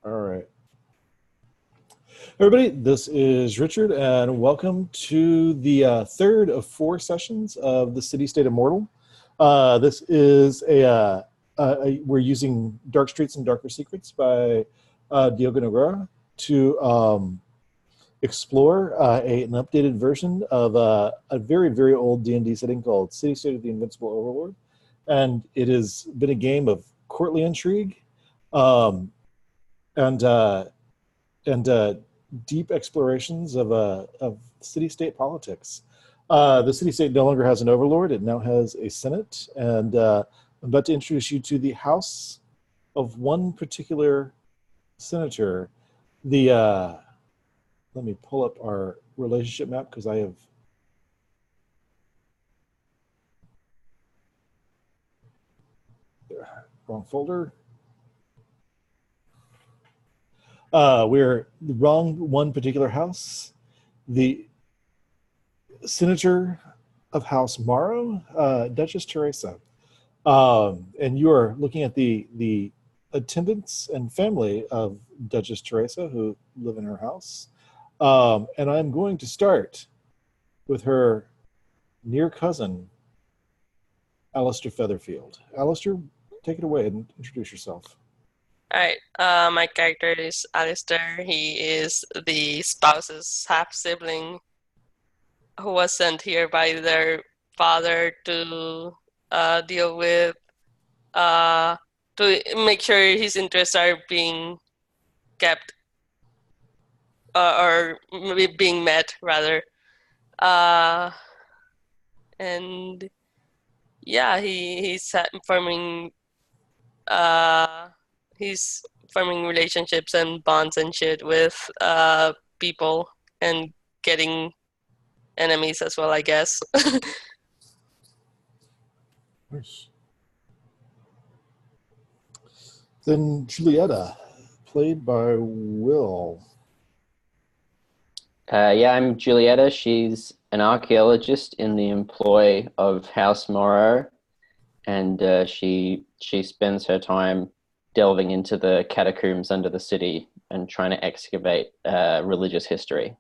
All right. Everybody, this is Richard, and welcome to the third of four sessions of the City-State Immortal. This is we're using Dark Streets and Darker Secrets by Diogo Nogueira to explore an updated version of a very, very old D&D setting called City-State of the Invincible Overlord. And it has been a game of courtly intrigue and deep explorations of city-state politics. The city-state no longer has an overlord; it now has a senate. And I'm about to introduce you to the house of one particular senator. Let me pull up our relationship map because I have. Wrong folder. We're the wrong one particular house. The senator of House Morrow, Duchess Teresa. And you are looking at the attendants and family of Duchess Teresa who live in her house. And I'm going to start with her near cousin, Alistair Featherfield. Alistair, take it away and introduce yourself. All right. My character is Alistair. He is the spouse's half-sibling who was sent here by their father to deal with, to make sure his interests are being kept, or maybe being met, rather. And yeah, he's forming relationships and bonds and shit with people and getting enemies as well, I guess. Nice. Then Julieta, played by Will. I'm Julieta. She's an archaeologist in the employ of House Morrow, and she spends her time delving into the catacombs under the city and trying to excavate religious history.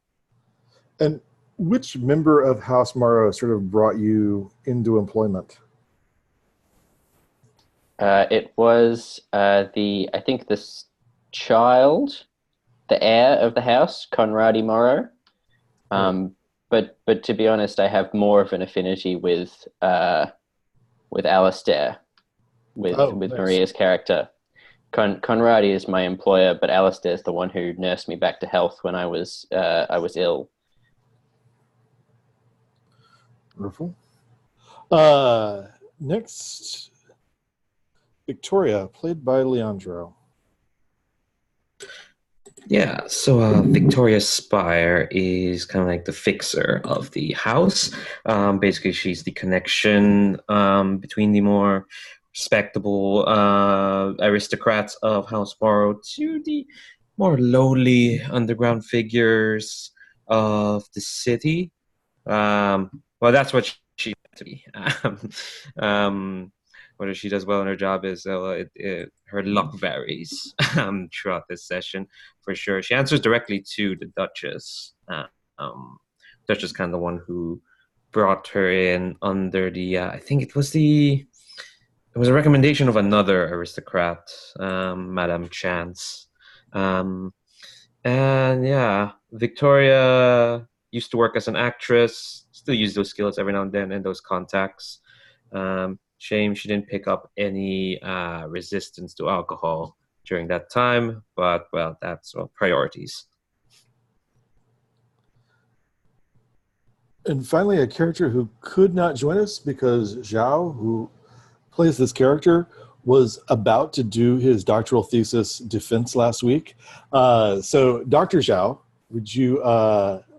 And which member of House Morrow sort of brought you into employment? It was I think this child, the heir of the house, Conradi Morrow. But to be honest, I have more of an affinity with Alistair, with nice. Maria's character. Conradi is my employer, but Alistair is the one who nursed me back to health when I was ill. Wonderful. Next, Victoria, played by Leandro. Yeah, so Victoria Spire is kind of like the fixer of the house. Basically, she's the connection between the more respectable aristocrats of House Morrow to the more lowly underground figures of the city. Well, that's what she's meant to be. Whether she does well in her job is her luck varies throughout this session, for sure. She answers directly to the Duchess. Duchess is kind of the one who brought her in under the, I think it was a recommendation of another aristocrat, Madame Chance. And yeah, Victoria used to work as an actress, still use those skills every now and then and those contacts. Shame she didn't pick up any resistance to alcohol during that time, but, well, that's priorities. And finally, a character who could not join us because Zhao, who plays this character, was about to do his doctoral thesis defense last week. So, Dr. Zhao, would you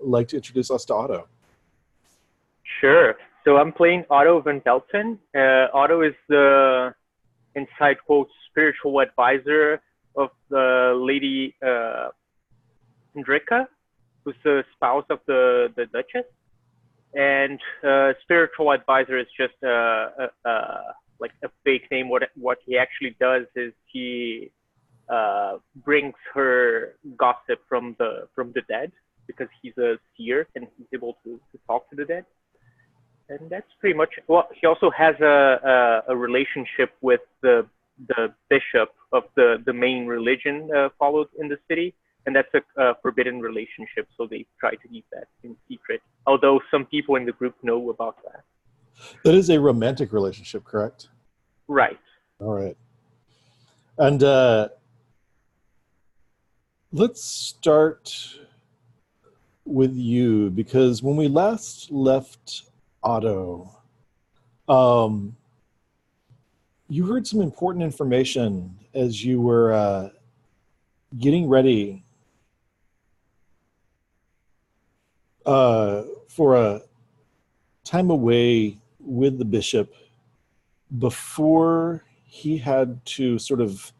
like to introduce us to Otto? Sure. So I'm playing Otto Van Pelton. Otto is the, inside quotes, spiritual advisor of the lady Hendrika, who's the spouse of the Duchess. And spiritual advisor is just like a fake name. What he actually does is he brings her gossip from the dead, because he's a seer and he's able to talk to the dead. And that's pretty much. Well, he also has a relationship with the bishop of the main religion followed in the city, and that's a forbidden relationship. So they try to keep that in secret. Although some people in the group know about that. That is a romantic relationship, correct? Right. All right. And let's start with you, because when we last left Otto, you heard some important information as you were getting ready for a time away with the bishop before he had to sort of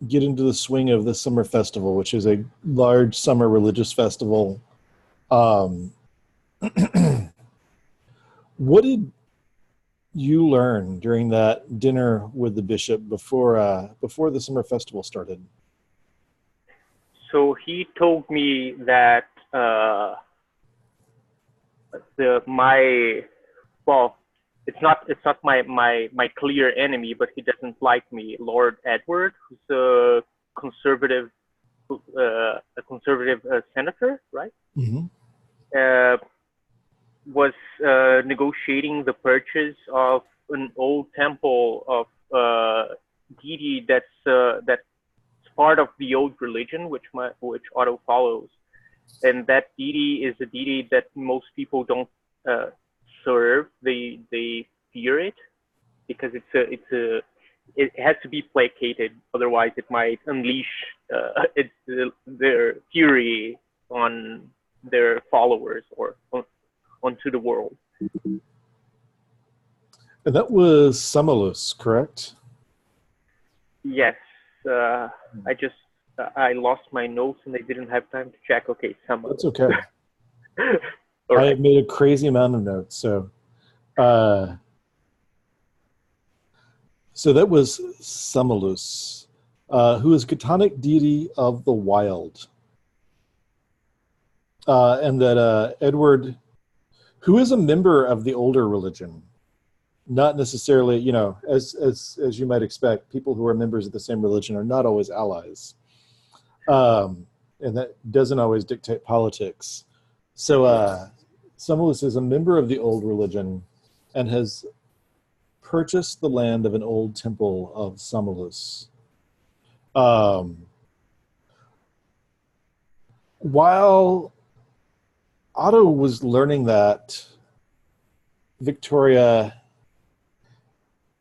get into the swing of the summer festival, which is a large summer religious festival. What did you learn during that dinner with the bishop before the summer festival started? So he told me that it's not my clear enemy, but he doesn't like me. Lord Edward, who's a conservative senator, right? Mm-hmm. Was negotiating the purchase of an old temple of deity that's part of the old religion, which Otto follows, and that deity is a deity that most people don't serve. They fear it because it has to be placated, otherwise it might unleash their fury on their followers or onto the world. And that was Sumulus, correct? Yes. I lost my notes and I didn't have time to check. Okay, Sumulus. That's okay. All right. I made a crazy amount of notes, so that was Sumulus, who is Chthonic deity of the wild, and that Edward, who is a member of the older religion, not necessarily, as you might expect, people who are members of the same religion are not always allies, and that doesn't always dictate politics. So Sumulus is a member of the old religion and has purchased the land of an old temple of Sumulus. While Otto was learning that, Victoria,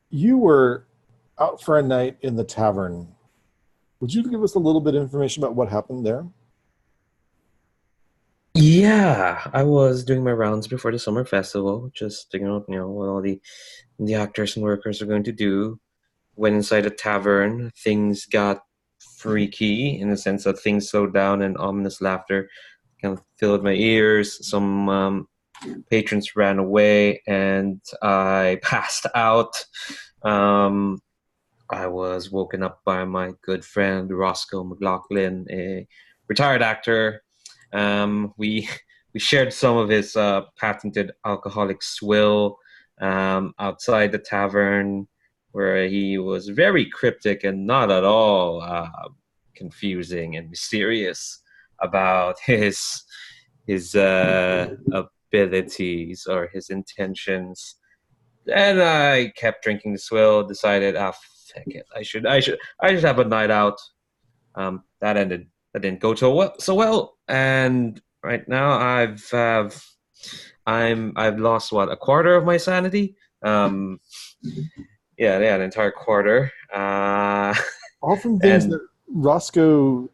you were out for a night in the tavern. Would you give us a little bit of information about what happened there? Yeah, I was doing my rounds before the summer festival, just figuring out, what all the actors and workers are going to do. Went inside a tavern. Things got freaky in the sense that things slowed down and ominous laughter kind of filled my ears. Some patrons ran away and I passed out. I was woken up by my good friend Roscoe McLaughlin, a retired actor. We shared some of his patented alcoholic swill outside the tavern, where he was very cryptic and not at all confusing and mysterious about his abilities or his intentions. And I kept drinking the swill. Decided, heck it, I should have a night out. That didn't go so well. And right now I've lost a quarter of my sanity. An entire quarter. All from things that Roscoe,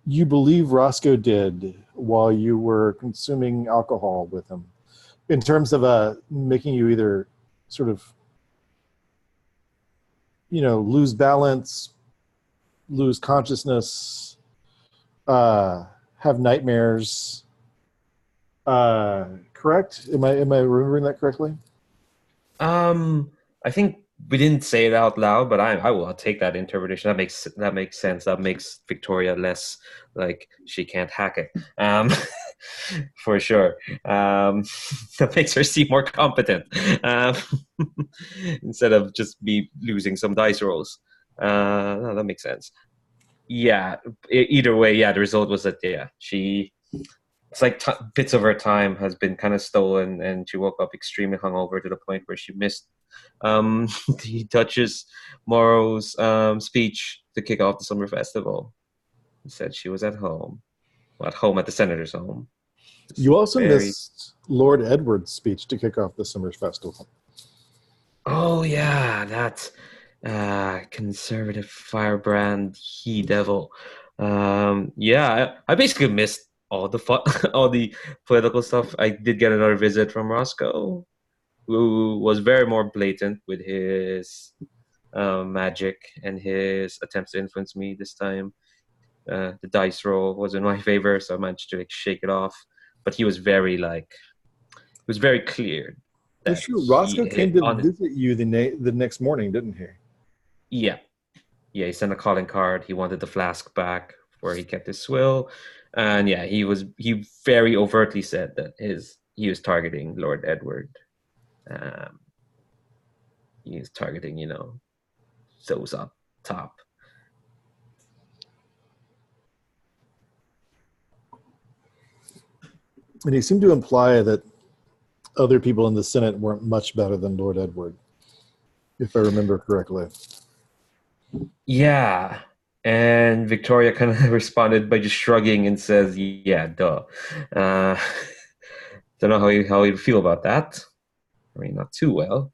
you believe Roscoe did while you were consuming alcohol with him, in terms of making you either sort of, lose balance, lose consciousness, have nightmares. Correct? Am I remembering that correctly? I think we didn't say it out loud, but I will take that interpretation. That makes sense. That makes Victoria less like she can't hack it. For sure. That makes her seem more competent, instead of just be losing some dice rolls. No, that makes sense. Yeah. Either way, yeah. The result was that it's like bits of her time has been kind of stolen, and she woke up extremely hungover to the point where she missed the Duchess Morrow's speech to kick off the summer festival. He said she was at home at the senator's home. You also missed Lord Edward's speech to kick off the summer festival. Oh yeah, that's conservative firebrand he devil. Yeah, I basically missed all the all the political stuff. I did get another visit from Roscoe, who was very more blatant with his magic and his attempts to influence me this time. The dice roll was in my favor, so I managed to shake it off. But he was very clear. That's true. Roscoe came to visit you the next morning, didn't he? Yeah. He sent a calling card. He wanted the flask back where he kept his swill, and yeah, he very overtly said that he was targeting Lord Edward. He is targeting, those up top. And he seemed to imply that other people in the Senate weren't much better than Lord Edward, if I remember correctly. Yeah. And Victoria kind of responded by just shrugging and says, yeah, duh. Don't know how you feel about that. I mean, not too well.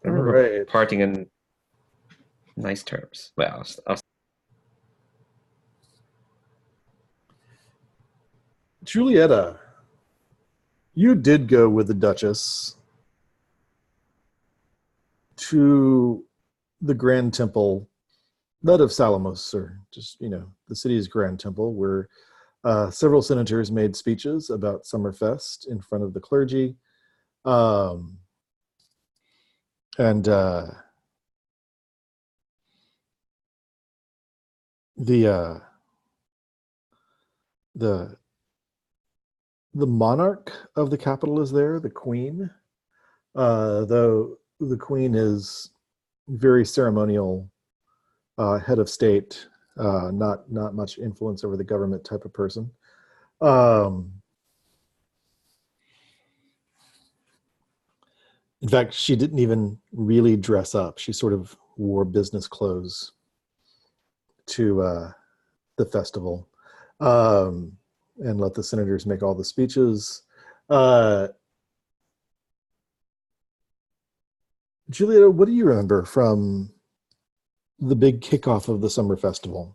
I remember parting in nice terms. Well, Julieta, you did go with the Duchess to the Grand Temple, not of Salamos, or just, the city's Grand Temple, where several senators made speeches about Summerfest in front of the clergy. The monarch of the capital is there, the queen, though the queen is very ceremonial, head of state, not much influence over the government type of person. In fact, she didn't even really dress up. She sort of wore business clothes to the festival, and let the senators make all the speeches. Julieta, what do you remember from the big kickoff of the summer festival?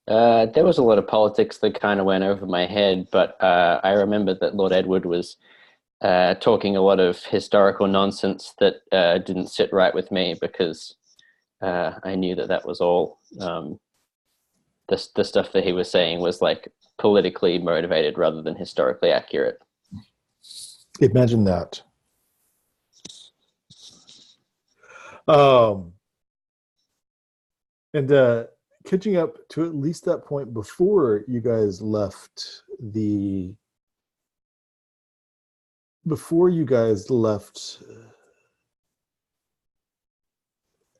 There was a lot of politics that kind of went over my head, but I remember that Lord Edward was talking a lot of historical nonsense that didn't sit right with me, because I knew that was all the stuff that he was saying was like politically motivated rather than historically accurate. Imagine that. And catching up to at least that point before you guys left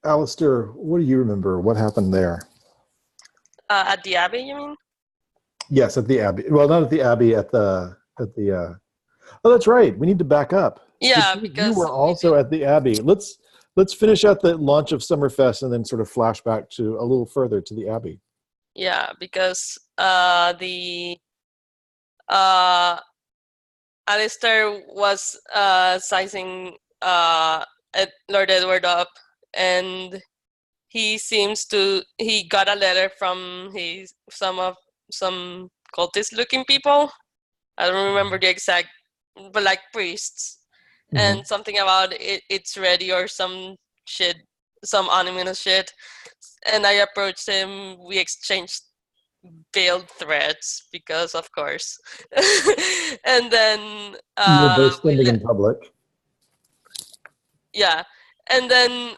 Alistair, what do you remember? What happened there? At the Abbey, you mean? Yes, at the Abbey. Well, not at the Abbey, at the oh, that's right. We need to back up. Yeah, because you were also at the Abbey. Let's finish out the launch of Summerfest and then sort of flash back to a little further to the Abbey. Yeah, because Alistair was sizing Lord Edward up, and he got a letter from some cultist looking people. I don't remember the exact, but like priests. Mm-hmm. And something about it's ready or some shit, some ominous shit. And I approached him. We exchanged veiled threats because, of course. And then You were both we standing in public. yeah, and then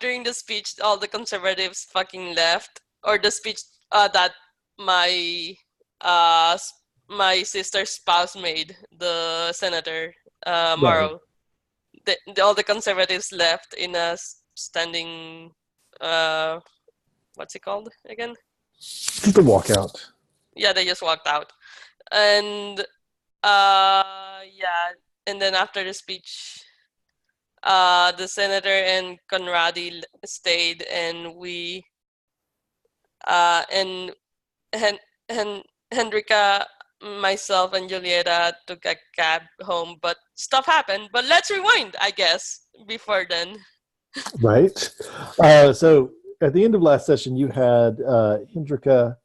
during the speech, all the conservatives fucking left, or the speech that my my sister's spouse made, the senator Right. Morrow. All the conservatives left in a standing what's it called again? Just a walkout. Yeah, they just walked out. And yeah, and then after the speech, the senator and Conradi stayed, and we and Hendrika, myself, and Julieta took a cab home, but stuff happened. But let's rewind, I guess, before then. Right. So at the end of last session, you had Hendrika,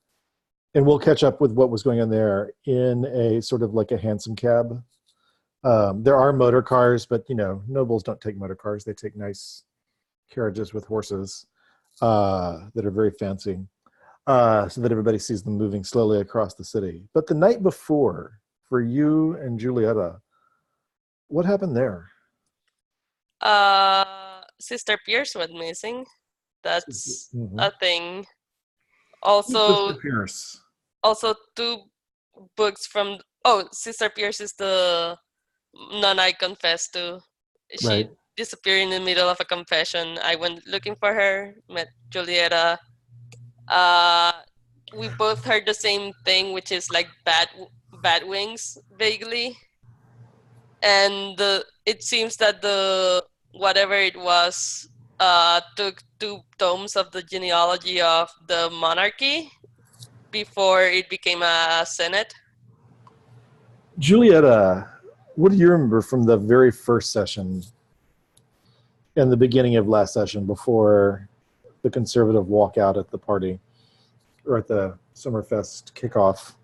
and we'll catch up with what was going on there, in a sort of like a hansom cab. There are motor cars, but nobles don't take motor cars. They take nice carriages with horses that are very fancy, so that everybody sees them moving slowly across the city. But the night before, for you and Julieta, what happened there? Sister Pierce went missing. That's Mhm. a thing. Sister Pierce. Also 2 books from Sister Pierce is the nun I confessed to. She Right. disappeared in the middle of a confession. I went looking for her, met Julieta. We both heard the same thing, which is like bat wings, vaguely. And it seems that the whatever it was took 2 tomes of the genealogy of the monarchy before it became a senate. Julieta, what do you remember from the very first session and the beginning of last session, before the conservative walkout at the party, or at the Summerfest kickoff?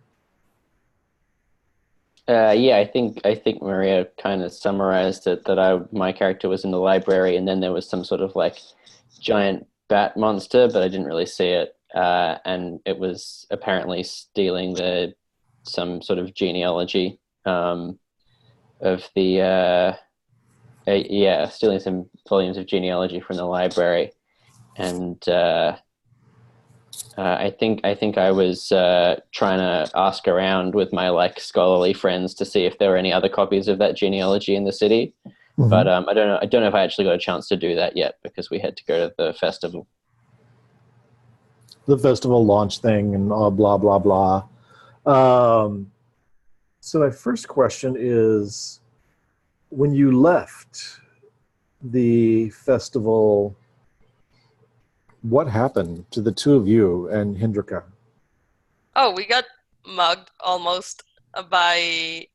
Yeah, I think Maria kind of summarized it, that my character was in the library, and then there was some sort of like giant bat monster, but I didn't really see it, and it was apparently stealing some sort of genealogy of the stealing some volumes of genealogy from the library, and I think I was trying to ask around with my like scholarly friends to see if there were any other copies of that genealogy in the city. Mm-hmm. But I don't know if I actually got a chance to do that yet, because we had to go to the festival. The festival launch thing and blah blah blah. So my first question is, when you left the festival, what happened to the 2 of you and Hendrika? Oh, we got mugged almost by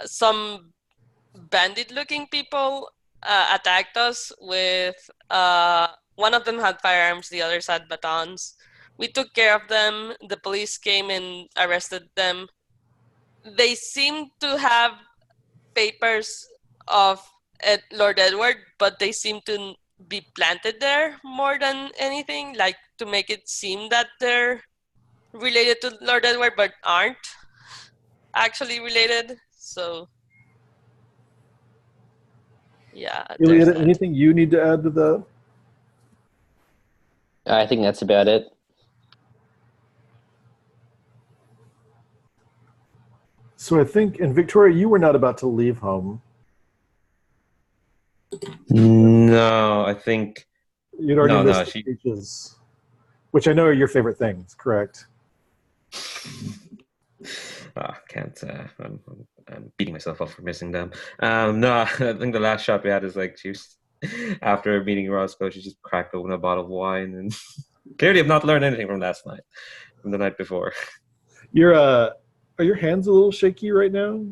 some bandit-looking people. Attacked us with one of them had firearms, the others had batons. We took care of them. The police came and arrested them. They seemed to have papers of Lord Edward, but they seem to be planted there more than anything, like to make it seem that they're related to Lord Edward, but aren't actually related. So, yeah. Julieta, anything you need to add to that? I think that's about it. So I think, and Victoria, you were not about to leave home. No, I think you'd already missed the speeches, which I know are your favorite things, correct? Can't. I'm beating myself up for missing them. No, I think the last shot we had is like after meeting Roscoe, she just cracked open a bottle of wine, and clearly have not learned anything from last night, from the night before. Are your hands a little shaky right now?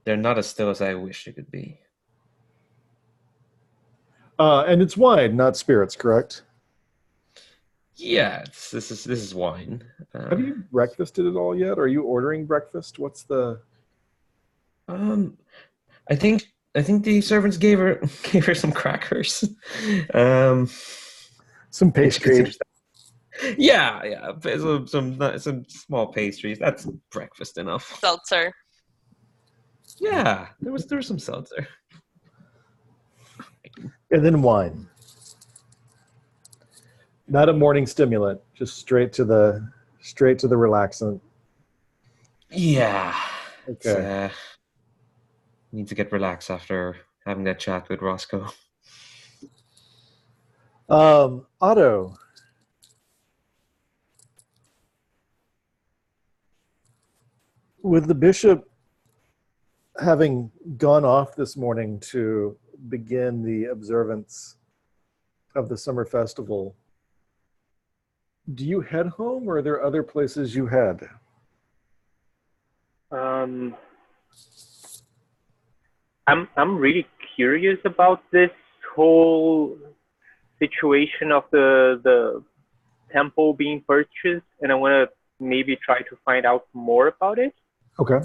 They're not as still as I wish they could be. And it's wine, not spirits, correct? Yeah, this is wine. Have you breakfasted at all yet? Are you ordering breakfast? What's the? I think I think the servants gave her some crackers. Some pastry. Yeah, some small pastries. That's breakfast enough. Seltzer. Yeah, there was some seltzer. And then wine. Not a morning stimulant, just straight to the relaxant. Yeah. Okay. Need to get relaxed after having that chat with Roscoe. Otto. With the bishop having gone off this morning to begin the observance of the summer festival, do you head home, or are there other places you head? I'm really curious about this whole situation of the temple being purchased, and I want to maybe try to find out more about it. Okay.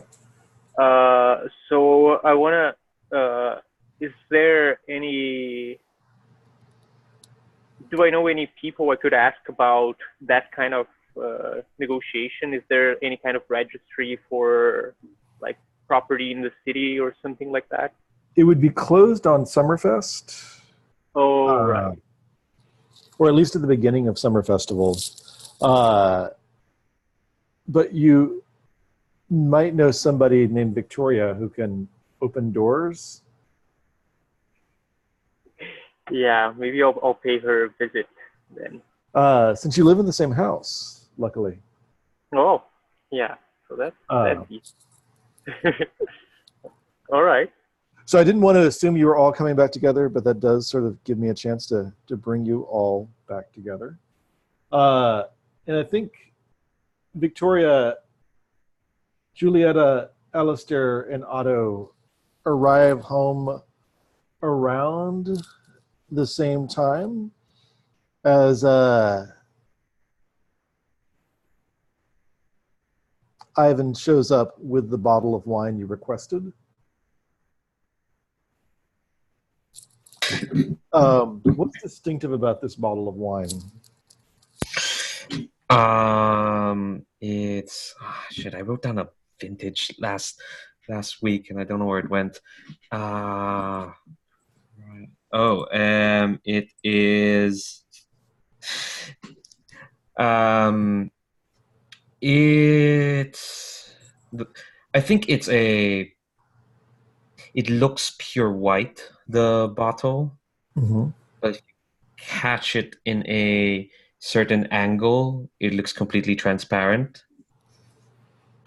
So I want to. Is there any? Do I know any people I could ask about that kind of negotiation? Is there any kind of registry for like property in the city or something like that? It would be closed on Summerfest. Oh, right. Or at least at the beginning of summer festivals. But you might know somebody named Victoria who can open doors. Yeah, maybe I'll pay her a visit then. Since you live in the same house, luckily. Oh, yeah. So that's easy. All right. So I didn't want to assume you were all coming back together, but that does sort of give me a chance to bring you all back together. And I think Victoria, Julieta, Alistair, and Otto arrive home around the same time as Ivan shows up with the bottle of wine you requested. What's distinctive about this bottle of wine? It's shit. I wrote down a vintage last week, and I don't know where it went. Right. Oh, it is. It's. I think it's a. It looks pure white, the bottle, but if you catch it in a certain angle, it looks completely transparent.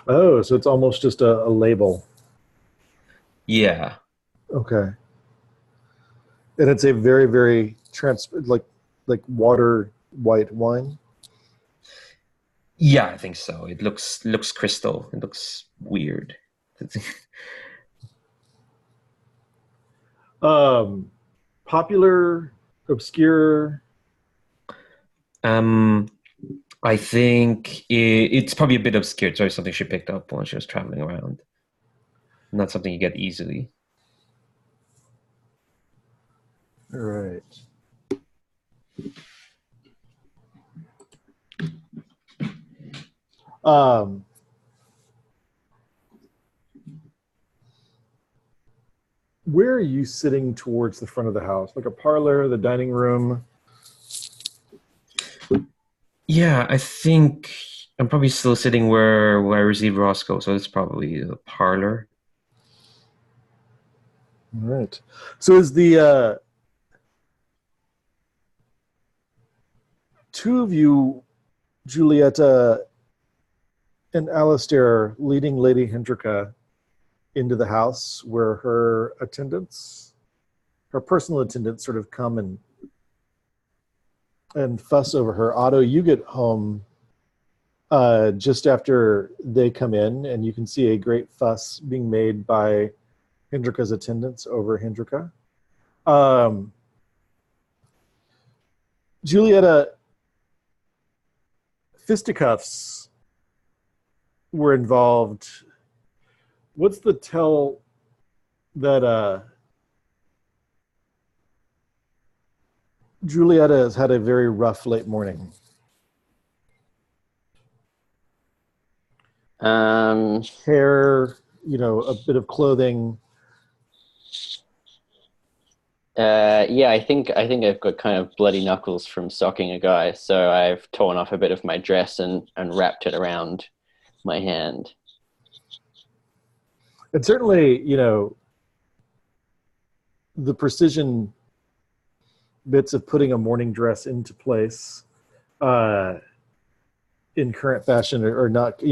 Oh, so it's almost just a label. Yeah. Okay. And it's a very, very like water white wine. Yeah, I think so. It looks crystal. It looks weird. Popular, obscure. I think it's probably a bit obscure. It's always something she picked up when she was traveling around. Not something you get easily. All right. Where are you sitting towards the front of the house? Like a parlor, the dining room? Yeah, I think I'm probably still sitting where I received Roscoe, so it's probably the parlor. All right. So is the two of you, Julieta and Alistair, leading Lady Hendrika into the house where her personal attendants sort of come and fuss over her. Otto, you get home just after they come in, and you can see a great fuss being made by Hendrika's attendants over Hendrika. Julieta, fisticuffs were involved. What's the tell that Julieta has had a very rough late morning. Hair, a bit of clothing. Yeah, I think I've got kind of bloody knuckles from socking a guy, so I've torn off a bit of my dress and wrapped it around my hand. And certainly, the precision bits of putting a morning dress into place in current fashion are not,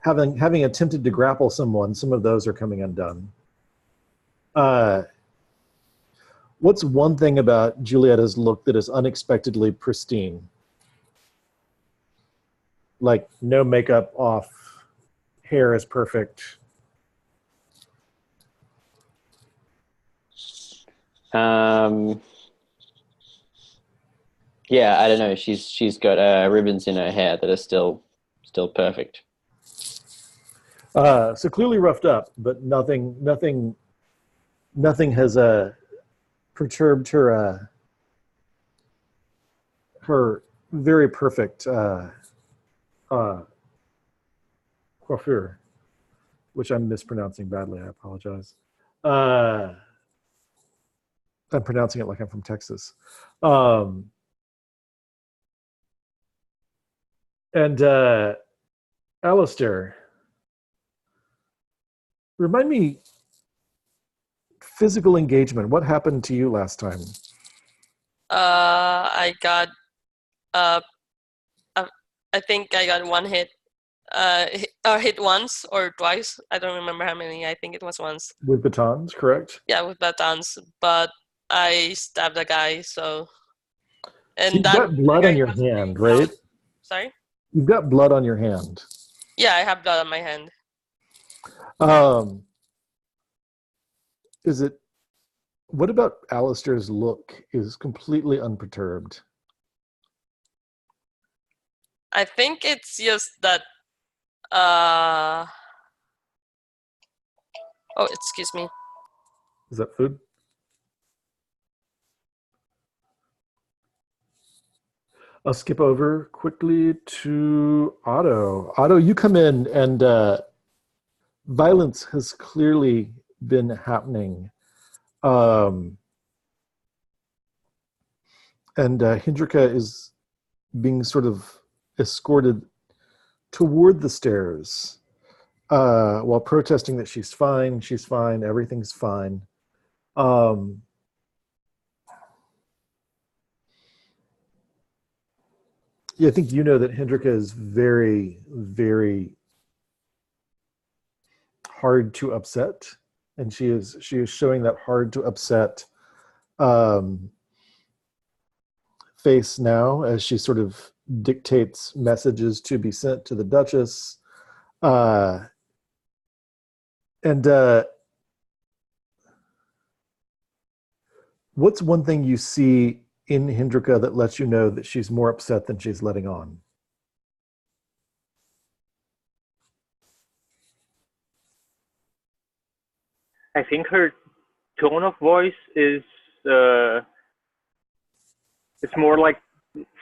having attempted to grapple someone, some of those are coming undone. What's one thing about Julieta's look that is unexpectedly pristine? Like no makeup off, hair is perfect. Yeah, I don't know. She's got ribbons in her hair that are still perfect. So clearly roughed up, but nothing has perturbed her her very perfect coiffure, which I'm mispronouncing badly. I apologize. I'm pronouncing it like I'm from Texas. And Alistair, remind me, physical engagement. What happened to you last time? I got I think I got one hit. Hit once or twice. I don't remember how many. I think it was once. With batons, correct? Yeah, with batons. But I stabbed a guy, so. And So you've that got blood guy on your was hand, really right? loud. Sorry? You've got blood on your hand. Yeah, I have blood on my hand. Is it? What about Alistair's look is completely unperturbed? I think it's just that. Oh, excuse me. Is that food? I'll skip over quickly to Otto. Otto, you come in and violence has clearly been happening. And Hindrika is being sort of escorted toward the stairs while protesting that she's fine, everything's fine. Yeah, I think you know that Hindrika is very, very hard to upset, and she is showing that hard to upset face now as she sort of dictates messages to be sent to the Duchess. And what's one thing you see in Hindrika that lets you know that she's more upset than she's letting on? I think her tone of voice is it's more like,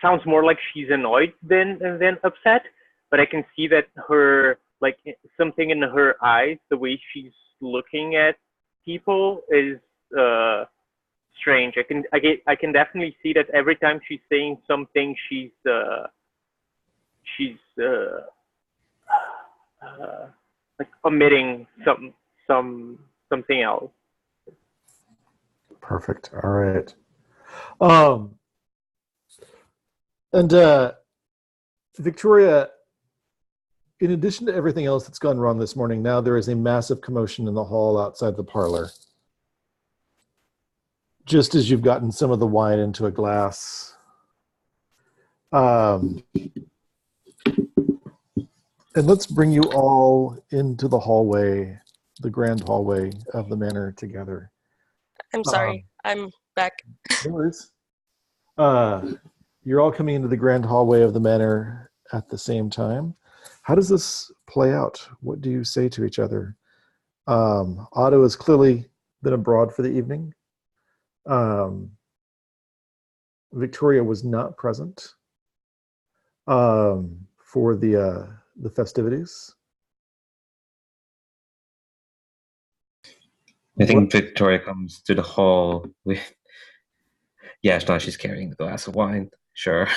sounds more like she's annoyed than upset, but I can see that her, like, something in her eyes, the way she's looking at people is strange. I can definitely see that every time she's saying something, she's like omitting something else. Perfect. All right. And Victoria, in addition to everything else that's gone wrong this morning, now there is a massive commotion in the hall outside the parlor. Just as you've gotten some of the wine into a glass. And let's bring you all into the hallway, the grand hallway of the manor together. I'm sorry. I'm back. No worries. You're all coming into the grand hallway of the manor at the same time. How does this play out? What do you say to each other? Otto has clearly been abroad for the evening. Victoria was not present for the festivities. I think Victoria comes to the hall with. Yeah, no, she's carrying the glass of wine. Sure.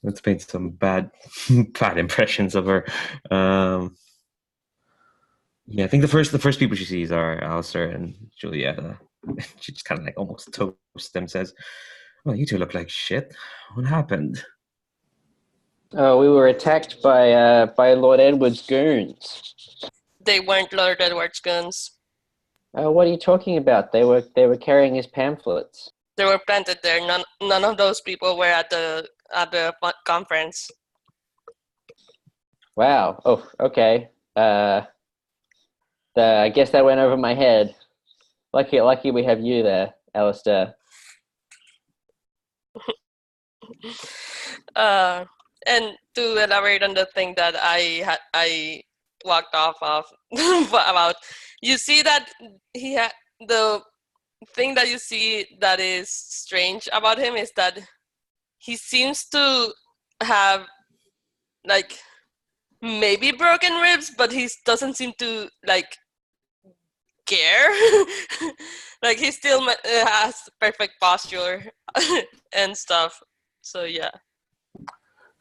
Let's paint some bad impressions of her. Yeah, I think the first people she sees are Alistair and Julieta. She just kind of like almost toasts them, says, "Well, you two look like shit. What happened?" Oh, we were attacked by Lord Edward's goons. They weren't Lord Edward's guns. What are you talking about? They were carrying his pamphlets. They were planted there. None of those people were at the conference. Wow. Oh, okay. I guess that went over my head. Lucky we have you there, Alistair. And to elaborate on the thing that I walked off of about, you see that he had the thing that you see that is strange about him is that he seems to have like maybe broken ribs, but he doesn't seem to like care. Like he still has perfect posture and stuff. So yeah.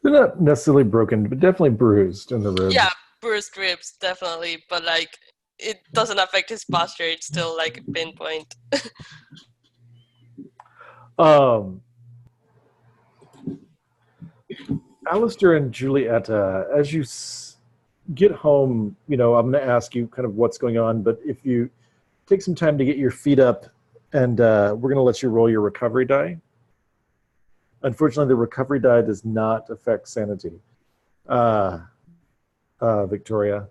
They're not necessarily broken, but definitely bruised in the ribs. Yeah, bruised ribs definitely, but like it doesn't affect his posture. It's still like pinpoint. Alistair and Julieta, as you get home, I'm going to ask you kind of what's going on, but if you take some time to get your feet up, and we're going to let you roll your recovery die. Unfortunately, the recovery die does not affect sanity, Victoria.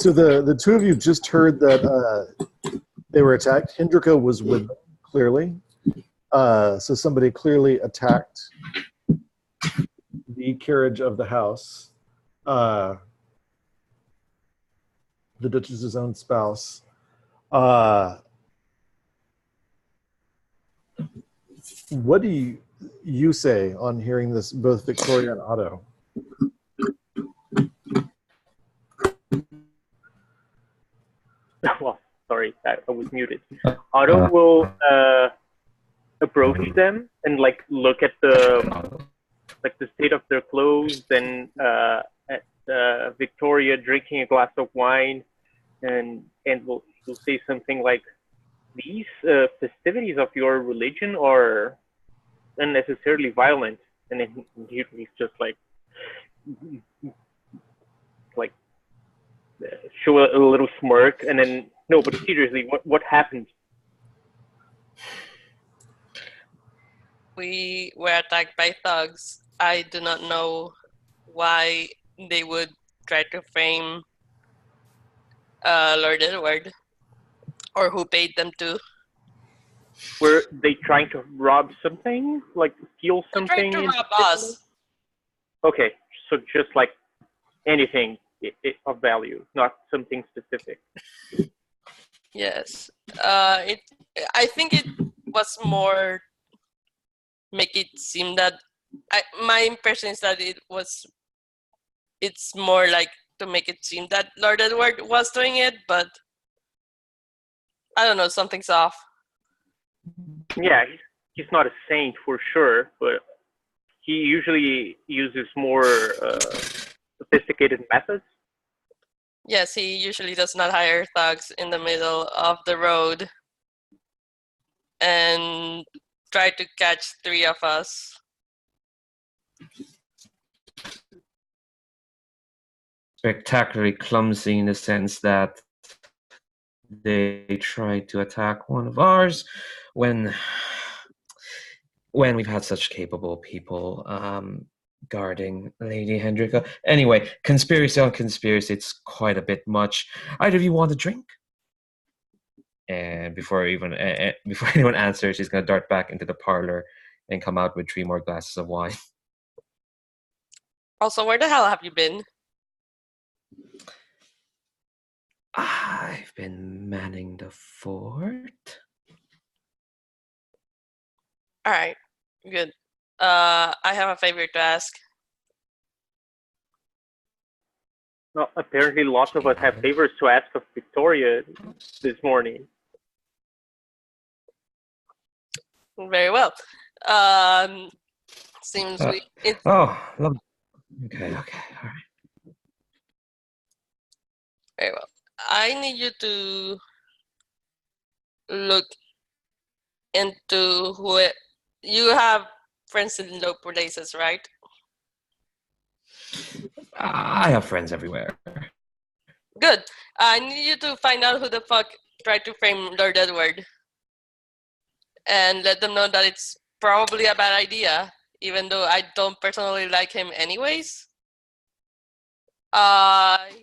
So the two of you just heard that they were attacked. Hendrika was with them, clearly. So somebody clearly attacked the carriage of the house. The Duchess's own spouse. What do you say on hearing this, both Victoria and Otto? Well, sorry, I was muted. Otto will approach them and like look at the state of their clothes, and at Victoria drinking a glass of wine, and will say something like, "These festivities of your religion are unnecessarily violent," and then he's just like show a little smirk, and then no, but seriously, what happened? We were attacked by thugs. I do not know why they would try to frame Lord Edward, or who paid them to. Were they trying to rob something, like steal something? They tried to rob us. Okay, so just like anything of value, not something specific. Yes. I think it was more make it seem that my impression is that it's more like to make it seem that Lord Edward was doing it, but I don't know, something's off. Yeah, he's not a saint for sure, but he usually uses more sophisticated methods. Yes, he usually does not hire thugs in the middle of the road and try to catch 3 of us. Spectacularly clumsy in the sense that they tried to attack one of ours when we've had such capable people guarding Lady Hendrika. Anyway, conspiracy on conspiracy, it's quite a bit much. Either of you want a drink? And before anyone answers, she's going to dart back into the parlor and come out with 3 more glasses of wine. Also, where the hell have you been? been manning the fort. All right, good. I have a favor to ask. Well, apparently, lots of us have favors to ask of Victoria this morning. Very well. Seems we. Oh, lovely. Okay, all right. Very well. I need you to look into who you have friends in low places, right? I have friends everywhere. Good. I need you to find out who the fuck tried to frame Lord Edward. And let them know that it's probably a bad idea, even though I don't personally like him anyways.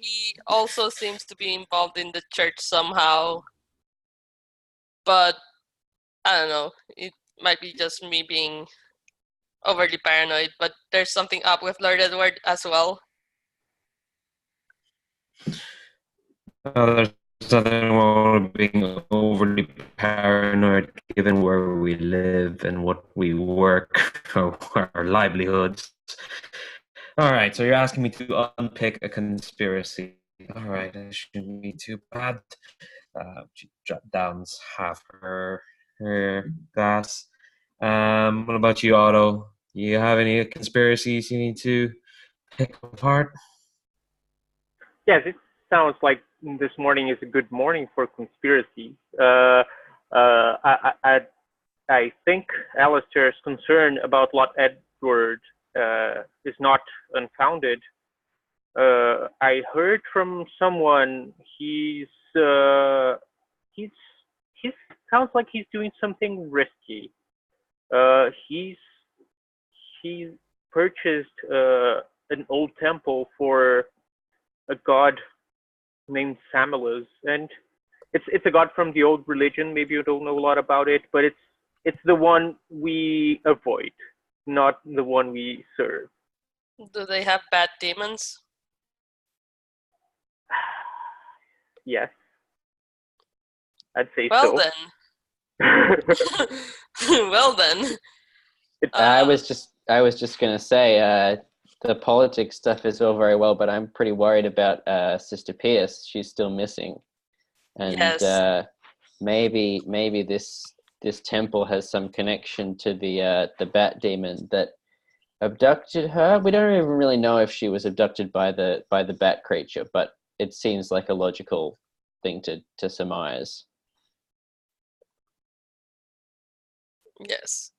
He also seems to be involved in the church somehow. But, I don't know. It might be just me being overly paranoid, but there's something up with Lord Edward as well. There's nothing wrong with being overly paranoid given where we live and what we work, or our livelihoods. All right, so you're asking me to unpick a conspiracy. All right, that shouldn't be too bad. She downs half her glass. What about you, Otto? You have any conspiracies you need to pick apart? Yes, it sounds like this morning is a good morning for conspiracies. I think Alistair's concern about Lord Edward is not unfounded. I heard from someone he sounds like he's doing something risky. He's purchased an old temple for a god named Samilus, and it's a god from the old religion. Maybe you don't know a lot about it, but it's the one we avoid, not the one we serve. Do they have bad demons? Yes, I'd say Well so. then. Well then. I was just gonna say the politics stuff is all very well, but I'm pretty worried about Sister Pierce. She's still missing, and Yes. maybe this temple has some connection to the bat demon that abducted her. We don't even really know if she was abducted by the bat creature, but it seems like a logical thing to surmise. Yes.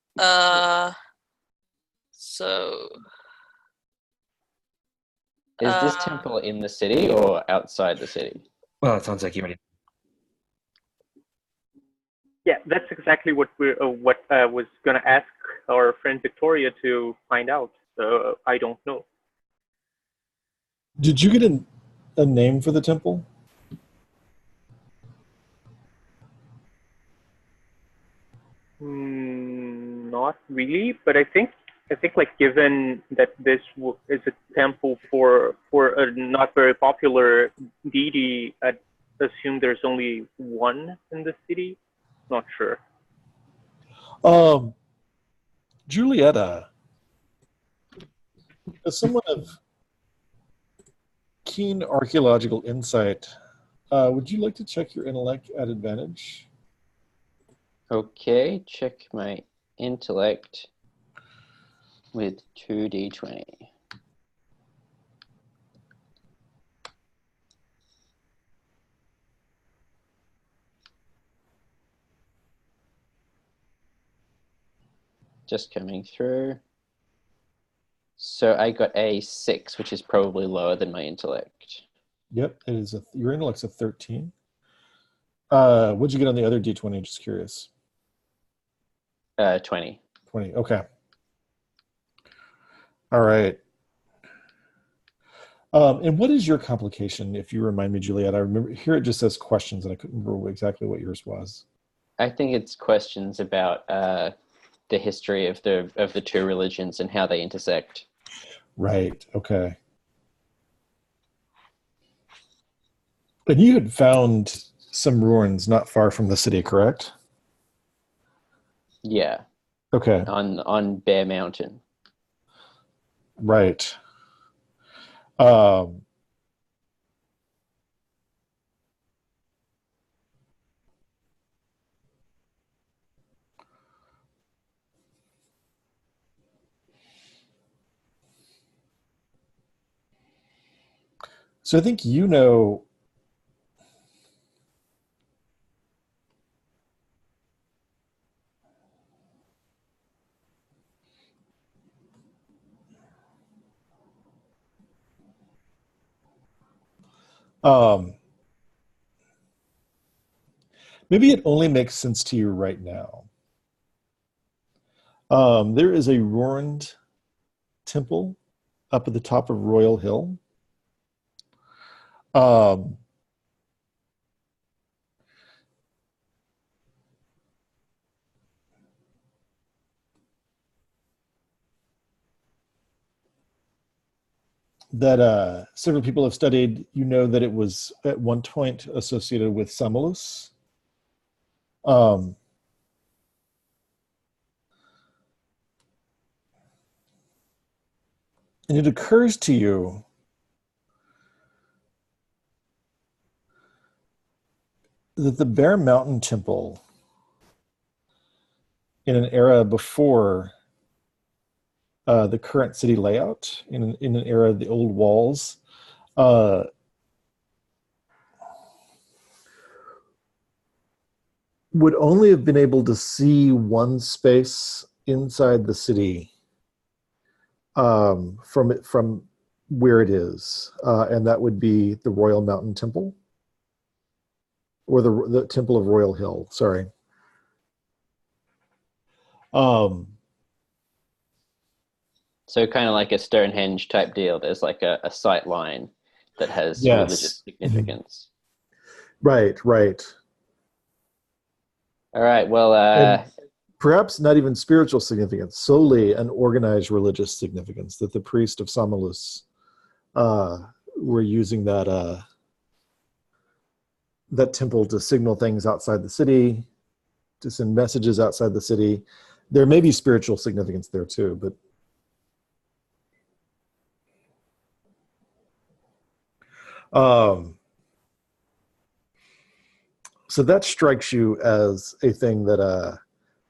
So Is this temple in the city or outside the city? Well, it sounds like you already. Yeah, that's exactly what I was gonna ask our friend Victoria to find out. I don't know. Did you get a name for the temple? Not really, but I think like given that this is a temple for a not very popular deity, I'd assume there's only one in the city. Not sure. Julieta, as someone of keen archaeological insight, would you like to check your intellect at advantage? Okay, check my intellect with 2d20. Just coming through. So I got a 6, which is probably lower than my intellect. Yep, it is. Your intellect's a 13. What'd you get on the other d20? Just curious. 20. 20. Okay. All right. And what is your complication? If you remind me, Juliet, I remember here it just says questions, and I couldn't remember exactly what yours was. I think it's questions about the history of the two religions and how they intersect. Right. Okay. And you had found some ruins not far from the city, correct? Yeah, Okay, on Bear Mountain. right. Um, so I think you know. Um, maybe it only makes sense to you right now. There is a ruined temple up at the top of Royal Hill. Um, that several people have studied. You know that it was at one point associated with Samolus. Um, and it occurs to you that the Bear Mountain Temple, in an era before the current city layout, in an era of the old walls, uh, would only have been able to see one space inside the city from where it is, and that would be the Royal Mountain Temple, or the Temple of Royal Hill. Sorry. So kind of like a Stonehenge type deal. There's like a sight line that has Yes. religious significance. Right. All right. Well, And perhaps not even spiritual significance, solely an organized religious significance, that the priest of Samolus were using that temple to signal things outside the city, to send messages outside the city. There may be spiritual significance there too, but so that strikes you as a thing that a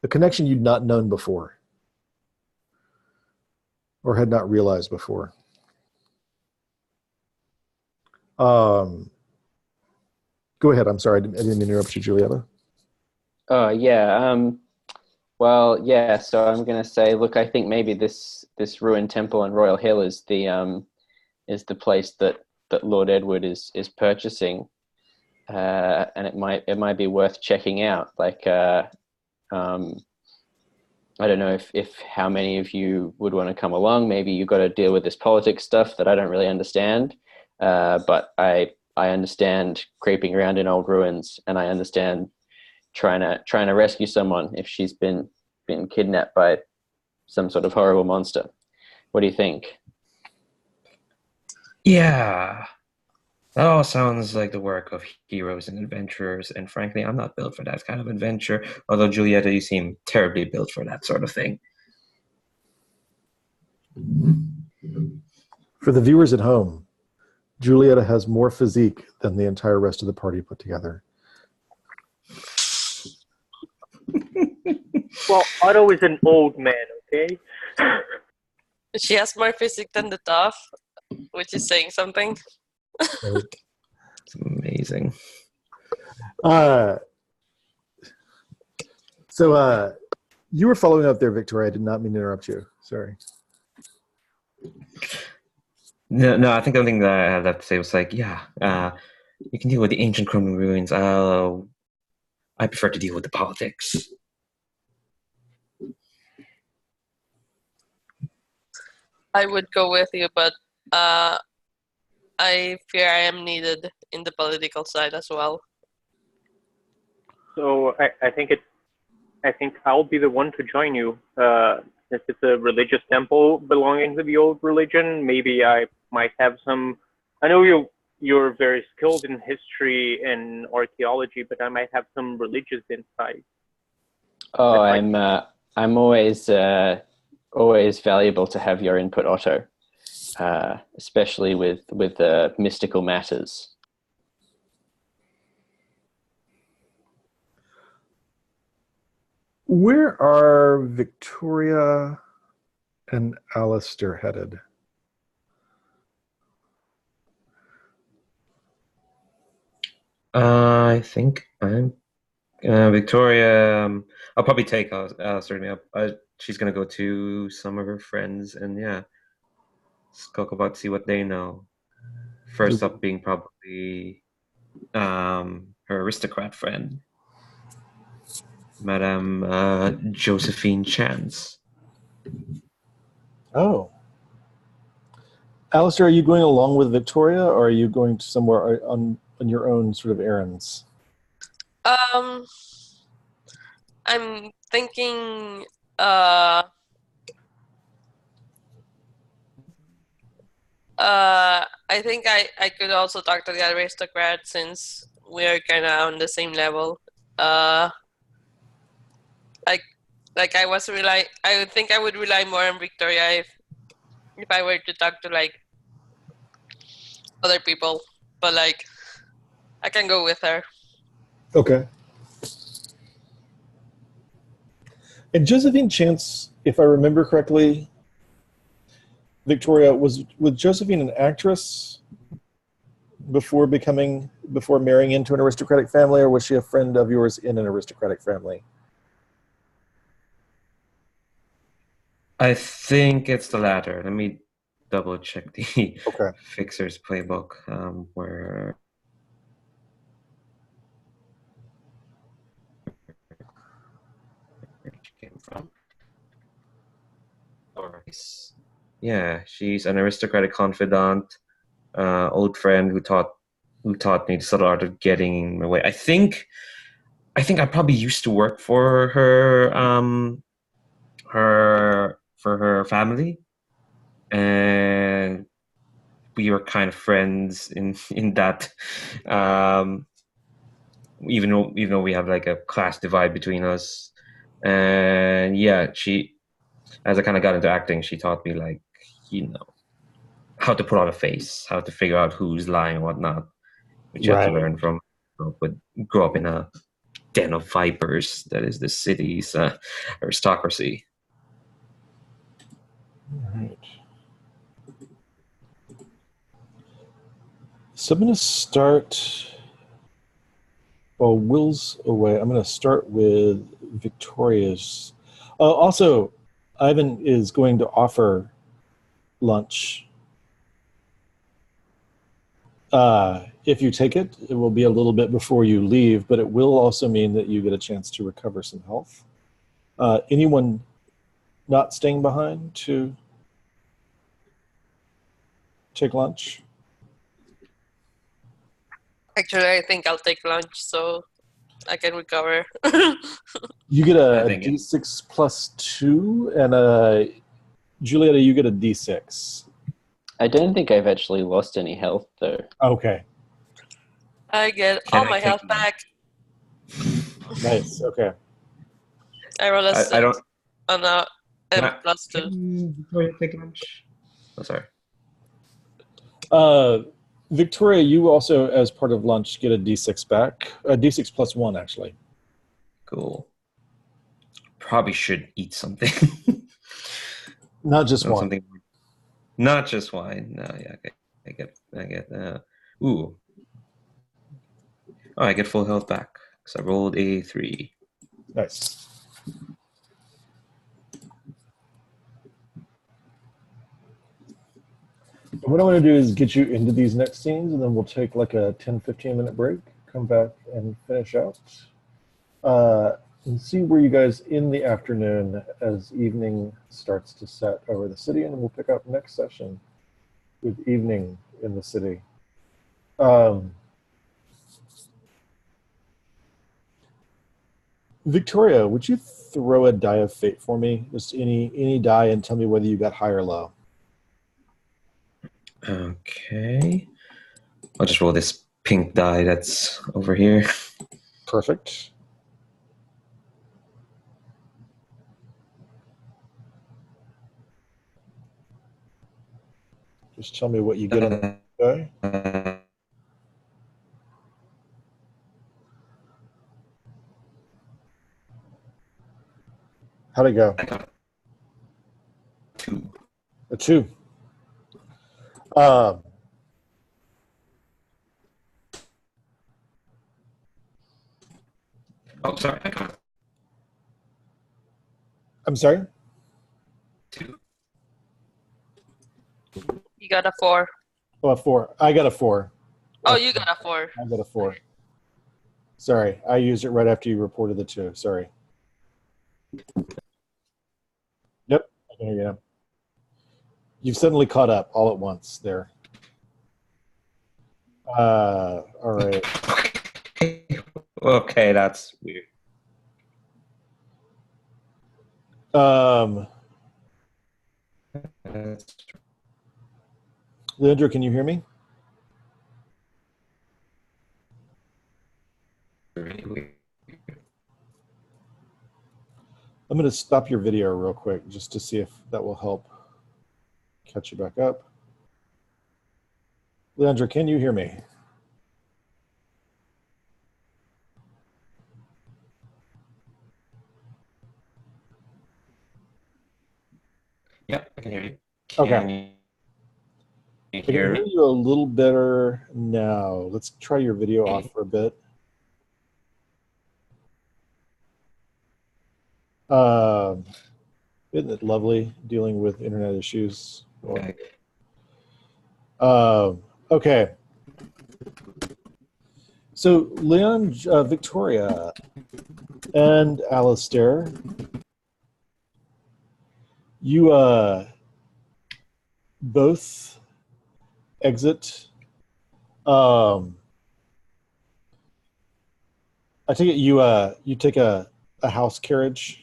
connection you'd not known before or had not realized before. Go ahead. I'm sorry. I didn't interrupt you, Julieta. oh yeah. Well, yeah. So I'm gonna say, look, I think maybe this ruined temple on Royal Hill is the place that Lord Edward is purchasing, and it might be worth checking out. Like, I don't know if how many of you would want to come along. Maybe you got to deal with this politics stuff that I don't really understand, but I understand creeping around in old ruins, and I understand trying to rescue someone if she's been kidnapped by some sort of horrible monster. What do you think? Yeah, that all sounds like the work of heroes and adventurers, and frankly, I'm not built for that kind of adventure. Although, Julieta, you seem terribly built for that sort of thing. For the viewers at home, Julieta has more physique than the entire rest of the party put together. Well, Otto is an old man, okay? She has more physique than the dove, which is saying something. It's amazing. So you were following up there, Victoria. I did not mean to interrupt you. Sorry. No, I think the only thing that I had left to say was like, yeah, you can deal with the ancient Roman ruins. I prefer to deal with the politics. I would go with you, but I fear I am needed in the political side as well. So I think I'll be the one to join you. Since it's a religious temple belonging to the old religion, maybe I might have some. I know you're very skilled in history and archaeology, but I might have some religious insight. Oh, I'm always valuable to have your input, Otto, especially with mystical matters. Where are Victoria and Alistair headed? I think I'm Victoria. I'll probably take Alistair up. She's gonna go to some of her friends and talk about see what they know. First up being probably her aristocrat friend, Madame Josephine Chance. Oh. Alistair, are you going along with Victoria, or are you going to somewhere on your own sort of errands? I'm thinking I think I could also talk to the aristocrat since we're kinda on the same level. I would think I would rely more on Victoria if I were to talk to like other people. But like I can go with her. Okay. And Josephine Chance, if I remember correctly, Victoria, was Josephine an actress before marrying into an aristocratic family, or was she a friend of yours in an aristocratic family? I think it's the latter. Let me double check the Fixer's playbook where she came from. Yeah, she's an aristocratic confidant, old friend who taught me the subtle art of getting away. I think I probably used to work for her for her family, and we were kind of friends in that. Even though we have like a class divide between us, and she, as I kind of got into acting, she taught me like how to put on a face, how to figure out who's lying and whatnot, which you have to learn from. Grow up in a den of vipers that is the city's aristocracy. All right. So I'm going to start. While Will's away, I'm going to start with Victoria's. Also, Ivan is going to offer lunch. If you take it, it will be a little bit before you leave, but it will also mean that you get a chance to recover some health. Anyone not staying behind to take lunch? Actually, I think I'll take lunch so I can recover. You get a D6 plus 2, and Julieta, you get a D6. I don't think I've actually lost any health, though. Okay. I get all my health back. Nice. Okay. I roll a 6 I don't. on a plus 2. Victoria, take lunch. Oh, sorry. Victoria, you also, as part of lunch, get a D6 back. A D6 plus 1, actually. Cool. Probably should eat something. Not just one. Something. Not just wine. No, yeah, I get. Ooh. Oh, I get full health back because I rolled a 3. Nice. What I want to do is get you into these next scenes, and then we'll take like a 10-15 minute break, come back and finish out, and see where you guys in the afternoon as evening starts to set over the city, and we'll pick up next session with evening in the city. Victoria, would you throw a die of fate for me? Just any die, and tell me whether you got high or low. Okay. I'll just roll this pink die that's over here. Perfect. Just tell me what you get on the die. How'd it go? I got 2. A 2. Oh, sorry, I got I'm sorry? 2. You got a 4. Oh, a 4. I got a 4. Oh, you got a 4. I got a 4. Sorry, I used it right after you reported the 2. Sorry. Yep, I can hear you now. You've suddenly caught up all at once there. All right. Okay, that's weird. Leandro, can you hear me? Really weird. I'm going to stop your video real quick just to see if that will help catch you back up. Leandro, can you hear me? Yep, I can hear you. Okay. Can you I can hear hear me? you a little better now. Let's try your video off for a bit. Isn't it lovely dealing with internet issues? Okay. Okay. So Leon, Victoria, and Alistair, you both exit. I take it you take a house carriage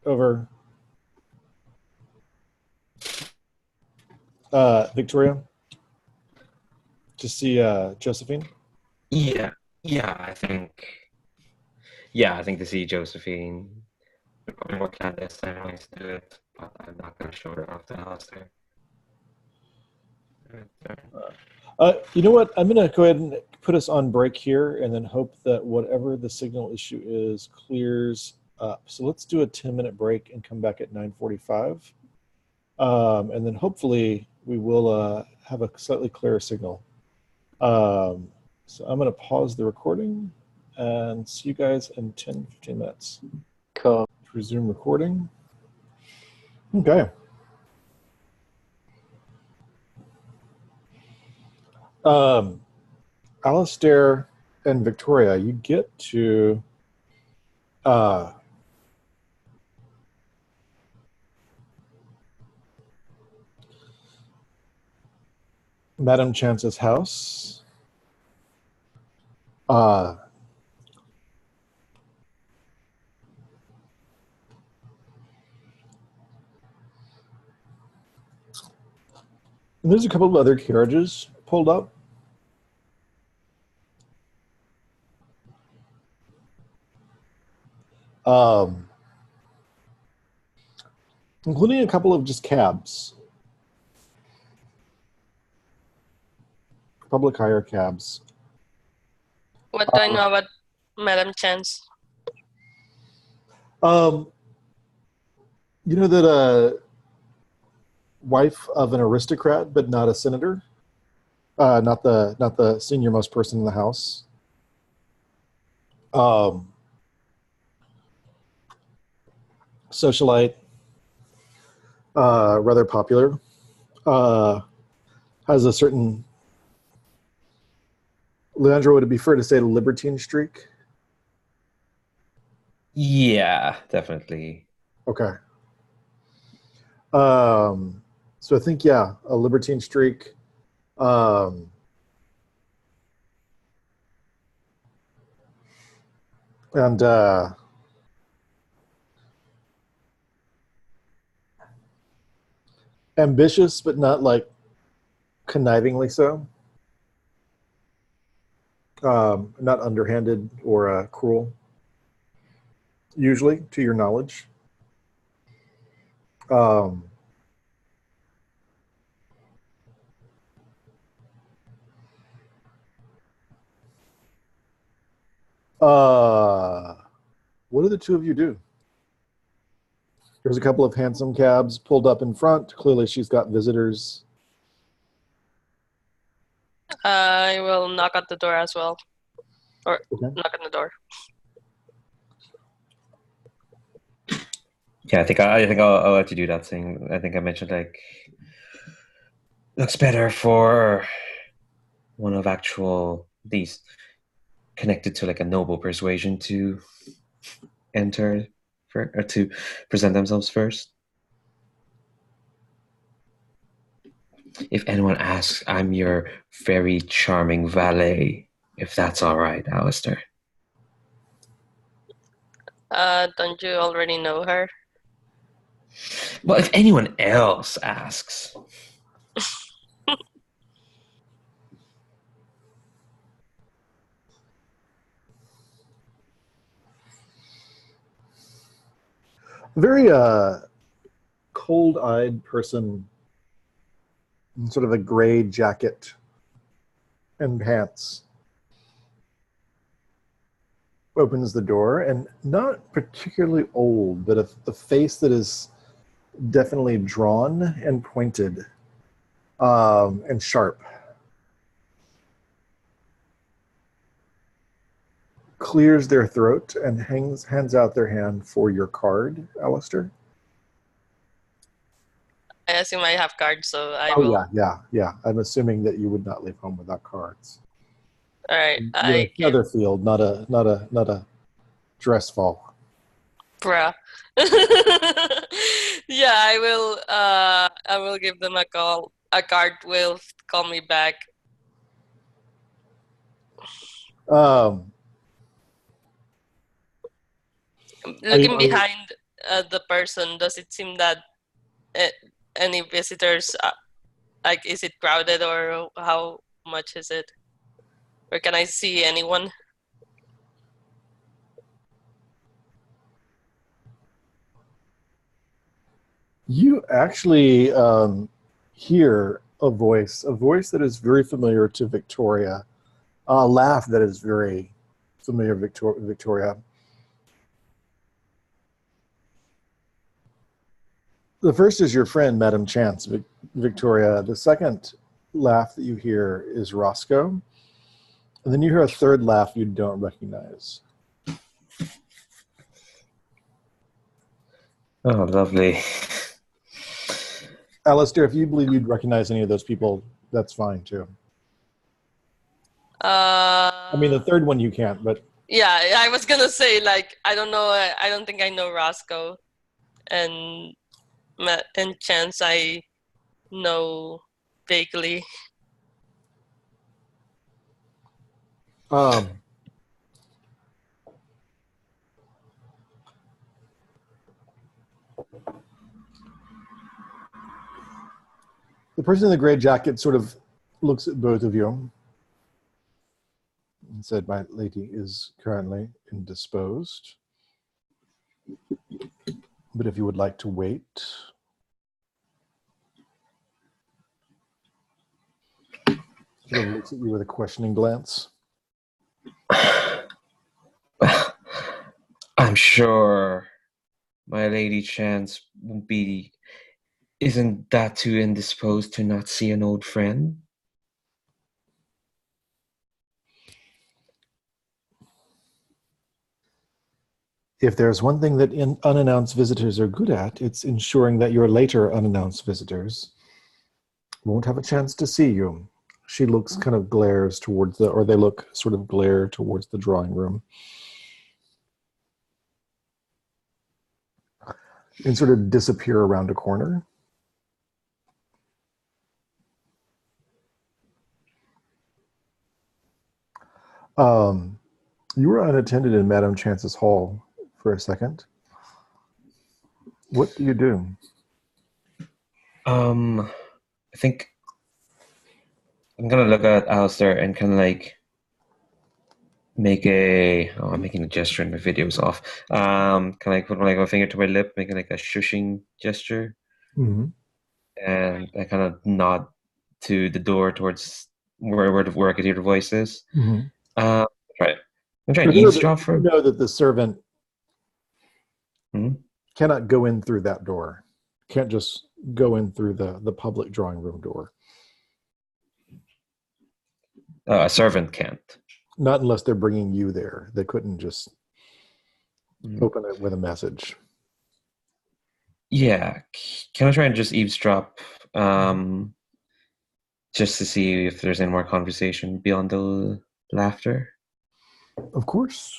over Victoria to see Josephine. Yeah, I think to see Josephine. We're going to work on this. I always do it, but I'm not going to show her off to Alistair. You know what? I'm going to go ahead and put us on break here and then hope that whatever the signal issue is clears up. So let's do a 10-minute break and come back at 9:45. And then hopefully we will have a slightly clearer signal. So I'm going to pause the recording and see you guys in 10-15 minutes. Cool. Resume recording. Okay. Alistair and Victoria, you get to Madame Chance's house. And there's a couple of other carriages pulled up. Including a couple of just cabs. Public hire cabs. What do I know about Madam Chance? You know that wife of an aristocrat, but not a senator? Not the senior most person in the house. Socialite, rather popular. Has a certain, Leandro, would it be fair to say, libertine streak? Yeah, definitely. Okay. So I think, yeah, a libertine streak. And ambitious, but not like connivingly so. Not underhanded or cruel, usually, to your knowledge. What do the two of you do? There's a couple of hansom cabs pulled up in front. Clearly she's got visitors. I will knock at the door as well. Or Okay. knock on the door. Yeah, I think I'll let you do that thing. I think I mentioned like looks better for one of actual these connected to like a noble persuasion to enter or to present themselves first. If anyone asks, I'm your very charming valet, if that's all right, Alistair. Don't you already know her? Well, if anyone else asks. A very cold-eyed person in sort of a gray jacket and pants opens the door, and not particularly old, but a face that is definitely drawn and pointed and sharp. Clears their throat and hands out their hand for your card, Alistair. I assume I have cards, so I will. Yeah. I'm assuming that you would not leave home without cards. All right, You're a Featherfield, not a dress fall. Bruh. Yeah, I will give them a call. A card will call me back. Looking behind the person, does it seem that any visitors, like, is it crowded or how much is it? Or can I see anyone? You actually hear a voice that is very familiar to Victoria, a laugh that is very familiar to Victoria. The first is your friend, Madam Chance, Victoria. The second laugh that you hear is Roscoe. And then you hear a third laugh you don't recognize. Oh, lovely. Alistair, if you believe you'd recognize any of those people, that's fine too. I mean, the third one you can't, but... Yeah, I was gonna say, like, I don't know, I don't think I know Roscoe. And Chance I know vaguely. The person in the gray jacket sort of looks at both of you and said, "My lady is currently indisposed. But if you would like to wait..." Sort of looks at you with a questioning glance. I'm sure my lady Chance won't be... Isn't that too indisposed to not see an old friend? If there's one thing that unannounced visitors are good at, it's ensuring that your later unannounced visitors won't have a chance to see you. She looks kind of glares towards or they look sort of glare towards the drawing room. And sort of disappear around a corner. You were unattended in Madame Chance's hall for a second. What do you do? I think I'm gonna look at Alistair and kind of like make a. Oh, I'm making a gesture and my video's off. Kind of like put my finger to my lip, making like a shushing gesture, Mhm. and I kind of nod to the door towards where I could hear the voices. Mhm. Right. I'm trying to You know eavesdrop for. you know that the servant Mhm. cannot go in through that door. Can't just go in through the public drawing room door. A servant can't. Not unless they're bringing you there. They couldn't just Mhm. open it with a message. Yeah. Can I try and just eavesdrop? Just to see if there's any more conversation beyond the laughter. Of course.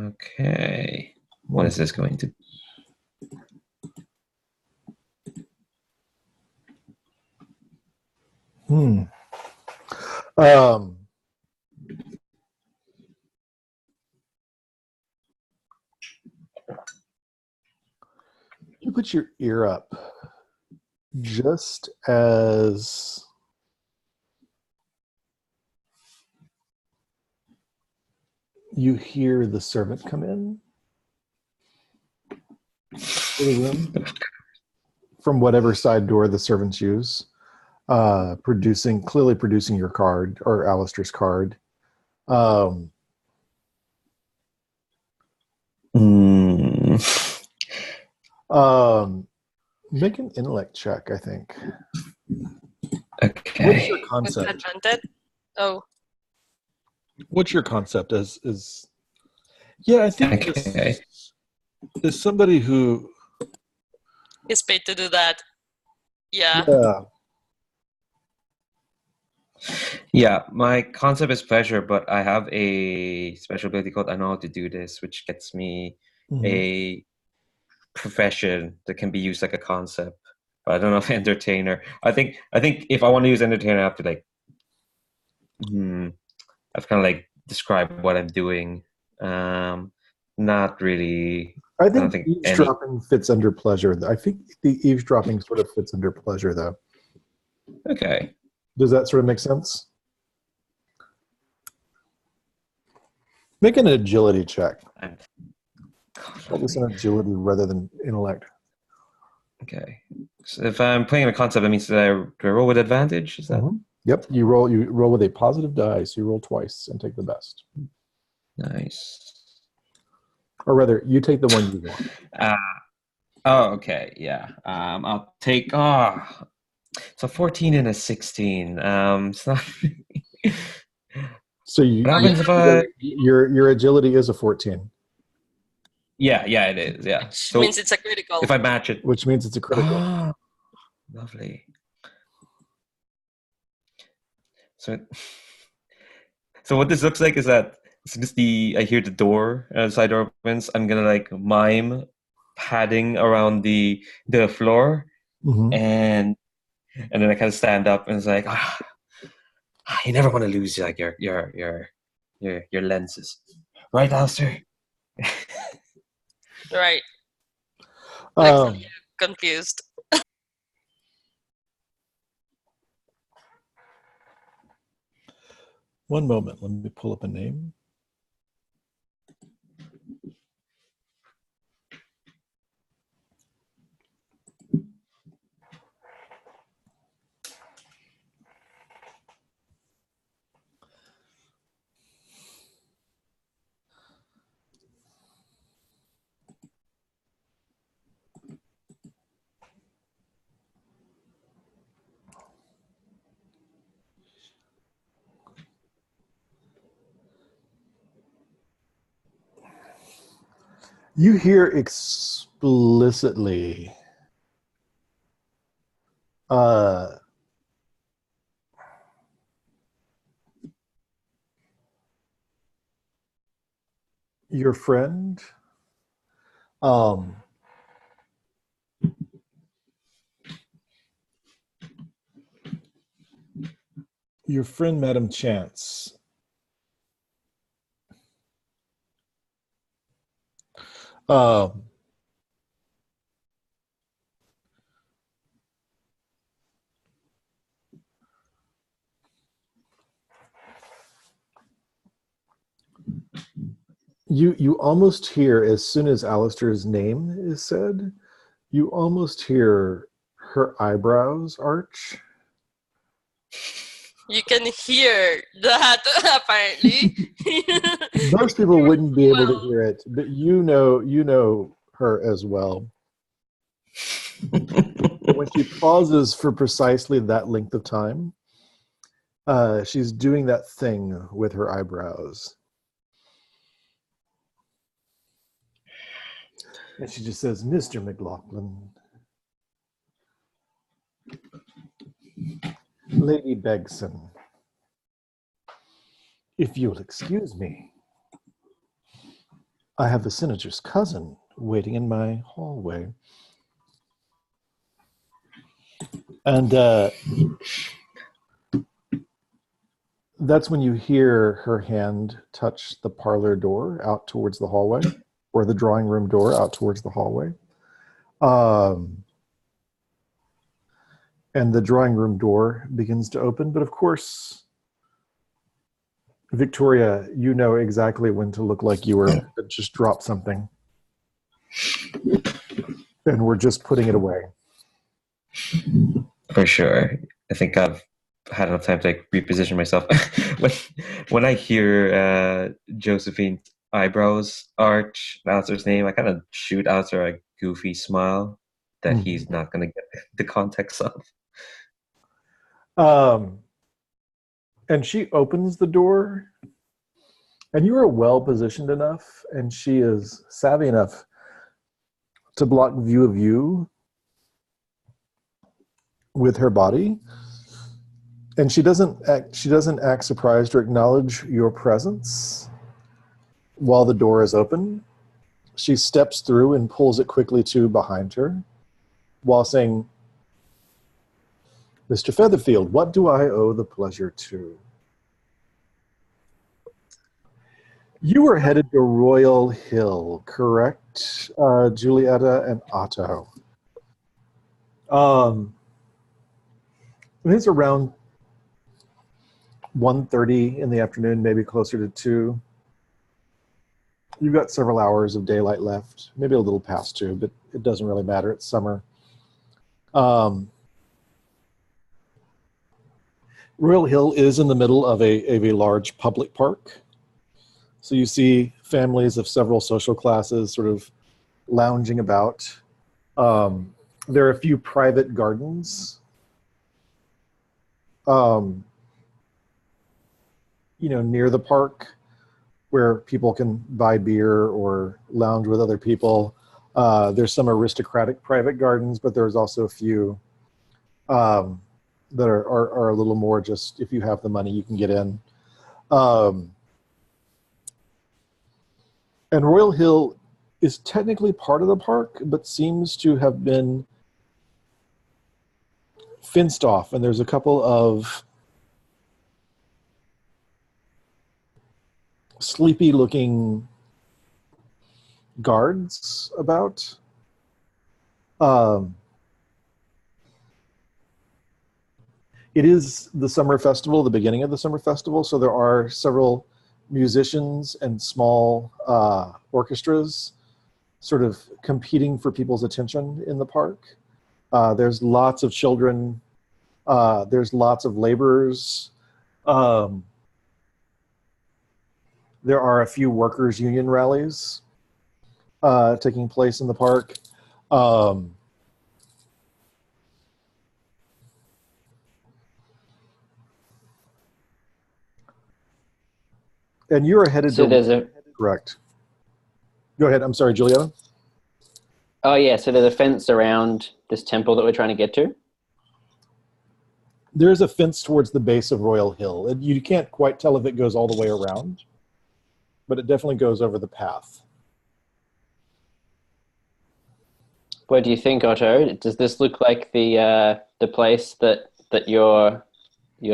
Okay. What is this going to? You put your ear up just as you hear the servant come in to the room from whatever side door the servants use, clearly producing your card or Alistair's card. Make an intellect check, I think. Okay. What's your With concept? advantage. Oh, What's your concept as yeah, I think Okay. is somebody who he's paid to do that. Yeah. Yeah, my concept is pleasure, but I have a special ability called I know how to do this, which gets me a profession that can be used like a concept. But I don't know if entertainer. I think if I want to use entertainer, I have to like I've kind of like describe what I'm doing. Not really. I don't think think eavesdropping fits under pleasure. I think the eavesdropping sort of fits under pleasure, though. Okay. Does that sort of make sense? Make an agility check. Focus on agility rather than intellect. Okay. So if I'm playing a concept, that means that do I roll with advantage? Is that Yep. You roll with a positive dice. You roll twice and take the best. nice? Or rather, you take the one you want. Oh, okay. Yeah. I'll take it's a 14 and a 16. It's not So what happens if I your agility is a 14. Yeah, it is. Yeah. Which So means it's a critical. if I match it. Which means it's a critical. Oh, lovely. So what this looks like is that as soon as I hear the door and the side door opens, I'm gonna like mime padding around the floor and then I kind of stand up and it's like you never want to lose like your lenses, right, Alistair? Right. Like, confused. One moment. Let me pull up a name. You hear explicitly your friend Madam Chance You almost hear, as soon as Alistair's name is said, you almost hear her eyebrows arch. You can hear that, apparently. Most people wouldn't be able to Well, hear it, but you know her as well. When she pauses for precisely that length of time, she's doing that thing with her eyebrows. And she just says, Mr. McLaughlin, Lady Begson, if you'll excuse me, I have the senator's cousin waiting in my hallway. And that's when you hear her hand touch the parlor door out towards the hallway, or the drawing room door out towards the hallway. And the drawing room door begins to open. But of course, Victoria, you know exactly when to look like you were just dropped something. And we're just putting it away. For sure. I think I've had enough time to like reposition myself. when I hear Josephine's eyebrows arch, Alistair's name, I kind of shoot Alistair a goofy smile that he's not going to get the context of. And she opens the door, and you are well positioned enough, and she is savvy enough to block view of you with her body. And she doesn't act surprised or acknowledge your presence while the door is open. She steps through and pulls it quickly to behind her while saying, Mr. Featherfield, what do I owe the pleasure to? You were headed to Royal Hill, correct, Julieta and Otto? It's around 1:30 in the afternoon, maybe closer to 2. You've got several hours of daylight left, maybe a little past 2, but it doesn't really matter. It's summer. Royal Hill is in the middle of a large public park. So you see families of several social classes sort of lounging about. There are a few private gardens. Near the park where people can buy beer or lounge with other people. There's some aristocratic private gardens, but there's also a few that are a little more just, if you have the money, you can get in. And Royal Hill is technically part of the park, but seems to have been fenced off. And there's a couple of sleepy-looking guards about. It is the summer festival, the beginning of the summer festival, so there are several musicians and small orchestras sort of competing for people's attention in the park. There's lots of children. There's lots of laborers. There are a few workers' union rallies taking place in the park. And you're headed to... Correct. Go ahead. I'm sorry, Julieta. Oh, yeah. So there's a fence around this temple that we're trying to get to? There's a fence towards the base of Royal Hill. You can't quite tell if it goes all the way around, but it definitely goes over the path. What do you think, Otto? Does this look like the place that your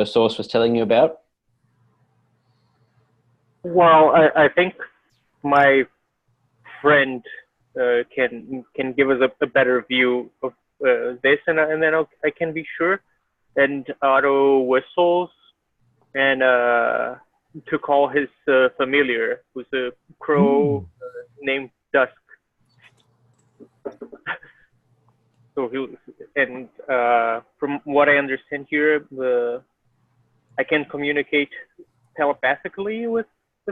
source was telling you about? Well, I think my friend can give us a better view of this, and then I can be sure. And Otto whistles, and to call his familiar, who's a crow named Dusk. So from what I understand here, I can communicate telepathically with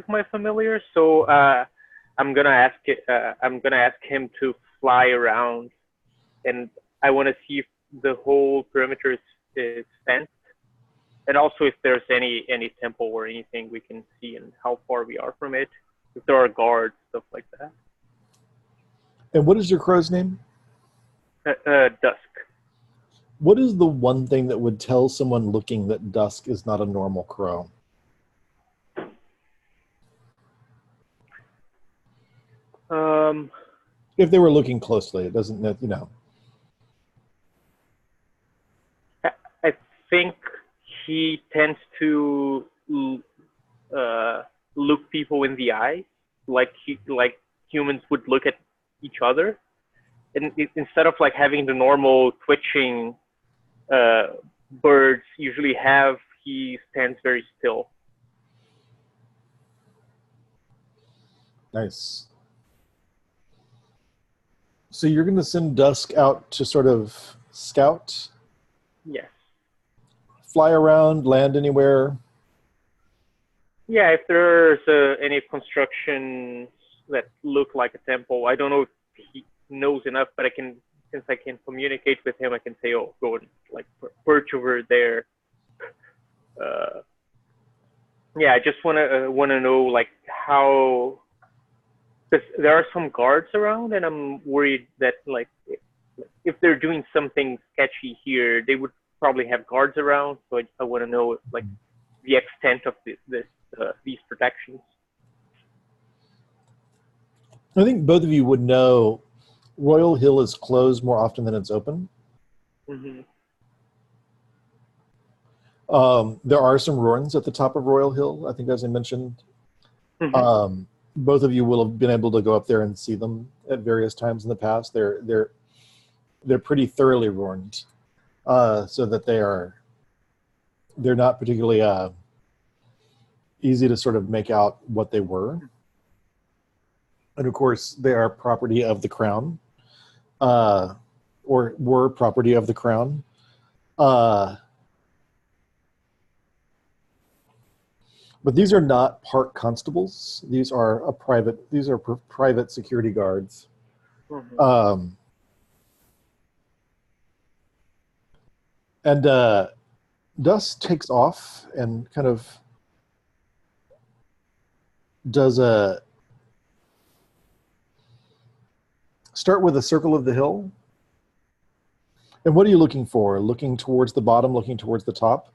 my familiar. So I'm gonna ask him to fly around, and I want to see if the whole perimeter is fenced, and also if there's any temple or anything we can see and how far we are from it, if there are guards, stuff like that. And what is your crow's name? Dusk. What is the one thing that would tell someone looking that Dusk is not a normal crow? If they were looking closely, it doesn't, you know. I think he tends to look people in the eye, like humans would look at each other, and instead of like having the normal twitching birds usually have, he stands very still. Nice. So you're going to send Dusk out to sort of scout? Yes. Fly around, land anywhere? Yeah, if there's any constructions that look like a temple, I don't know if he knows enough, but since I can communicate with him, I can say, oh, go and like perch over there. Yeah, I just want to know like how, because there are some guards around, and I'm worried that like if they're doing something sketchy here, they would probably have guards around. So I want to know like the extent of these protections. I think both of you would know Royal Hill is closed more often than it's open. Mm-hmm. There are some ruins at the top of Royal Hill, I think, as I mentioned. Mm-hmm. Both of you will have been able to go up there and see them at various times in the past. They're pretty thoroughly ruined, so that they're not particularly easy to sort of make out what they were. And of course, they are property of the crown, or were property of the crown. But these are not park constables. These are private security guards. Mm-hmm. And Dust takes off and kind of does start with a circle of the hill. And what are you looking for? Looking towards the bottom, looking towards the top?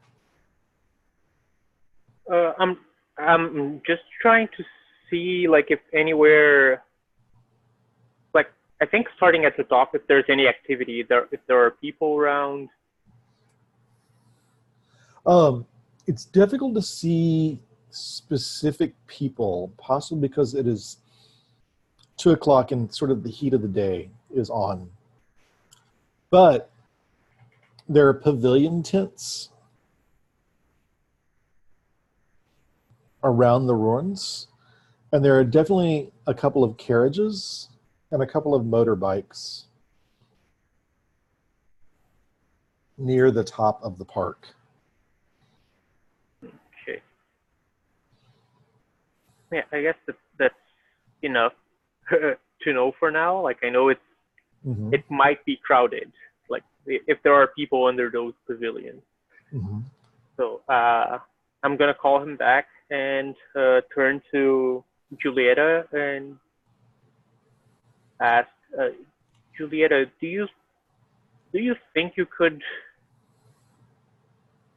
I'm just trying to see like if anywhere, like I think starting at the top, if there's any activity there, if there are people around. It's difficult to see specific people, possibly because it is 2 o'clock and sort of the heat of the day is on. But there are pavilion tents around the ruins, and there are definitely a couple of carriages and a couple of motorbikes near the top of the park. Okay. Yeah, I guess that's enough to know for now. Like I know it might be crowded, like if there are people under those pavilions. Mm-hmm. So I'm gonna call him back and turn to Julieta and ask, Julieta, do you think you could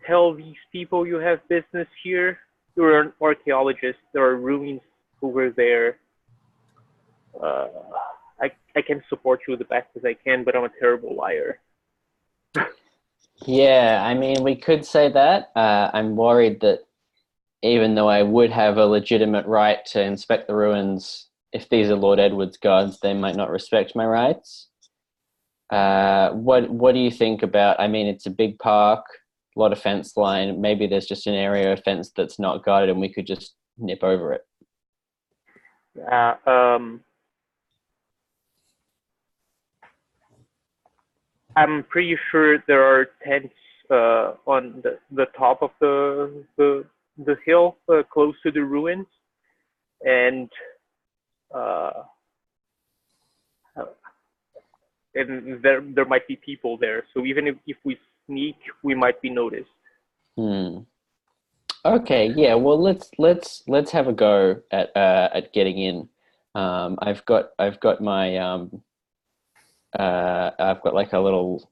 tell these people you have business here? You're an archaeologist. There are ruins over there. I can support you the best as I can, but I'm a terrible liar. Yeah, I mean, we could say that. I'm worried that even though I would have a legitimate right to inspect the ruins, if these are Lord Edward's guards, they might not respect my rights. What do you think about, I mean, it's a big park. lot of fence line. Maybe there's just an area of fence that's not guarded, and we could just nip over it. I'm pretty sure there are tents on the top of the hill close to the ruins, and there might be people there. So even if we sneak, we might be noticed. Okay, yeah. Well, let's have a go at getting in. I've got my I've got like a little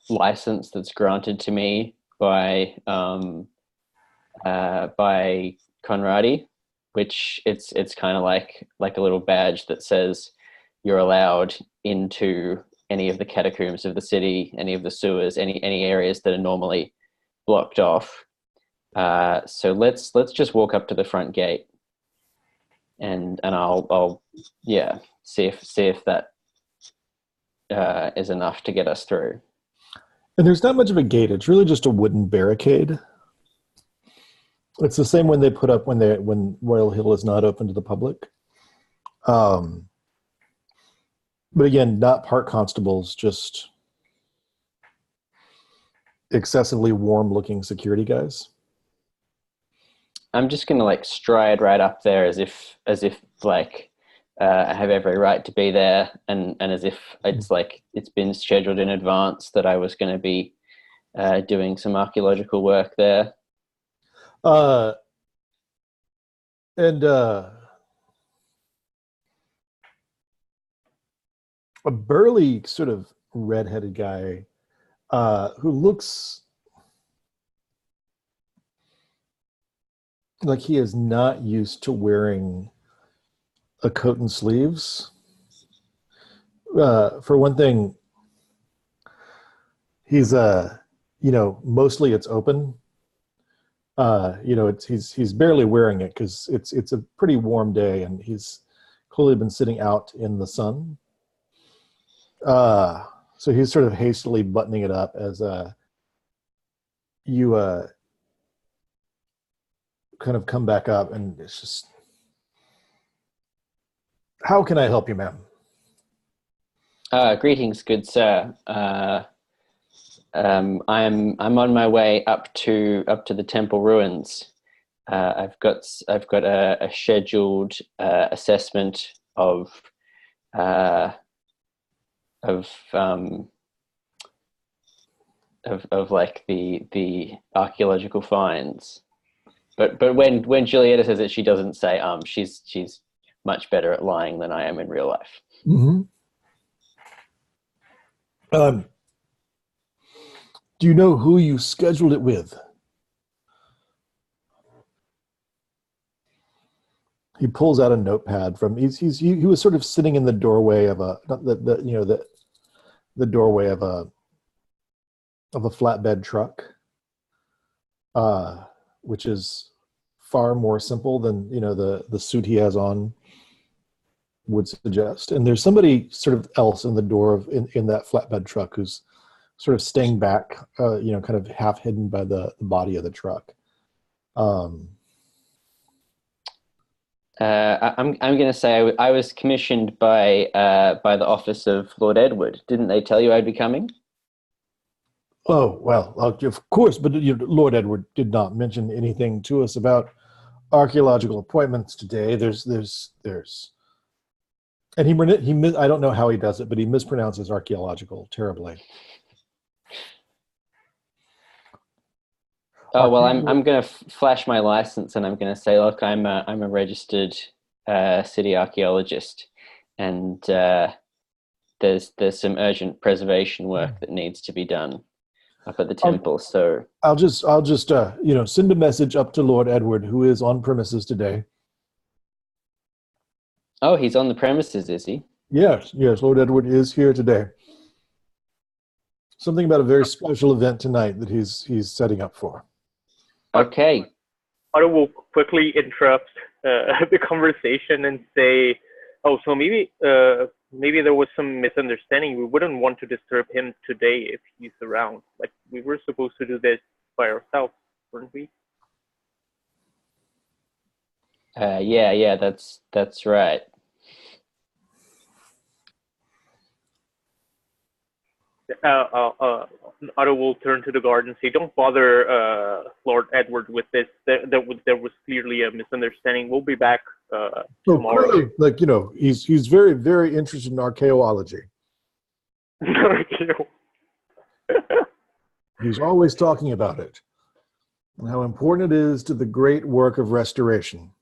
license that's granted to me by Conradi, which it's kind of like a little badge that says you're allowed into any of the catacombs of the city, any of the sewers, any areas that are normally blocked off. So let's just walk up to the front gate, and I'll see if that is enough to get us through. And there's not much of a gate. It's really just a wooden barricade. It's the same one they put up when Royal Hill is not open to the public. But again, not park constables, just excessively warm-looking security guys. I'm just gonna like stride right up there as if like I have every right to be there, and as if it's been scheduled in advance that I was going to be doing some archaeological work there. A burly sort of red-headed guy who looks like he is not used to wearing a coat and sleeves. For one thing, he's mostly it's open. He's barely wearing it because it's a pretty warm day, and he's clearly been sitting out in the sun. So he's sort of hastily buttoning it up as you kind of come back up, and it's just, how can I help you, ma'am? Greetings, good sir. I'm on my way up to the temple ruins. I've got a scheduled assessment of like the archaeological finds. But when Julieta says it, she doesn't say she's much better at lying than I am in real life. Mm-hmm. Do you know who you scheduled it with? He pulls out a notepad from. He was sort of sitting in the doorway of the doorway of a flatbed truck, which is far more simple than the suit he has on would suggest. And there's somebody sort of else in the door in that flatbed truck who's sort of staying back, kind of half hidden by the body of the truck. I'm going to say I was commissioned by the office of Lord Edward. Didn't they tell you I'd be coming? Oh, well, of course, but Lord Edward did not mention anything to us about archaeological appointments today. There's and he I don't know how he does it, but he mispronounces archaeological terribly. Oh well, I'm going to flash my license, and I'm going to say, look, I'm a registered city archaeologist, and there's some urgent preservation work that needs to be done up at the temple. So I'll just send a message up to Lord Edward, who is on premises today. Oh, he's on the premises, is he? Yes, Lord Edward is here today. Something about a very special event tonight that he's setting up for. Okay. Otto will quickly interrupt the conversation and say, "Oh, so maybe there was some misunderstanding. We wouldn't want to disturb him today if he's around. Like, we were supposed to do this by ourselves, weren't we? Yeah, that's right. Otto will turn to the guard and say, "Don't bother Lord Edward with this. There was clearly a misunderstanding. We'll be back tomorrow." Clearly, like, he's very, very interested in archaeology. He's always talking about it and how important it is to the great work of restoration.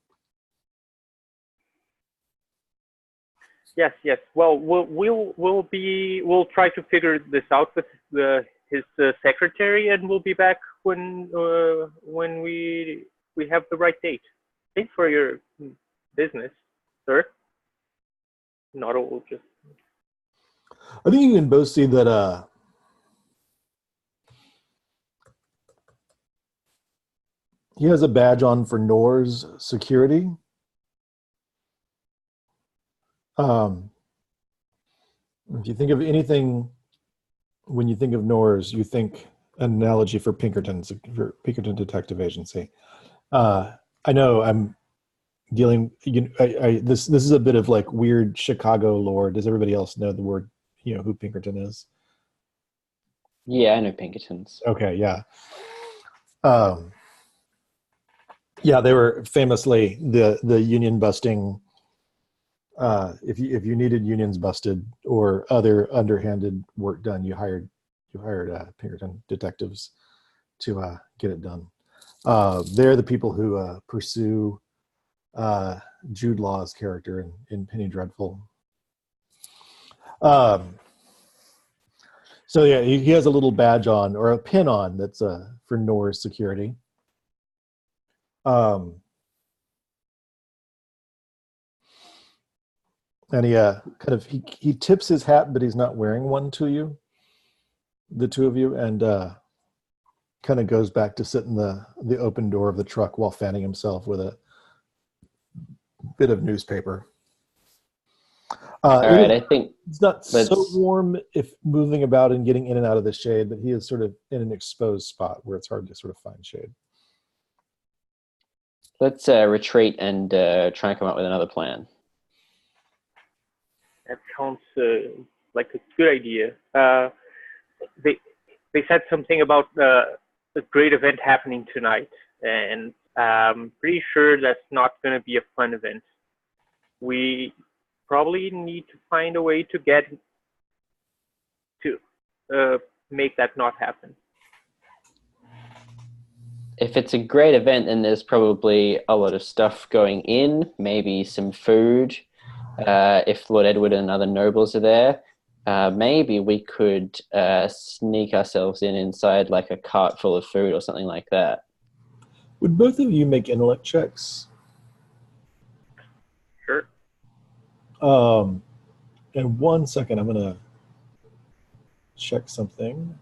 Yes. Well, we'll try to figure this out with his secretary, and we'll be back when we have the right date. Thanks for your business, sir. Otto will just. I think you can both see that he has a badge on for Nor's security. If you think of anything, when you think of Nor's, you think an analogy for Pinkerton Detective Agency. I know I'm dealing. This is a bit of like weird Chicago lore. Does everybody else know the word? Who Pinkerton is? Yeah, I know Pinkertons. Okay, yeah. Yeah, they were famously the union busting. If you needed unions busted or other underhanded work done, you hired Pinkerton detectives to get it done. They're the people who pursue Jude Law's character in Penny Dreadful. So yeah, he has a little badge on or a pin on that's for Nor's security. And he tips his hat, but he's not wearing one to you, the two of you, and kind of goes back to sit in the open door of the truck while fanning himself with a bit of newspaper. All right, I think it's not so warm if moving about and getting in and out of the shade, but he is sort of in an exposed spot where it's hard to sort of find shade. Let's retreat and try and come up with another plan. That sounds like a good idea. They said something about a great event happening tonight, and I'm pretty sure that's not going to be a fun event. We probably need to find a way to make that not happen. If it's a great event, then there's probably a lot of stuff going in, maybe some food. If Lord Edward and other nobles are there, maybe we could sneak ourselves inside like a cart full of food or something like that. Would both of you make intellect checks? Sure. In 1 second, I'm going to check something.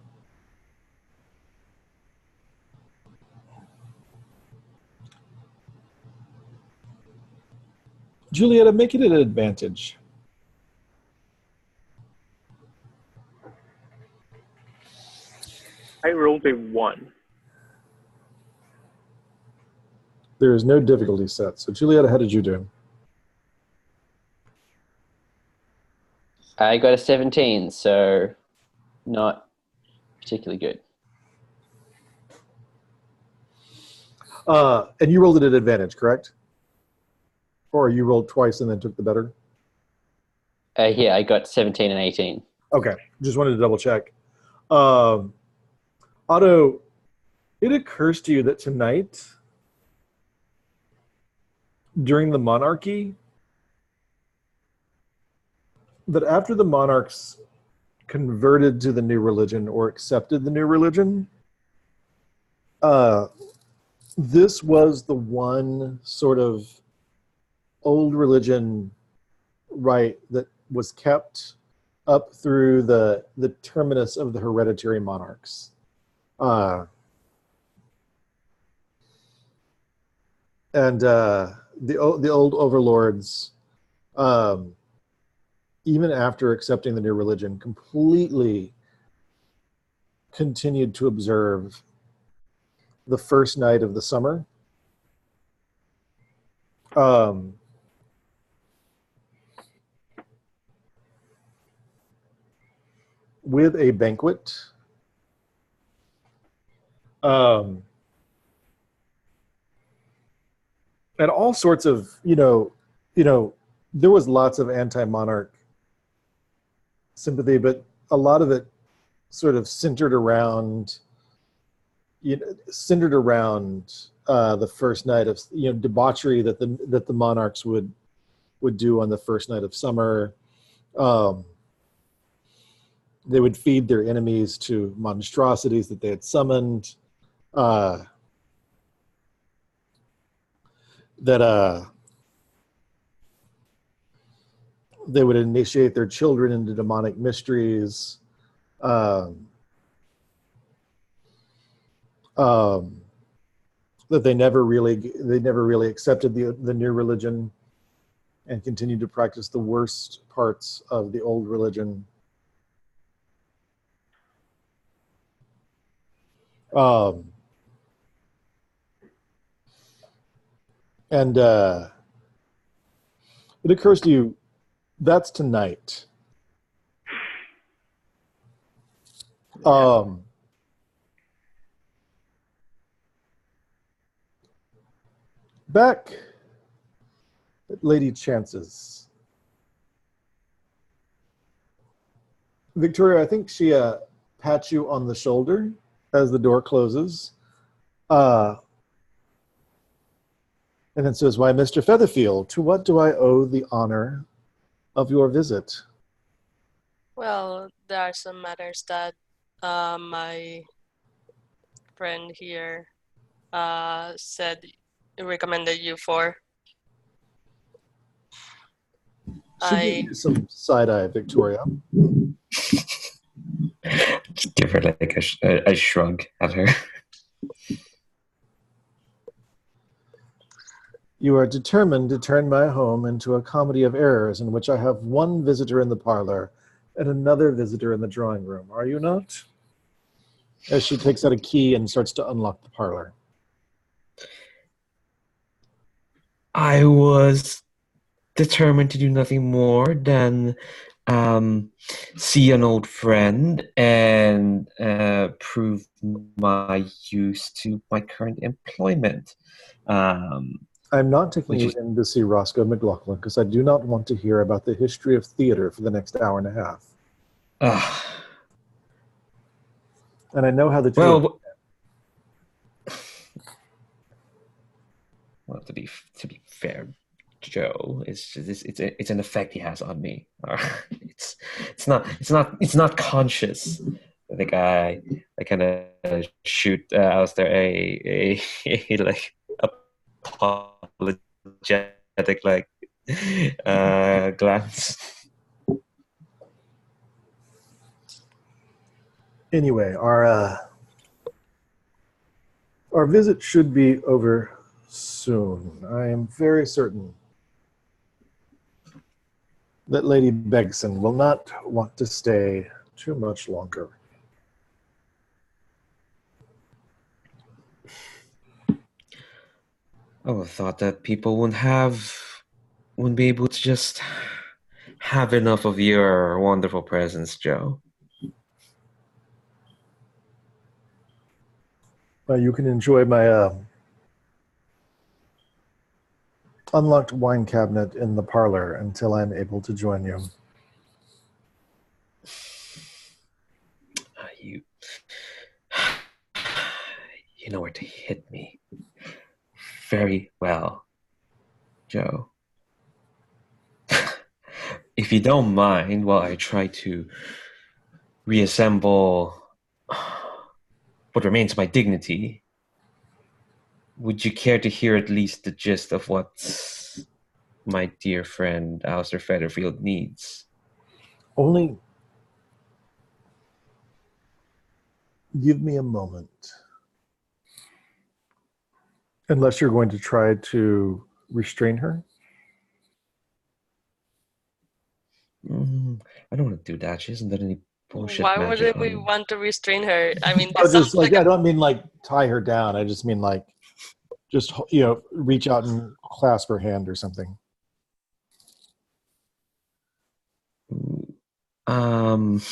Julieta, make it an advantage. I rolled a 1. There is no difficulty set. So, Julieta, how did you do? I got a 17, so not particularly good. And you rolled it at advantage, correct? Or you rolled twice and then took the better? Yeah, I got 17 and 18. Okay, just wanted to double check. Otto, it occurs to you that tonight, during the monarchy, that after the monarchs converted to the new religion or accepted the new religion, this was the one sort of old religion rite that was kept up through the terminus of the hereditary monarchs. And the old overlords, even after accepting the new religion, completely continued to observe the first night of the summer. With a banquet. And all sorts of, there was lots of anti-monarch sympathy, but a lot of it sort of centered around the first night of debauchery that the monarchs would do on the first night of summer. They would feed their enemies to monstrosities that they had summoned. They would initiate their children into demonic mysteries. That they never really accepted the new religion and continued to practice the worst parts of the old religion. And it occurs to you, that's tonight. Back at Lady Chance's, Victoria, I think she pats you on the shoulder as the door closes. And then says, "Why, Mr. Featherfield, to what do I owe the honor of your visit?" Well, there are some matters that my friend here recommended you for. She gives you some side-eye, Victoria. Just give her like a shrug at her. "You are determined to turn my home into a comedy of errors in which I have one visitor in the parlor and another visitor in the drawing room, are you not?" As she takes out a key and starts to unlock the parlor. I was determined to do nothing more than see an old friend and prove my use to my current employment. I'm not taking you in to see Roscoe McLaughlin because I do not want to hear about the history of theater for the next hour and a half. And I know how the two well, to be fair, Joe, it's an effect he has on me. It's not conscious. I think I kind of shoot Alistair a like apologetic glance. Anyway, our visit should be over soon. I am very certain that Lady Begson will not want to stay too much longer. I would have thought that people wouldn't be able to just have enough of your wonderful presence, Joe. You can enjoy my unlocked wine cabinet in the parlor until I'm able to join you. You know where to hit me. Very well, Joe. If you don't mind, while I try to reassemble what remains of my dignity, would you care to hear at least the gist of what my dear friend Alistair Featherfield needs? Only give me a moment. Unless you're going to try to restrain her? I don't want to do that. She hasn't done any bullshit Why magic would we on. want to restrain her? I mean, Oh, this sounds just like like I don't mean like tie her down. I just mean like just reach out and clasp her hand or something. Um.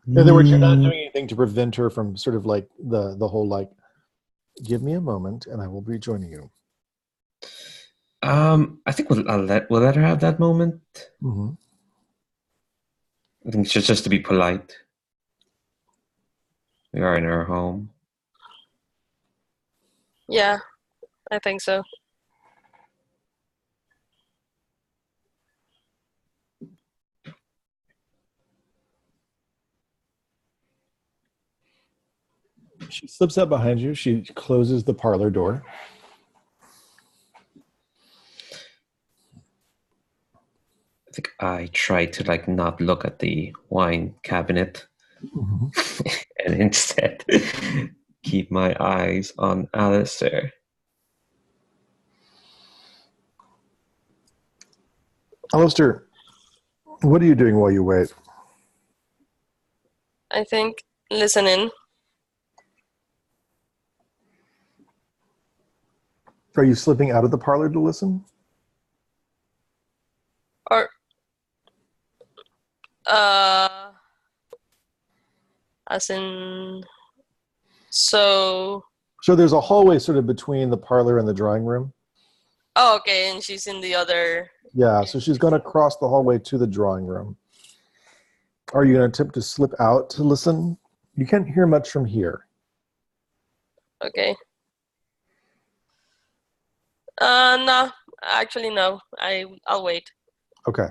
In other words, you're not doing anything to prevent her from sort of like the whole like, give me a moment and I will be joining you. I think we'll let her have that moment. Mm-hmm. I think it's just to be polite. We are in her home. yeah, I think so. She slips up behind you. She closes the parlor door. I think I try to like not look at the wine cabinet Mm-hmm. and instead keep my eyes on Alistair. Alistair, what are you doing while you wait? I think listening. Are you slipping out of the parlor to listen? Or as in, so. So there's a hallway sort of between the parlor and the drawing room. Oh, okay, and she's in the other. Yeah, so she's going to cross the hallway to the drawing room. Are you going to attempt to slip out to listen? You can't hear much from here. Okay. No, actually no. I'll wait. Okay.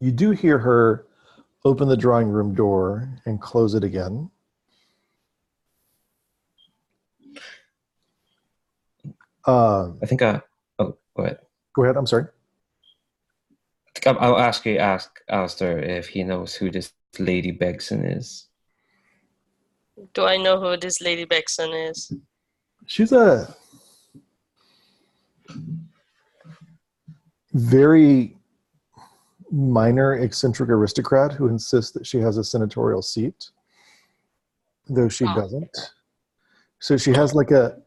You do hear her open the drawing room door and close it again. I think oh, go ahead. Go ahead, I'm sorry. I think I'll ask Alistair if he knows who this Lady Begson is. Do I know who this Lady Begson is? She's a very minor eccentric aristocrat who insists that she has a senatorial seat, though she doesn't. So she has like a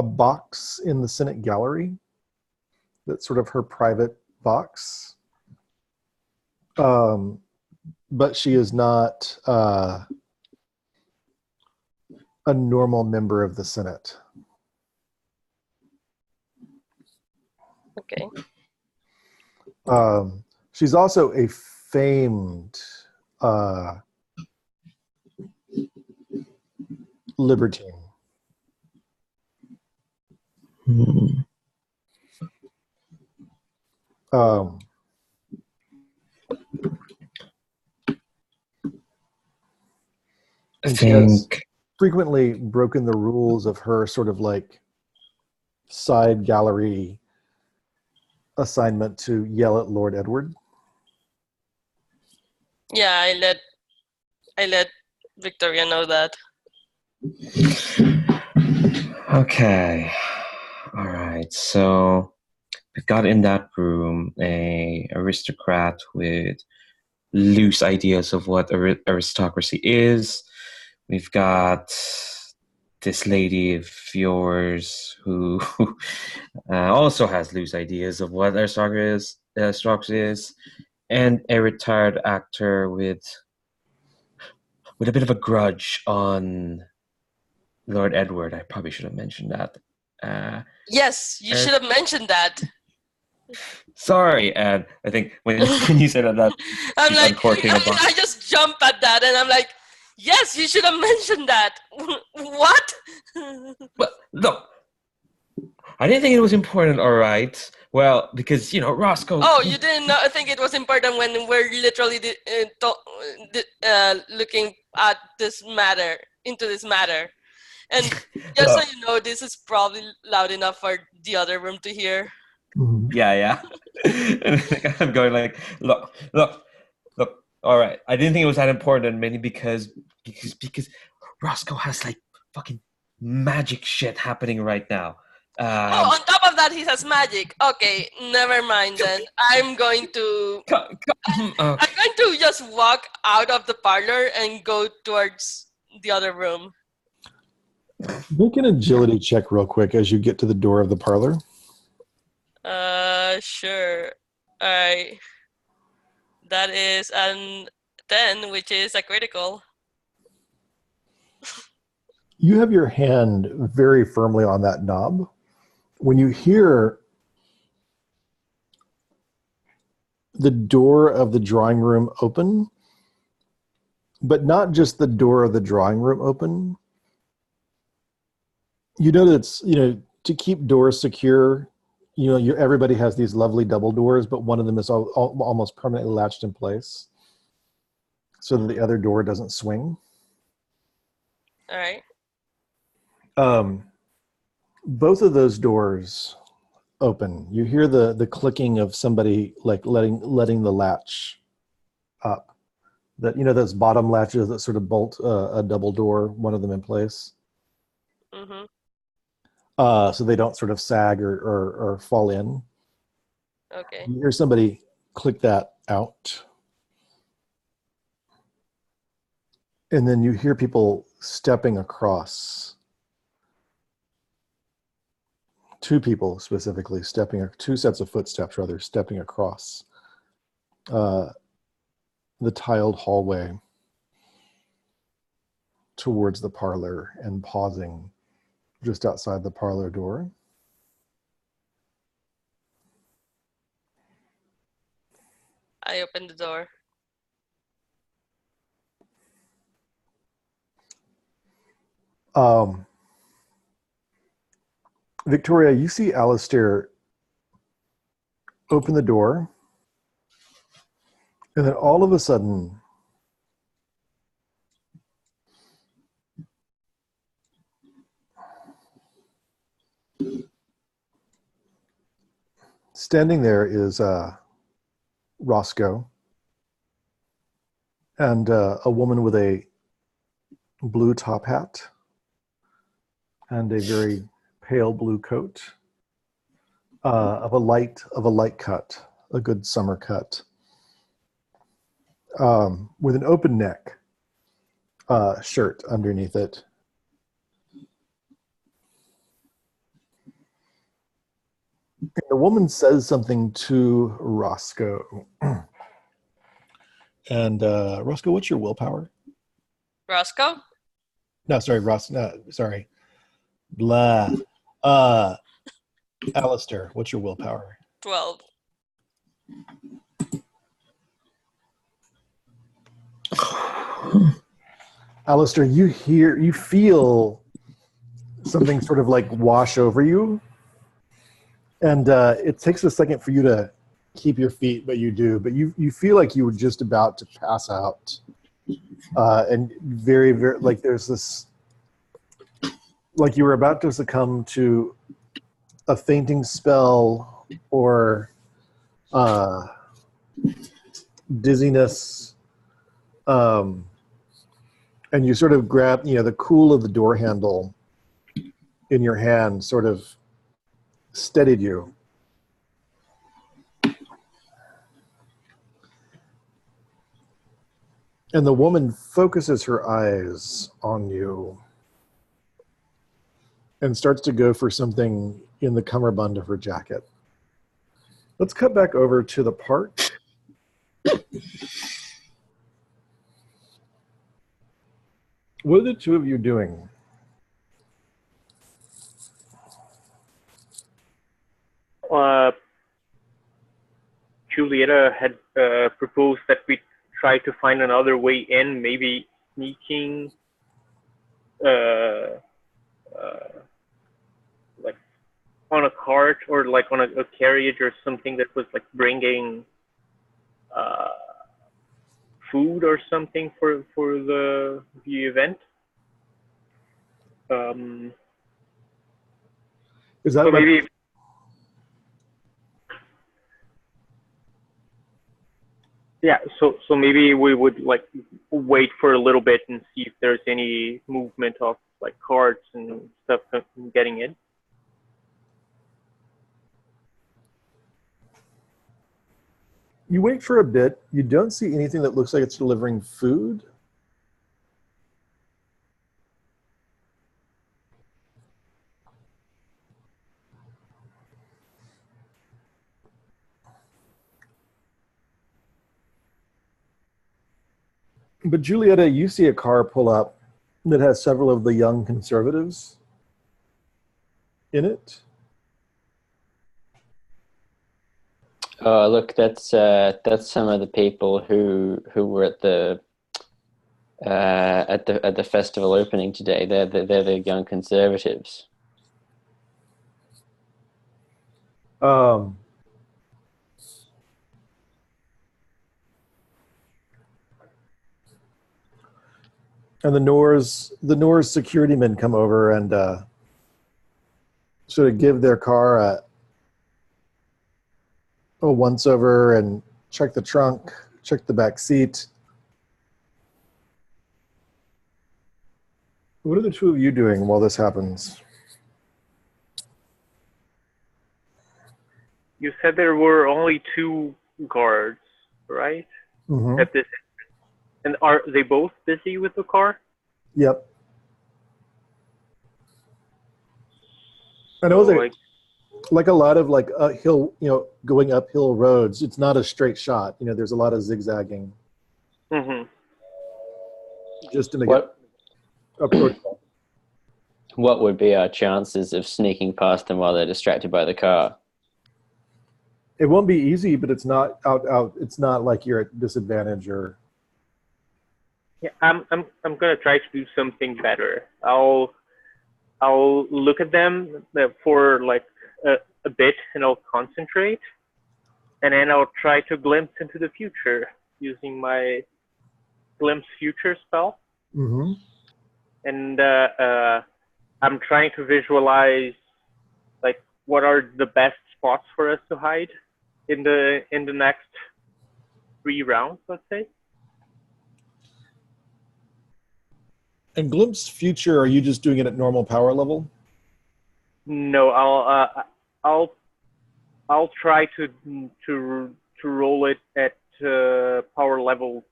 box in the Senate gallery that's sort of her private box. But she is not a normal member of the Senate. Okay. She's also a famed libertine. And she has frequently broken the rules of her sort of like side gallery assignment to yell at Lord Edward. Yeah, I let Victoria know that. Okay. All right. So we've got in that room a aristocrat with loose ideas of what aristocracy is. We've got this lady of yours who also has loose ideas of what aristocracy is, and a retired actor with a bit of a grudge on Lord Edward. I probably should have mentioned that. Yes, you should have mentioned that. Sorry, and I think when you said that, I'm like, uncorking a box. I just jump at that, and I'm like, yes, you should have mentioned that. What? Well, look, I didn't think it was important. All right, well, because Roscoe. Oh, you didn't think it was important when we're literally looking at this matter, and just so you know, this is probably loud enough for the other room to hear. Yeah. And I'm going like, look. All right, I didn't think it was that important, mainly because Roscoe has like fucking magic shit happening right now. On top of that he has magic. Okay, never mind then. I'm going to just walk out of the parlor and go towards the other room. Make an agility check real quick as you get to the door of the parlor. Sure. Alright. That is an 10, which is a critical. You have your hand very firmly on that knob. When you hear the door of the drawing room open, but not just the door of the drawing room open, you know that it's, to keep doors secure, everybody has these lovely double doors, but one of them is almost permanently latched in place so that the other door doesn't swing. All right. Both of those doors open. You hear the clicking of somebody like letting the latch up. That those bottom latches that sort of bolt a double door, one of them in place. Mm-hmm. So they don't sort of sag or fall in. Okay. You hear somebody click that out. And then you hear people stepping across. Two people specifically two sets of footsteps rather, stepping across the tiled hallway towards the parlor and pausing just outside the parlor door. I opened the door. Victoria, you see Alistair open the door, and then all of a sudden, standing there is Roscoe and a woman with a blue top hat and a very pale blue coat of a light cut, a good summer cut, with an open neck shirt underneath it. And the woman says something to Roscoe. And Roscoe, what's your willpower? Roscoe? No, sorry, sorry. Blah. Alistair, what's your willpower? 12. Alistair, you feel something sort of like wash over you. And it takes a second for you to keep your feet, but you do. But you feel like you were just about to pass out. And very, very, like there's this, like you were about to succumb to a fainting spell or dizziness. And you sort of grab, the cool of the door handle in your hand sort of steadied you. And the woman focuses her eyes on you and starts to go for something in the cummerbund of her jacket. Let's cut back over to the park. What are the two of you doing? Julieta had proposed that we try to find another way in, maybe sneaking, like on a cart or like on a carriage or something that was like bringing food or something for the event. Is that so like, maybe? Yeah, so maybe we would like wait for a little bit and see if there's any movement of like carts and stuff getting in. You wait for a bit. You don't see anything that looks like it's delivering food. But Julieta, you see a car pull up that has several of the young conservatives in it. Oh, look, that's some of the people who were at the festival opening today. They're the young conservatives. Um, and the Nor's security men come over and sort of give their car a once over and check the trunk, check the back seat. What are the two of you doing while this happens? You said there were only 2 guards, right? Mm-hmm. At this, and are they both busy with the car? Yep. And it was like a lot of like hill, going uphill roads. It's not a straight shot. There's a lot of zigzagging. Mm-hmm. Just to make it approachable. What would be our chances of sneaking past them while they're distracted by the car? It won't be easy, but it's not out. It's not like you're at disadvantage or. Yeah, I'm gonna try to do something better. I'll look at them for like a bit, and I'll concentrate, and then I'll try to glimpse into the future using my glimpse future spell. Mm-hmm. And I'm trying to visualize like what are the best spots for us to hide in the next 3 rounds, let's say. And Glimpse Future, are you just doing it at normal power level? No, I'll try to roll it at power level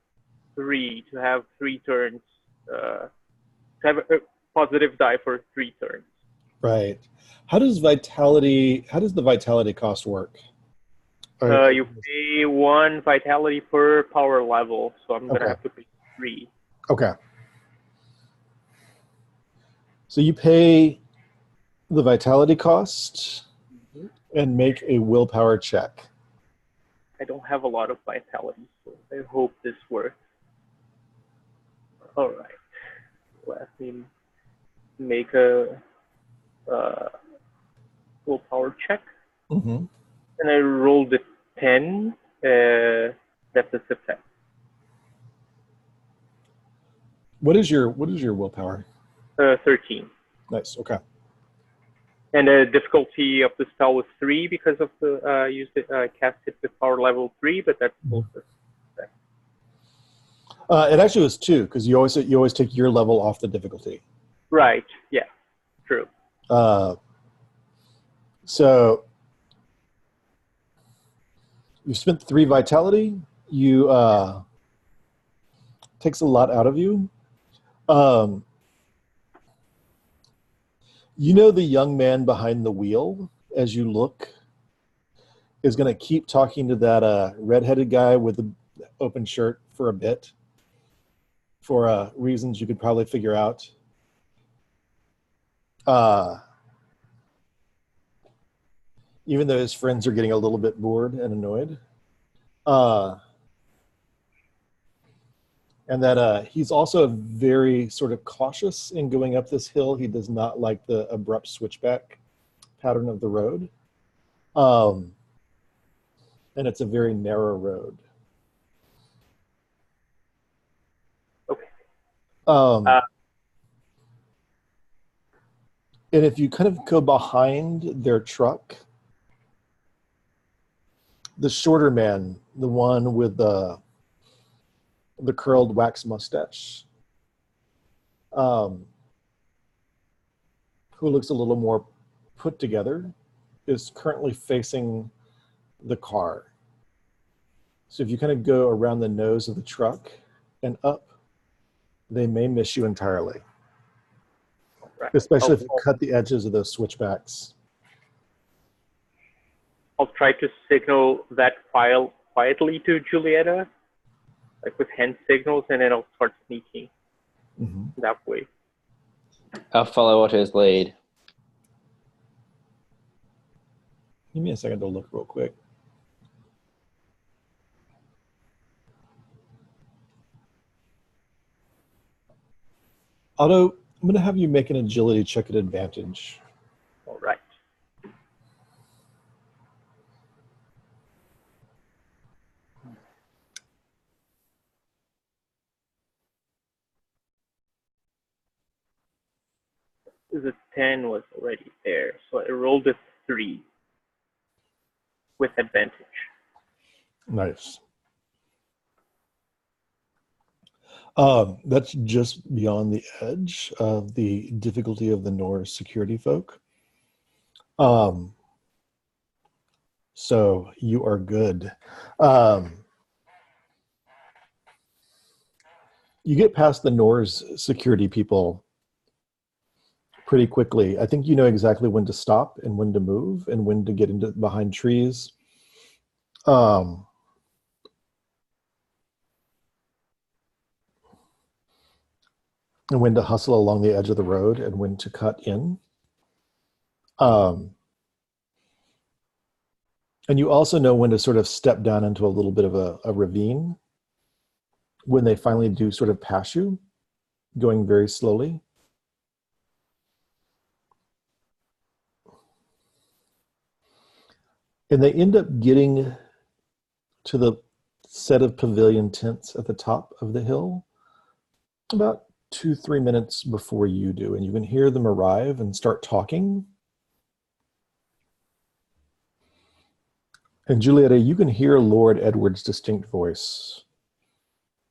3 to have 3 turns. To have a positive die for 3 turns. Right. How does the vitality cost work? You pay 1 vitality per power level, so I'm gonna have to pay 3. Okay. So you pay the vitality cost and make a willpower check. I don't have a lot of vitality, so I hope this works. All right. Let me make a willpower check. Mm-hmm. And I rolled a 10. That's a success. What is your willpower? 13. Nice. Okay. And the difficulty of the spell was 3 because of the cast it with power level 3, but that's also success. It actually was 2 because you always take your level off the difficulty. Right. Yeah. True. So you spent 3 vitality. You takes a lot out of you. The young man behind the wheel, as you look, is going to keep talking to that redheaded guy with the open shirt for a bit, for reasons you could probably figure out. Even though his friends are getting a little bit bored and annoyed. And that he's also very sort of cautious in going up this hill. He does not like the abrupt switchback pattern of the road. And it's a very narrow road. Okay. And if you kind of go behind their truck, the shorter man, the one with the curled wax mustache, who looks a little more put together, is currently facing the car. So if you kind of go around the nose of the truck and up, they may miss you entirely. Right. Especially if you cut the edges of those switchbacks. I'll try to signal that file quietly to Julieta, like with hand signals, and then I'll start sneaking that way. I'll follow Otto's lead. Give me a second to look real quick. Otto, I'm going to have you make an agility check at advantage. All right. The 10 was already there, so I rolled a 3 with advantage. Nice. That's just beyond the edge of the difficulty of the Norse security folk. So you are good. You get past the Norse security people pretty quickly. I think you know exactly when to stop and when to move and when to get into behind trees. And when to hustle along the edge of the road and when to cut in. And you also know when to sort of step down into a little bit of a ravine when they finally do sort of pass you, going very slowly. And they end up getting to the set of pavilion tents at the top of the hill about 2-3 minutes before you do. And you can hear them arrive and start talking. And Julieta, you can hear Lord Edward's distinct voice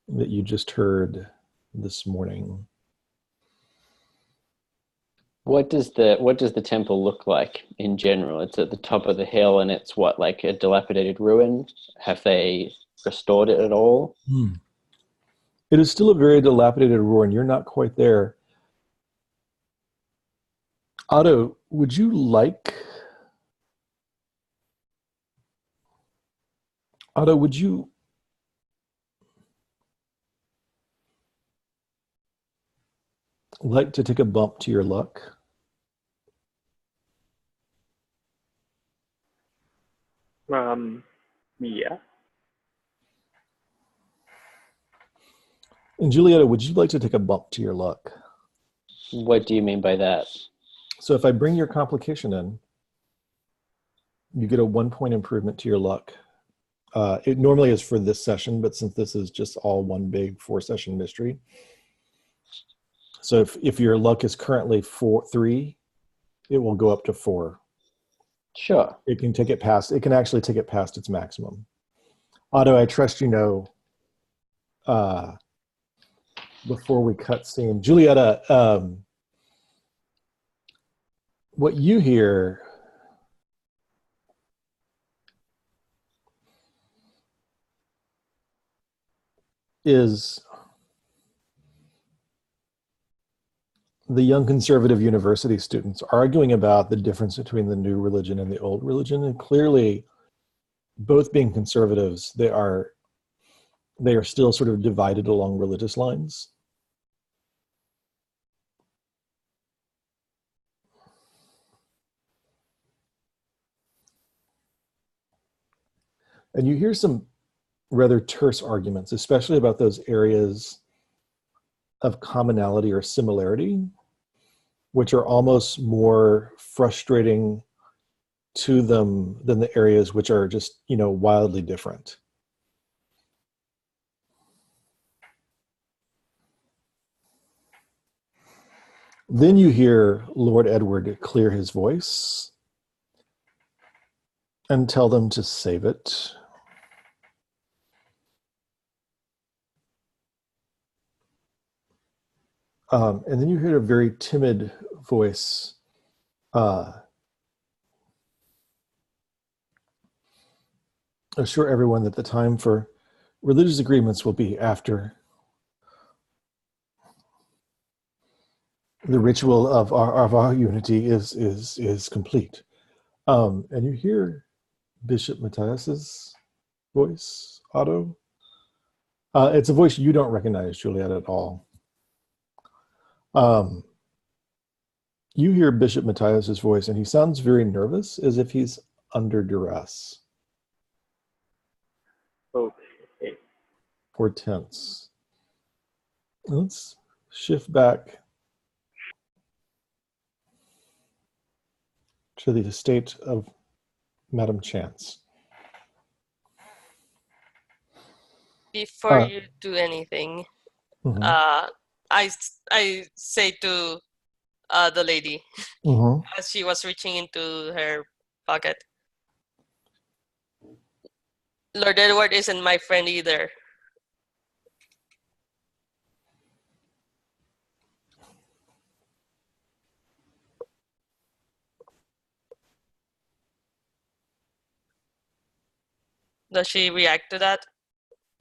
that you just heard this morning. What does the temple look like in general? It's at the top of the hill, and it's what, like a dilapidated ruin? Have they restored it at all? It is still a very dilapidated ruin. You're not quite there. Otto, would you like to take a bump to your luck? Yeah. And Julieta, would you like to take a bump to your luck? What do you mean by that? So if I bring your complication in, you get a 1-point improvement to your luck. It normally is for this session, but since this is just all one big 4-session mystery. So if your luck is currently 3, it will go up to 4. Sure. It can actually take it past its maximum. Otto, I trust you know, before we cut scene. Julieta, what you hear is the young conservative university students arguing about the difference between the new religion and the old religion. And clearly, both being conservatives, they are still sort of divided along religious lines. And you hear some rather terse arguments, especially about those areas of commonality or similarity, which are almost more frustrating to them than the areas which are just, wildly different. Then you hear Lord Edward clear his voice and tell them to save it. And then you hear a very timid voice. assure everyone that the time for religious agreements will be after the ritual of our unity is complete. And you hear Bishop Matthias's voice, Otto. It's a voice you don't recognize, Julieta, at all. You hear Bishop Matthias's voice, and he sounds very nervous, as if he's under duress. Okay. Or tense. Let's shift back to the estate of Madame Chance. Before you do anything, Mm-hmm. I say to the lady, Mm-hmm. as she was reaching into her pocket, Lord Edward isn't my friend either. Does she react to that?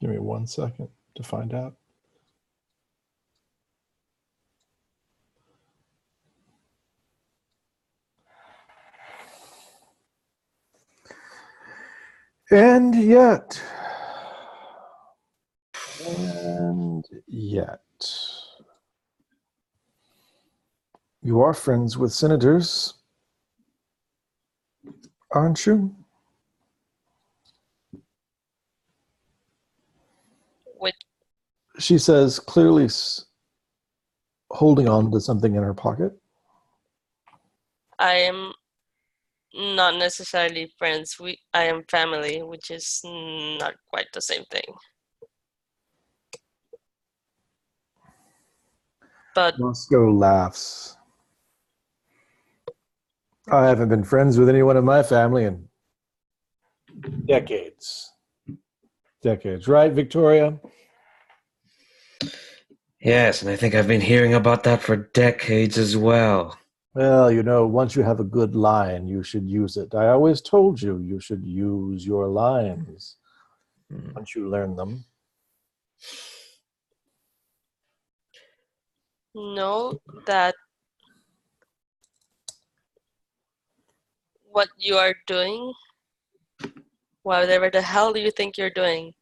Give me 1 second to find out. And yet, you are friends with senators, aren't you? With She says, clearly holding on to something in her pocket. I am not necessarily friends. I am family, which is not quite the same thing. But Roscoe laughs. I haven't been friends with anyone in my family in decades. Decades, right, Victoria? Yes, and I think I've been hearing about that for decades as well. Well, you know, once you have a good line, you should use it. I always told you you should use your lines once you learn them. know that what you are doing, whatever the hell do you think you're doing,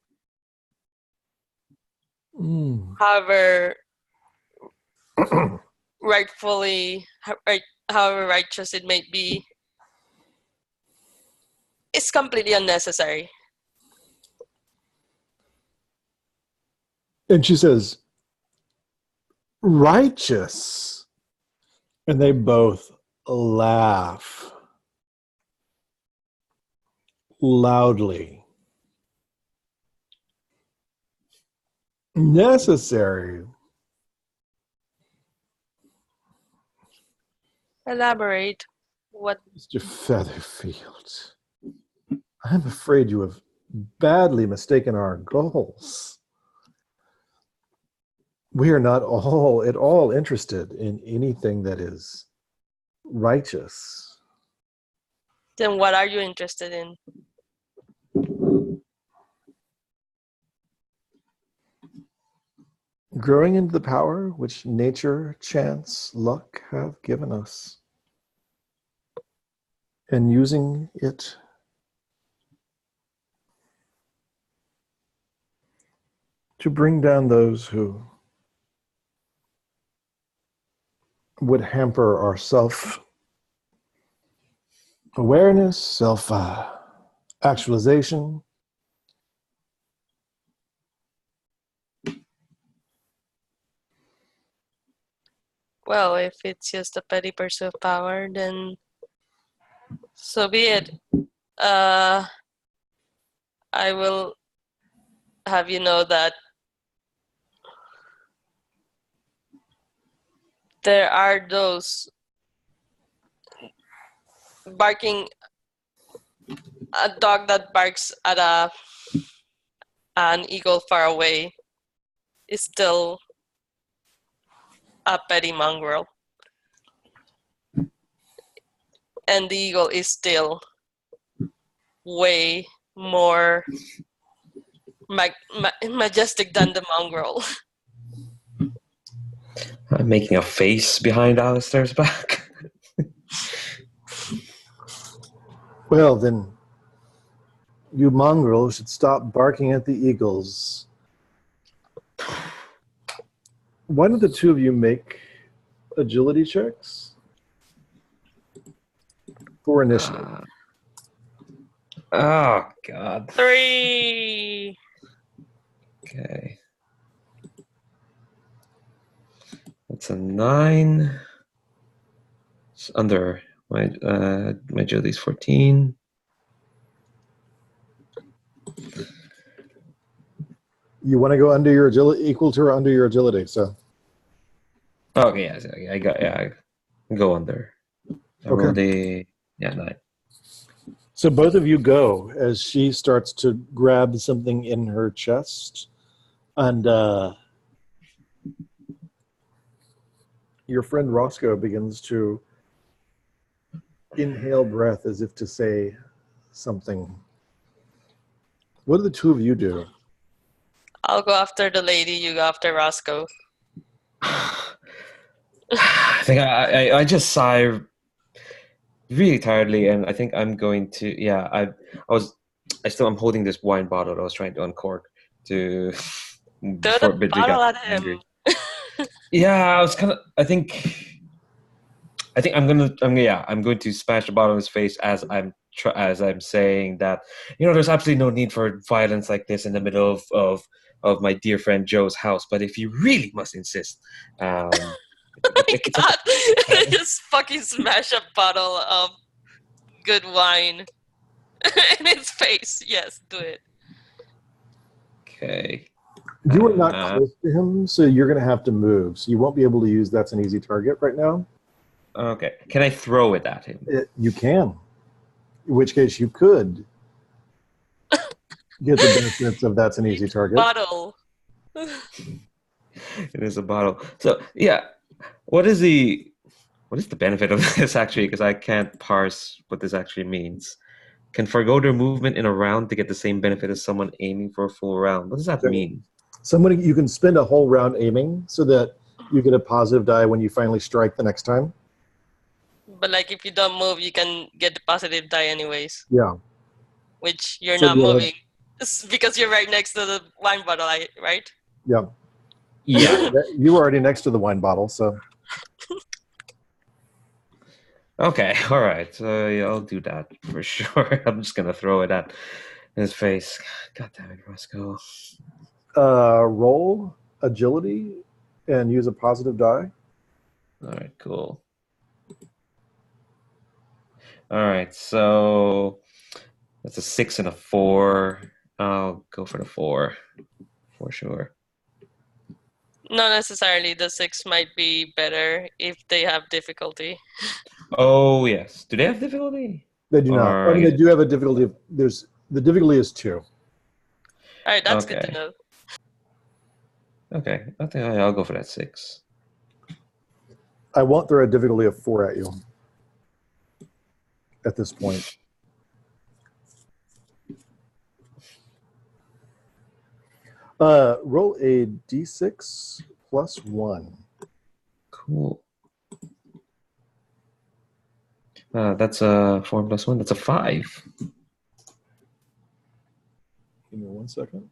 however however righteous it may be, it's completely unnecessary. And she says, righteous. And they both laugh loudly. Necessary. Elaborate. What? Mr. Featherfield, I'm afraid you have badly mistaken our goals. We are not all at all interested in anything that is righteous. Then what are you interested in? Growing into the power which nature, chance, luck have given us, and using it to bring down those who would hamper our self-awareness, self-actualization. Well, if it's just a petty pursuit of power, then so be it. I will have you know that there are those barking. A dog that barks at an eagle far away is still a petty mongrel. And the eagle is still way more majestic than the mongrel. I'm making a face behind Alistair's back. Well, then, you mongrels should stop barking at the eagles. Why don't the two of you make agility checks for initiative? Oh, God. 3. Okay. That's a 9. It's under my agility's 14. You want to go under your agility, equal to or under your agility, so. Okay, yeah, I go under. I rolled a 9. So both of you go as she starts to grab something in her chest, and your friend Roscoe begins to inhale breath as if to say something. What do the two of you do? I'll go after the lady, you go after Roscoe. I think I just sigh really tiredly, and I think I'm going to. Yeah, I'm holding this wine bottle that I was trying to uncork to. Throw the bottle at him. Yeah, I was kind of. I think I'm going to smash the bottle of his face as I'm saying that. There's absolutely no need for violence like this in the middle of my dear friend Joe's house. But if you really must insist, Oh my God! Just fucking smash a bottle of good wine in his face. Yes, do it. Okay. You are not close to him, so you're going to have to move. So you won't be able to use that's an easy target right now. Okay. Can I throw it at him? You can. In which case you could get the benefits of that's an easy target. Bottle. It is a bottle. So yeah, what is the benefit of this actually? Because I can't parse what this actually means. Can forgo their movement in a round to get the same benefit as someone aiming for a full round. What does that mean? You can spend a whole round aiming so that you get a positive die when you finally strike the next time. But like if you don't move, you can get the positive die anyways. Yeah. Which you're not moving. It's because you're right next to the wine bottle, right? Yeah. Yeah. You were already next to the wine bottle, so. Okay, all right. So yeah, I'll do that for sure. I'm just gonna throw it at his face. God damn it, Roscoe. Roll agility and use a positive die. All right, cool. All right, so that's a 6 and a 4. I'll go for the 4 for sure. Not necessarily. The 6 might be better if they have difficulty. Oh yes. Do they have difficulty? They do not. I mean, they do have a difficulty. The difficulty is 2. All right, that's good to know. Okay, I think I'll go for that 6. I won't throw a difficulty of 4 at you at this point. Roll a d6 plus 1. Cool. That's a 4 plus 1. That's a 5. Give me 1 second.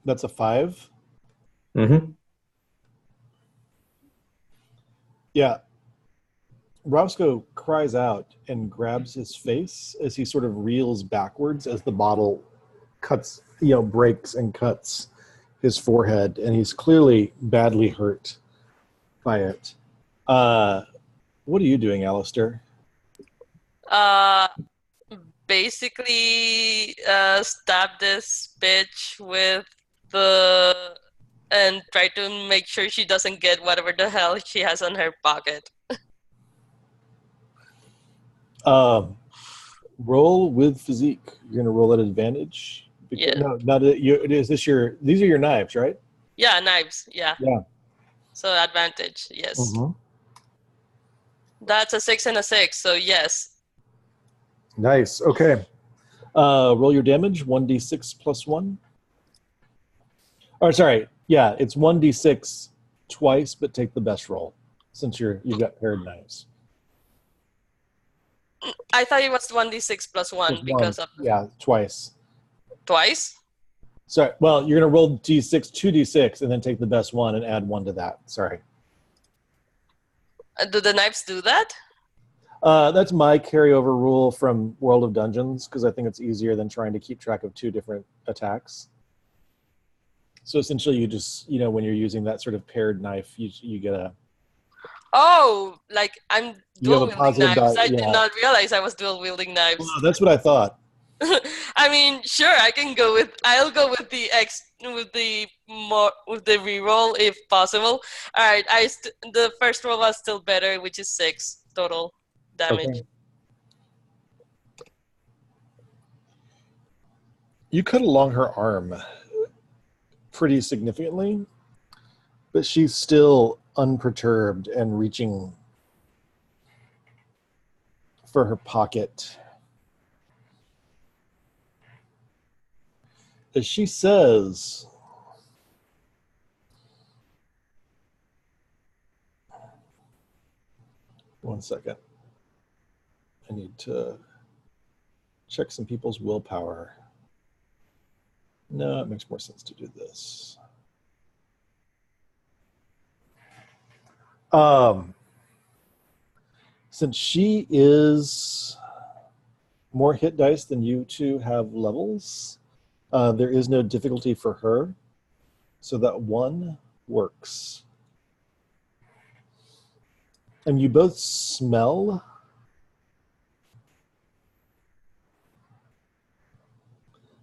That's a 5? Mm-hmm. Yeah. Roscoe cries out and grabs his face as he sort of reels backwards as the bottle cuts, breaks and cuts his forehead, and he's clearly badly hurt by it. What are you doing, Alistair? Basically, stab this bitch with and try to make sure she doesn't get whatever the hell she has on her pocket. Roll with physique. You're gonna roll at advantage. Yeah. No, not these are your knives, right? Yeah, knives. Yeah. Yeah. So advantage, yes. Mhm. That's a 6 and a 6, so yes. Nice. Okay. Roll your damage. 1d6 plus 1. Or sorry. Yeah, it's 1d6 twice, but take the best roll since you've got paired knives. I thought it was 1d6 plus 1 Just because one. of Yeah, twice. twice? Sorry. Well, you're going to roll d6, 2d6, and then take the best one and add 1 to that. Sorry. Do the knives do that? That's my carryover rule from World of Dungeons because I think it's easier than trying to keep track of 2 different attacks. So essentially, you just, when you're using that sort of paired knife, you get a... Oh, like I'm You have a dual-wielding positive knives. die, I did yeah. not realize I was dual-wielding knives. Well, that's what I thought. I mean, sure, I'll go with the reroll if possible. All right, the first roll was still better, which is 6 total damage. Okay. You cut along her arm pretty significantly, but she's still unperturbed and reaching for her pocket. As she says, one second. I need to check some people's willpower. No, it makes more sense to do this. Since she is more hit dice than you two have levels, there is no difficulty for her. So that 1 works. And you both smell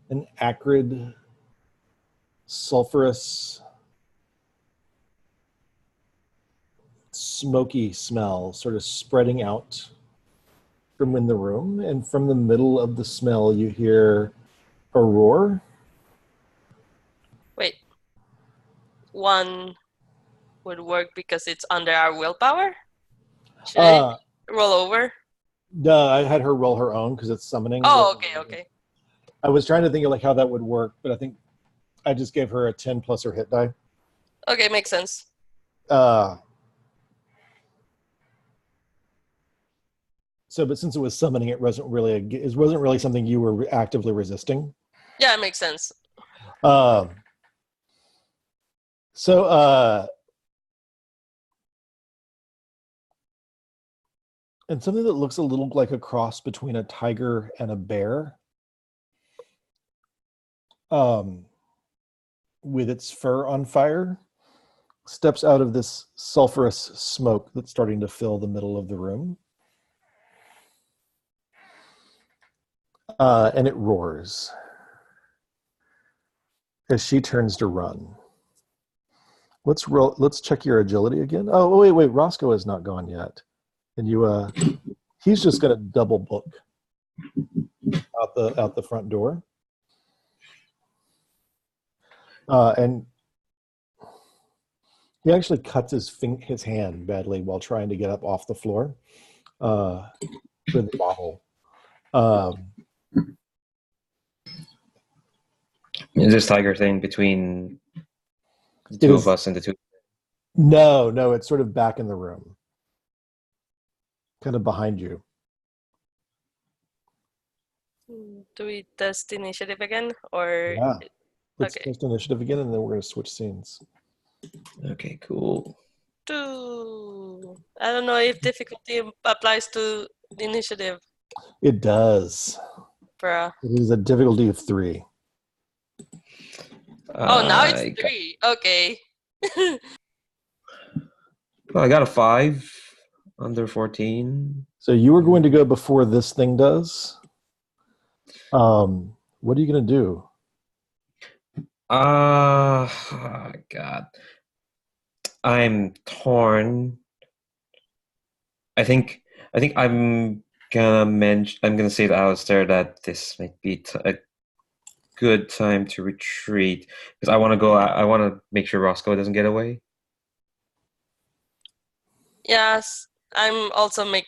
an acrid, sulfurous, smoky smell sort of spreading out from in the room. And from the middle of the smell, you hear a roar. Wait, 1 would work because it's under our willpower? Should I roll over? No, I had her roll her own because it's summoning. Oh, okay. I was trying to think of like how that would work, but I think I just gave her a 10 plus her hit die. Okay, makes sense. But since it was summoning, it wasn't really something you were actively resisting. Yeah, it makes sense. And something that looks a little like a cross between a tiger and a bear, with its fur on fire, steps out of this sulfurous smoke that's starting to fill the middle of the room. And it roars as she turns to run. Let's check your agility again. Oh, wait, Roscoe has not gone yet. And he's just gonna double book out the front door. And he actually cuts his hand badly while trying to get up off the floor with the bottle. Is this tiger thing between the two of us and the two? No, it's sort of back in the room, kind of behind you. Do we test initiative again, or? Yeah. Let's Okay. test initiative again, and then we're going to switch scenes. Okay, cool. 2. I don't know if difficulty applies to the initiative. It does. Bruh. It is a difficulty of 3. Oh, now it's 3. Okay. Well, I got a 5 under 14. So you were going to go before this thing does. What are you going to do? Oh, God. I'm torn. I think I'm gonna say to Alistair that this might be a good time to retreat because I want to make sure Roscoe doesn't get away. Yes, I'm also like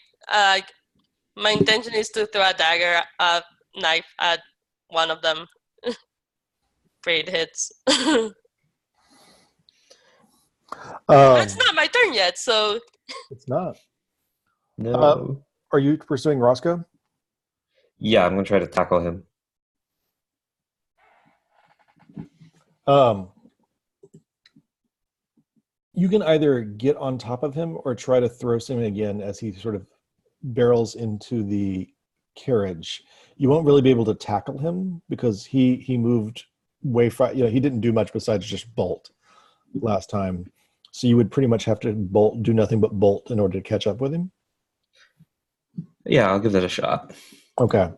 my intention is to throw a dagger, a knife at one of them. Pray it hits. It's not my turn yet, so It's not. No. Are you pursuing Roscoe? Yeah, I'm gonna try to tackle him. You can either get on top of him or try to throw him again as he sort of barrels into the carriage. You won't really be able to tackle him because he moved way far. He didn't do much besides just bolt last time. So you would pretty much have to do nothing but bolt in order to catch up with him. Yeah, I'll give that a shot. Okay.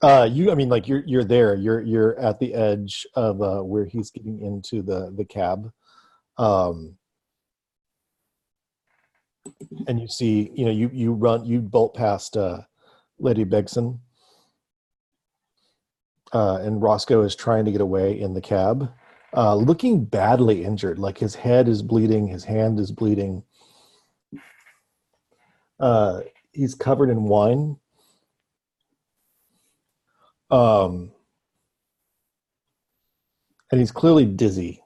You're there. You're at the edge of where he's getting into the cab. And you see, you bolt past Lady Begson, and Roscoe is trying to get away in the cab, looking badly injured. Like his head is bleeding, his hand is bleeding. He's covered in wine. And he's clearly dizzy.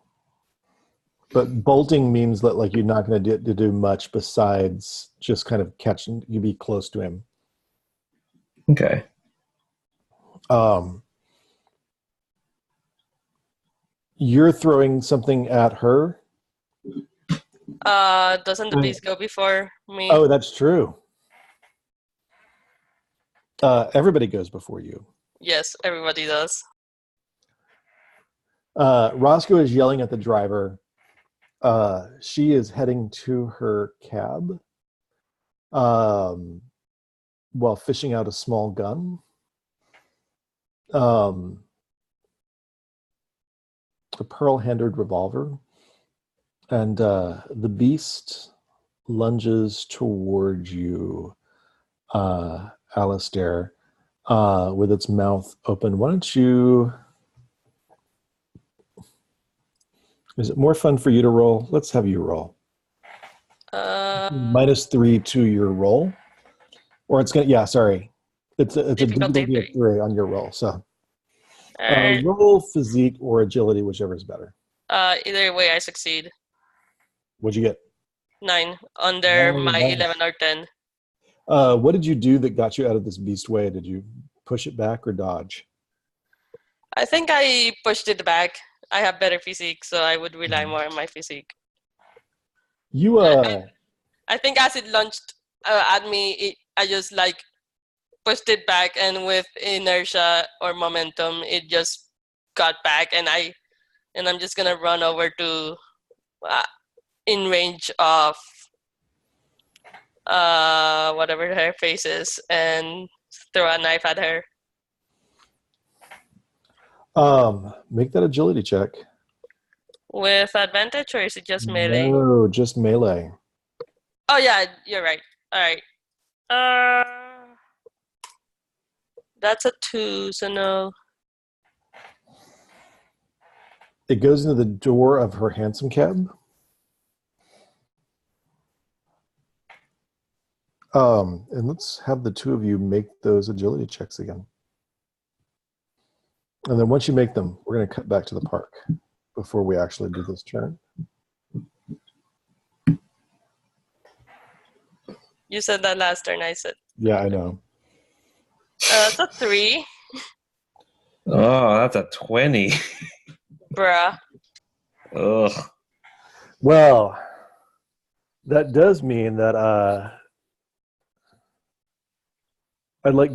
But bolting means that like you're not going to do much besides just kind of catching. You be close to him. Okay. You're throwing something at her. doesn't the beast go before me? Oh, that's true. Everybody goes before you. Yes, everybody does. Roscoe is yelling at the driver. She is heading to her cab while fishing out a small gun. A pearl-handled revolver. And the beast lunges towards you, Alistair, with its mouth open. Why don't you... Is it more fun for you to roll? Let's have you roll. -3 to your roll. Or it's going to... Yeah, sorry. It's a difficulty of 3 on your roll. So roll physique or agility, whichever is better. Either way, I succeed. What'd you get? 9 under my nice. 11 or 10. What did you do that got you out of this beast way? Did you push it back or dodge? I think I pushed it back. I have better physique, so I would rely more on my physique. I think as it launched at me, I just like pushed it back, and with inertia or momentum, it just got back, and I'm just gonna run over to in range of whatever her face is and throw a knife at her. Make that agility check. With advantage, or is it just melee? No, just melee. Oh yeah, you're right. All right. That's a 2, so no. It goes into the door of her hansom cab. And let's have the two of you make those agility checks again. And then once you make them, we're going to cut back to the park before we actually do this turn. You said that last turn, I said. Yeah, I know. That's a 3. Oh, that's a 20. Bruh. Ugh. Well, that does mean that I'd like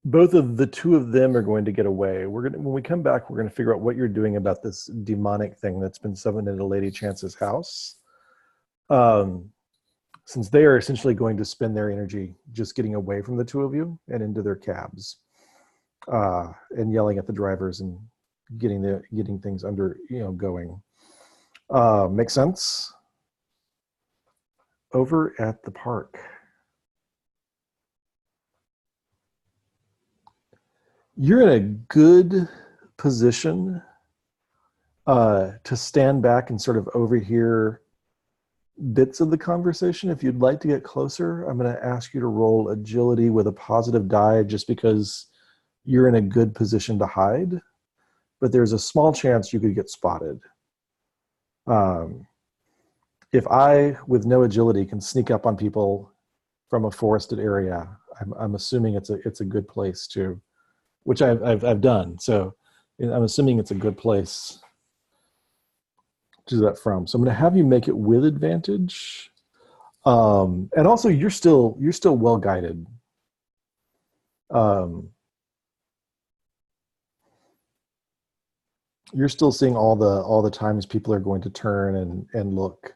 both of the two of them are going to get away. When we come back, we're going to figure out what you're doing about this demonic thing that's been summoned into Lady Chance's house. Since they are essentially going to spend their energy just getting away from the two of you and into their cabs, and yelling at the drivers and getting things under, going. Makes sense? Over at the park. You're in a good position to stand back and sort of overhear bits of the conversation. If you'd like to get closer, I'm going to ask you to roll agility with a positive die just because you're in a good position to hide, but there's a small chance you could get spotted. If I, with no agility, can sneak up on people from a forested area, I'm assuming it's a good place to, which I've done. So I'm assuming it's a good place to do that from. So I'm going to have you make it with advantage, and also you're still well guided. You're still seeing all the times people are going to turn and look,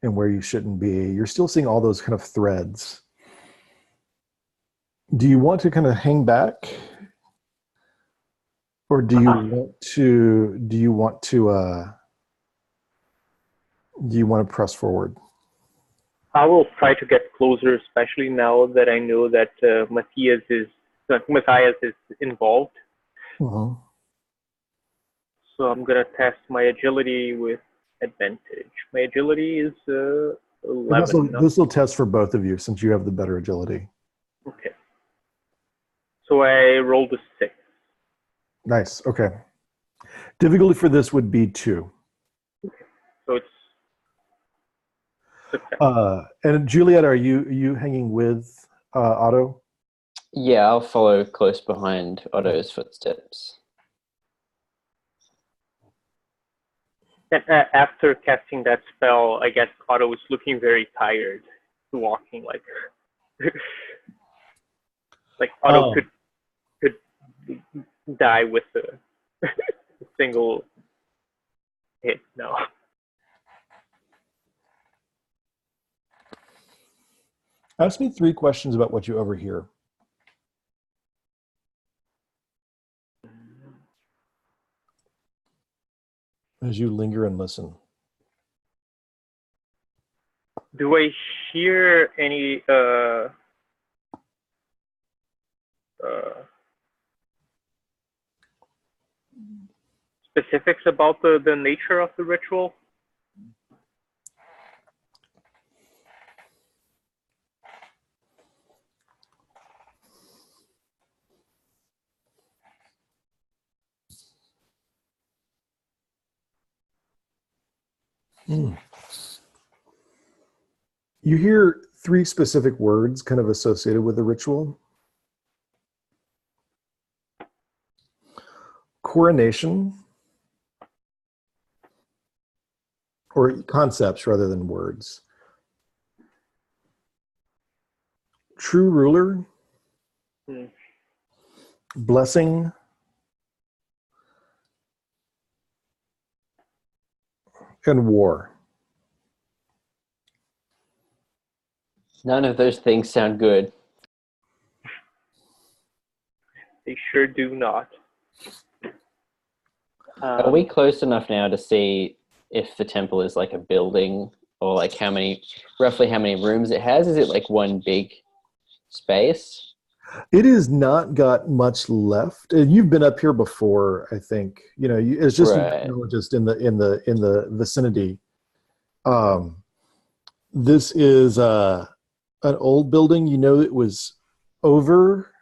and where you shouldn't be. You're still seeing all those kind of threads. Do you want to kind of hang back, or do you want to press forward? I will try to get closer, especially now that I know that Matthias is involved. Uh-huh. So I'm gonna test my agility with advantage. My agility is 11. This will test for both of you since you have the better agility. Okay. So I rolled a 6. Nice. Okay. Difficulty for this would be 2. Okay. So it's success. And Julieta, are you hanging with Otto? Yeah, I'll follow close behind Otto's footsteps. And after casting that spell, I guess Otto was looking very tired, walking like Otto could die with a single hit now. Ask me 3 questions about what you overhear. As you linger and listen. Do I hear any specifics about the nature of the ritual? You hear 3 specific words kind of associated with the ritual. Coronation, or concepts rather than words. True ruler, blessing, and war. None of those things sound good. They sure do not. Are we close enough now to see if the temple is like a building, or like roughly how many rooms it has? Is it like one big space? It has not got much left. And you've been up here before, I think. You know, it's just Right. just in the vicinity. This is an old building. You know, it was over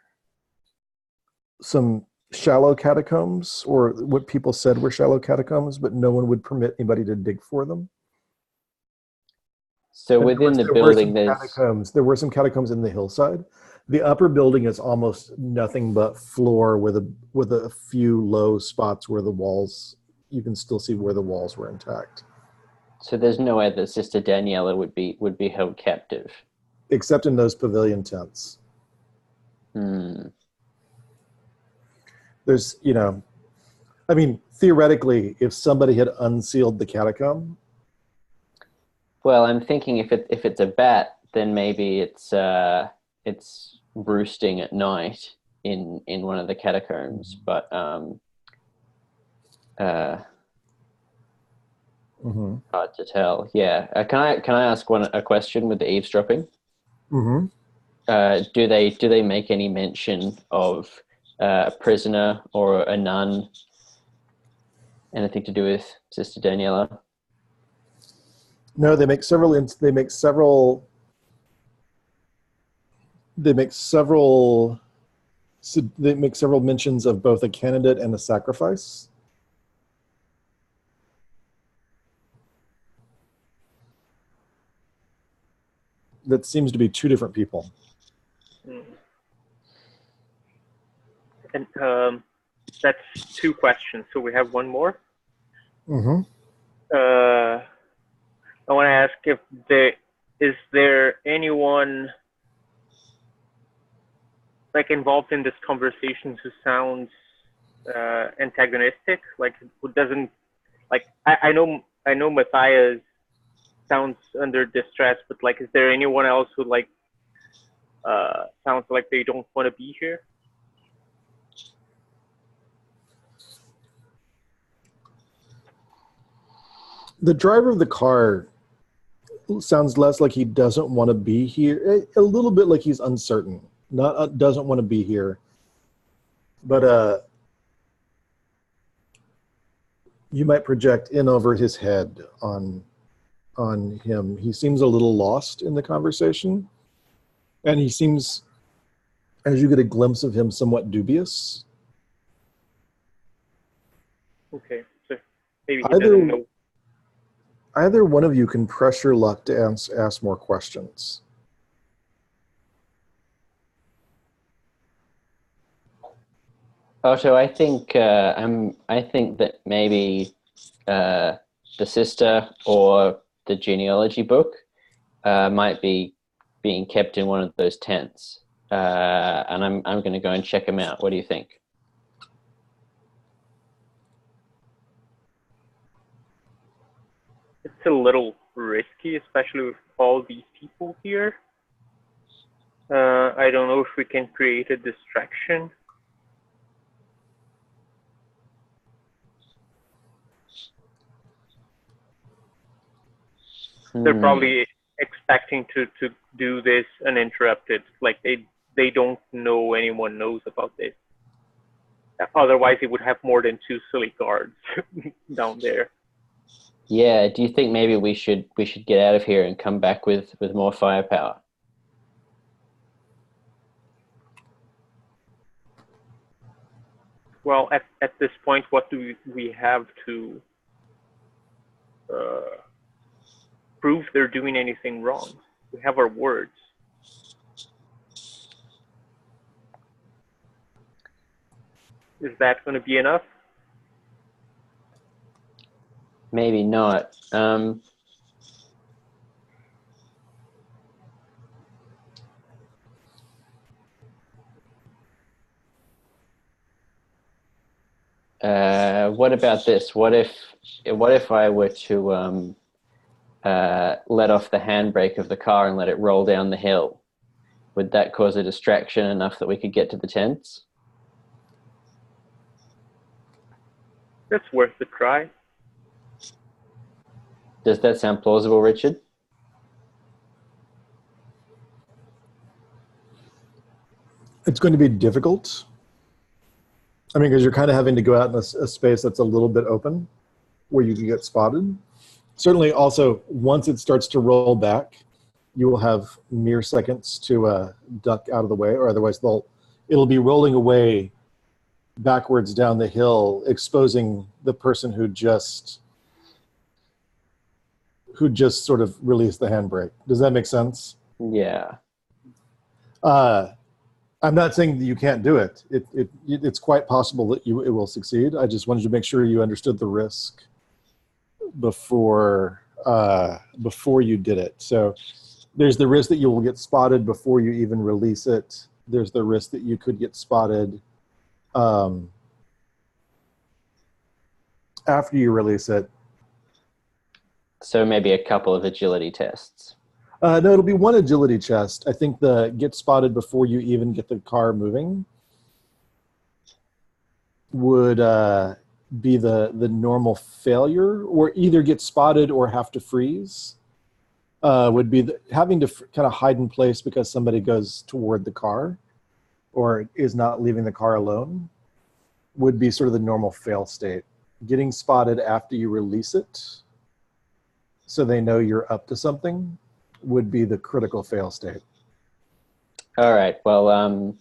some shallow catacombs, or what people said were shallow catacombs, but no one would permit anybody to dig for them. So within the building, there were some catacombs in the hillside. The upper building is almost nothing but floor with a few low spots where the walls, you can still see where the walls were intact. So there's no way that Sister Daniela would be held captive, except in those pavilion tents. There's, I mean, theoretically, if somebody had unsealed the catacomb. Well, I'm thinking if it's a bat, then maybe it's roosting at night in one of the catacombs. But hard to tell. Yeah. Can I ask a question with the eavesdropping? Mm-hmm. Do they make any mention of a prisoner or a nun? Anything to do with Sister Daniela? No, they make several. They make several. They make several. They make several mentions of both a candidate and a sacrifice. That seems to be two different people. And that's two questions. So we have one more. Mm-hmm. I want to ask if is there anyone like involved in this conversation who sounds antagonistic, like who doesn't like I know Matthias sounds under distress, but like is there anyone else who like sounds like they don't want to be here? The driver of the car sounds less like he doesn't want to be here, a little bit like he's uncertain, not doesn't want to be here, but you might project in over his head on him. He seems a little lost in the conversation, and he seems, as you get a glimpse of him, somewhat dubious. Okay, so maybe he doesn't know. Either one of you can press your luck to ask more questions. Otto, I think that maybe the sister or the genealogy book might be being kept in one of those tents, and I'm going to go and check them out. What do you think? It's a little risky, especially with all these people here. I don't know if we can create a distraction. They're probably expecting to do this uninterrupted. Like they don't know anyone knows about this. Otherwise, it would have more than 2 silly guards down there. Yeah. Do you think maybe we should get out of here and come back with more firepower? Well, at this point, what do we have to prove they're doing anything wrong? We have our words. Is that going to be enough? Maybe not. What about this? What if I were to let off the handbrake of the car and let it roll down the hill? Would that cause a distraction enough that we could get to the tents? That's worth the try. Does that sound plausible, Richard? It's going to be difficult. I mean, because you're kind of having to go out in a space that's a little bit open where you can get spotted. Certainly also, once it starts to roll back, you will have mere seconds to duck out of the way, or otherwise it'll be rolling away backwards down the hill, exposing the person who just sort of released the handbrake. Does that make sense? Yeah. I'm not saying that you can't do it. It's quite possible that it will succeed. I just wanted to make sure you understood the risk before you did it. So there's the risk that you will get spotted before you even release it. There's the risk that you could get spotted after you release it. So maybe a couple of agility tests. No, it'll be one agility test. I think the get spotted before you even get the car moving would be the normal failure, or either get spotted or have to freeze. Would be having to kind of hide in place because somebody goes toward the car or is not leaving the car alone would be sort of the normal fail state. Getting spotted after you release it so they know you're up to something would be the critical fail state. All right. Well, I'm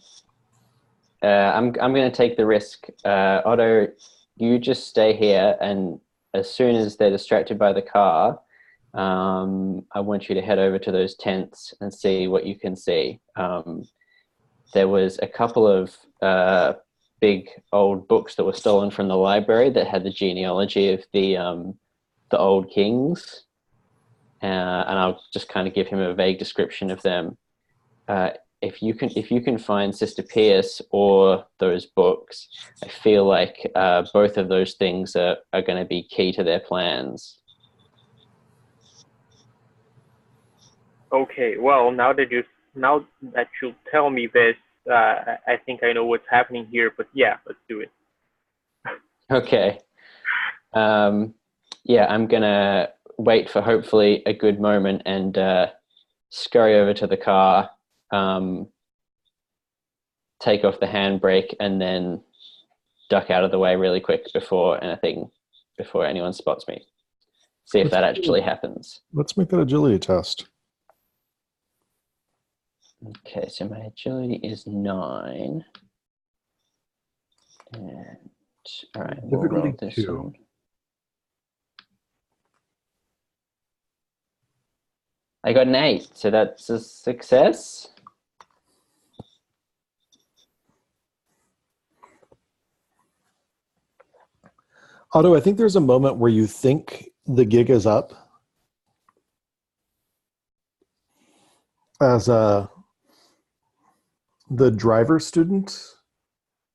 going to take the risk. Otto, you just stay here, and as soon as they're distracted by the car, I want you to head over to those tents and see what you can see. There was a couple of big old books that were stolen from the library that had the genealogy of the old kings, and I'll just kind of give him a vague description of them. If you can find Sister Pierce or those books, I feel like both of those things are going to be key to their plans. Okay, well, now that you tell me this, I think I know what's happening here. But yeah, let's do it. Okay. Yeah, I'm gonna wait for hopefully a good moment and scurry over to the car, take off the handbrake, and then duck out of the way really quick before anyone spots me. See if that actually happens. Let's make that agility test. Okay, so my agility is 9. And all right, we'll roll this 2. one. I got an 8, so that's a success. Otto, I think there's a moment where you think the gig is up. As the driver student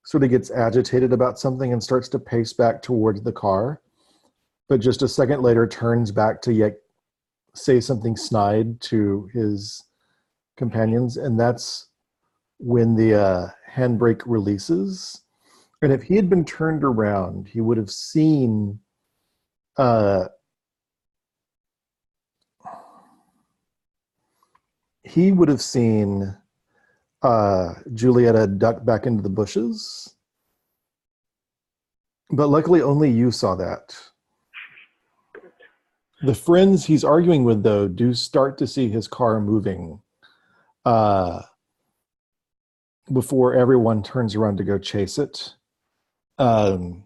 sort of gets agitated about something and starts to pace back towards the car, but just a second later turns back to yet say something snide to his companions, and that's when the handbrake releases. And if he had been turned around, he would have seen Julieta duck back into the bushes. But luckily only you saw that. The friends he's arguing with, though, do start to see his car moving before everyone turns around to go chase it. And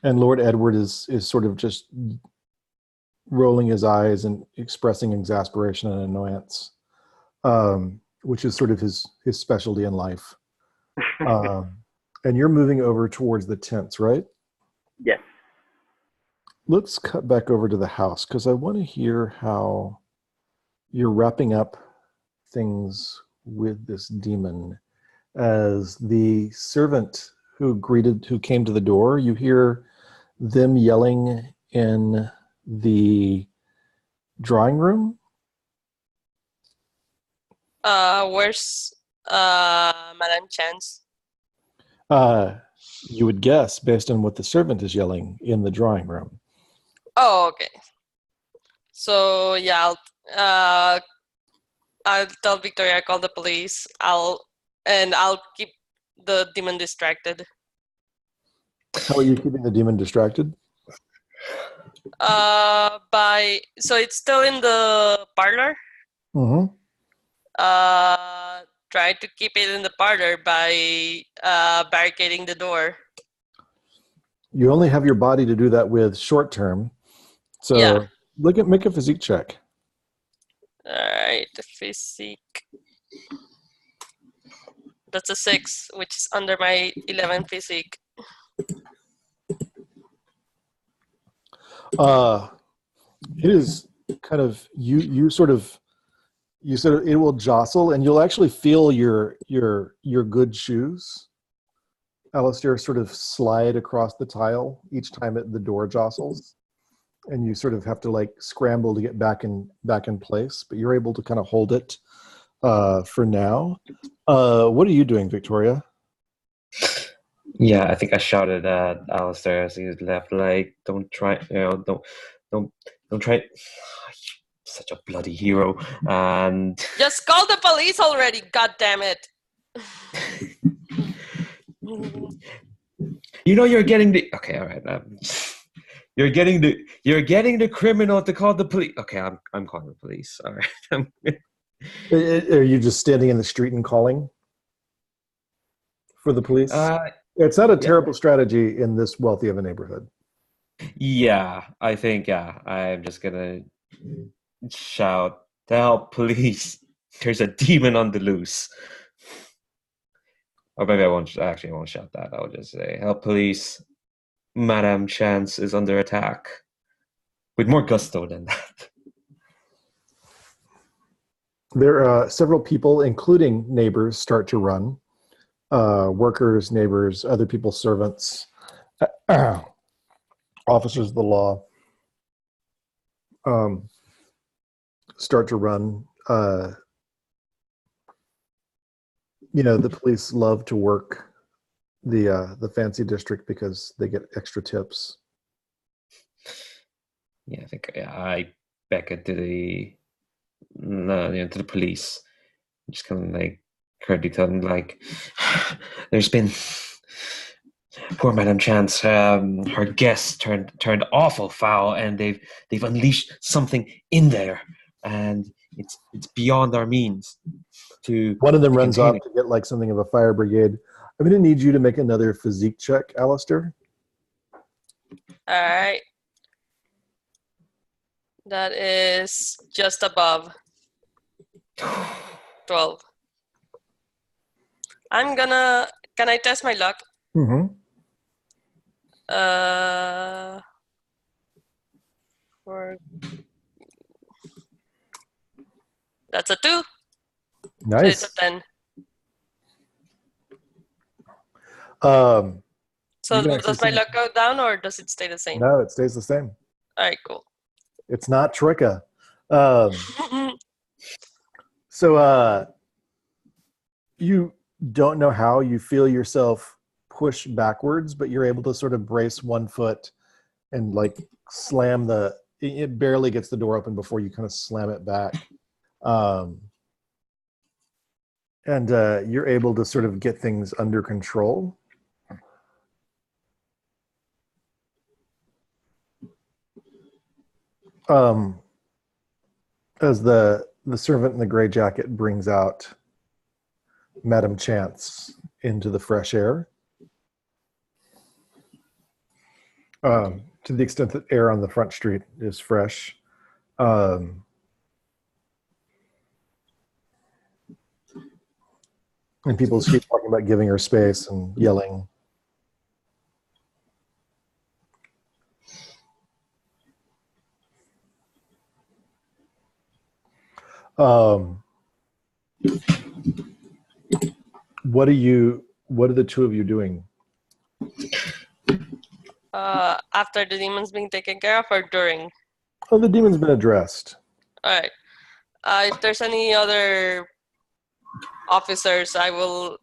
Lord Edward is sort of just rolling his eyes and expressing exasperation and annoyance, which is sort of his specialty in life. And you're moving over towards the tents, right? Yes. Let's cut back over to the house, because I want to hear how you're wrapping up things with this demon. As the servant who came to the door, you hear them yelling in the drawing room. Where's Madame Chance? You would guess, based on what the servant is yelling, in the drawing room. Oh, okay. So yeah, I'll tell Victoria, call the police. I'll keep the demon distracted. How are you keeping the demon distracted? So it's still in the parlor. Mm-hmm. Try to keep it in the parlor by barricading the door. You only have your body to do that with short term. So yeah. Make a physique check. All right, physique. That's a 6, which is under my 11 physique. It is kind of you said it will jostle, and you'll actually feel your good shoes, Alistair, sort of slide across the tile each time the door jostles, and you sort of have to like scramble to get back in place, but you're able to kind of hold it for now. What are you doing, Victoria? Yeah, I think I shouted at Alistair as he left, like, don't try, don't try. Such a bloody hero. And just call the police already, god damn it. You know you're getting the... Okay, all right. You're getting the criminal to call the police. Okay, I'm calling the police. All right. Are you just standing in the street and calling for the police? It's not a terrible strategy in this wealthy of a neighborhood. Yeah, I think I'm just gonna shout, "Help, police! There's a demon on the loose." Or maybe I won't shout that. I'll just say, "Help, police! Madame Chance is under attack." With more gusto than that. There are several people, including neighbors, start to run. Workers, neighbors, other people's servants, officers of the law start to run. The police love to work the fancy district because they get extra tips. Yeah, I think I beckon to the police. I'm just kind of like currently tell them like, there's been poor Madame Chance. Her guests turned awful foul, and they've unleashed something in there, and it's beyond our means. One of them runs off to get like something of a fire brigade. I'm going to need you to make another physique check, Alistair. All right. That is just above 12. Can I test my luck? Mm-hmm. That's a 2. Nice. So it's a 10. So does my luck go down or does it stay the same? No, it stays the same. All right, cool. It's not Troika. So you don't know how you feel yourself push backwards, but you're able to sort of brace one foot and like slam it barely gets the door open before you kind of slam it back. And you're able to sort of get things under control. As the servant in the gray jacket brings out Madame Chance into the fresh air. To the extent that air on the front street is fresh. And people keep talking about giving her space and yelling. What are the two of you doing? After the demon's being taken care of or during? Oh, the demon's been addressed. All right. If there's any other officers, I will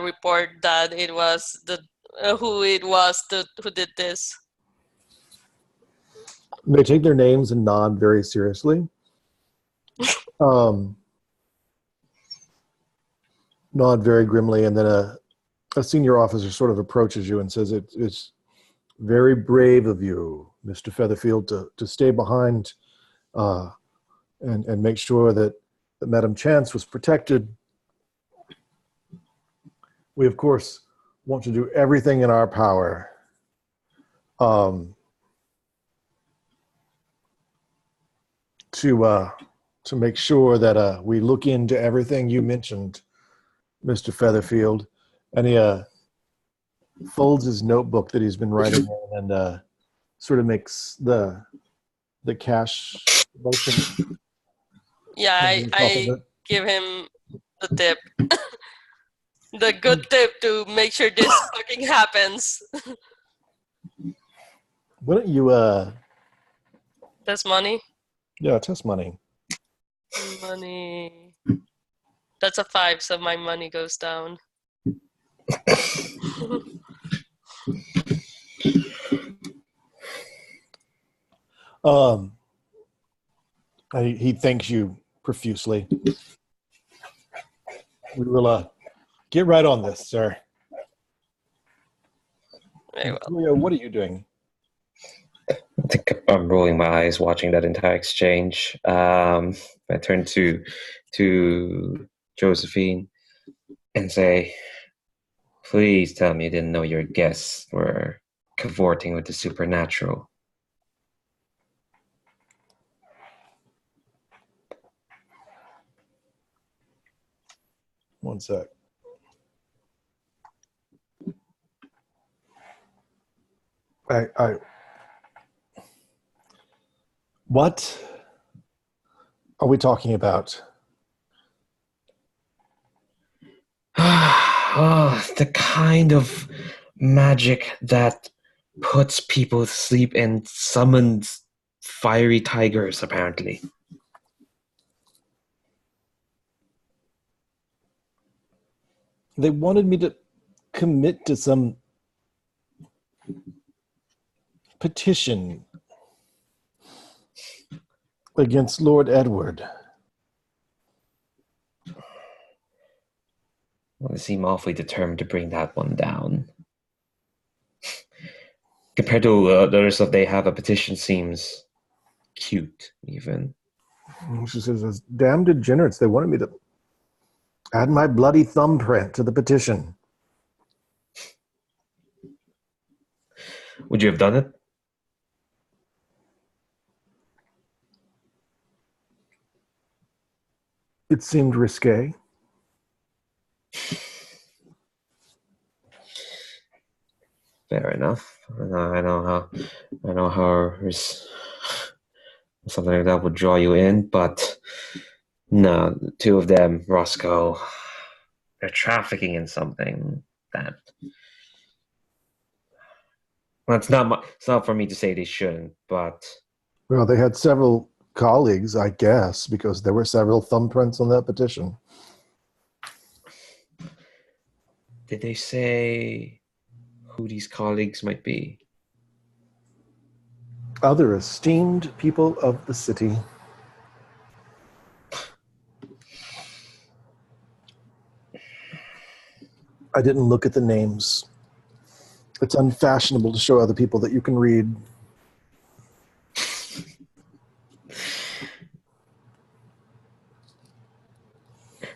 report that it was who did this. They take their names and nod very seriously. Nod very grimly, and then a senior officer sort of approaches you and says, it's very brave of you, Mr. Featherfield, to stay behind and make sure that Madame Chance was protected. We, of course, want to do everything in our power to make sure that we look into everything you mentioned, Mr. Featherfield. And he folds his notebook that he's been writing in and sort of makes the cash motion. Yeah, I give him the tip. The good tip to make sure this fucking happens. Why don't you That's money? Yeah, test money. Money. That's a 5, so my money goes down. He thanks you profusely. We will get right on this, sir. Very well. Julia, what are you doing? I think I'm rolling my eyes watching that entire exchange. I turn to Josephine and say, "Please tell me you didn't know your guests were cavorting with the supernatural." One sec. What are we talking about? Oh, the kind of magic that puts people to sleep and summons fiery tigers, apparently. They wanted me to commit to some petition against Lord Edward. Well, they seem awfully determined to bring that one down. Compared to the other stuff they have, a petition seems cute, even. She says, "Those damn degenerates, they wanted me to add my bloody thumbprint to the petition." Would you have done it? It seemed risque. Fair enough. I know how something like that would draw you in, but no, the two of them, Roscoe, they're trafficking in something that. Well, it's not for me to say they shouldn't, but Well, they had several colleagues, I guess, because there were several thumbprints on that petition. did they say who these colleagues might be? Other esteemed people of the city. I didn't look at the names. It's unfashionable to show other people that you can read.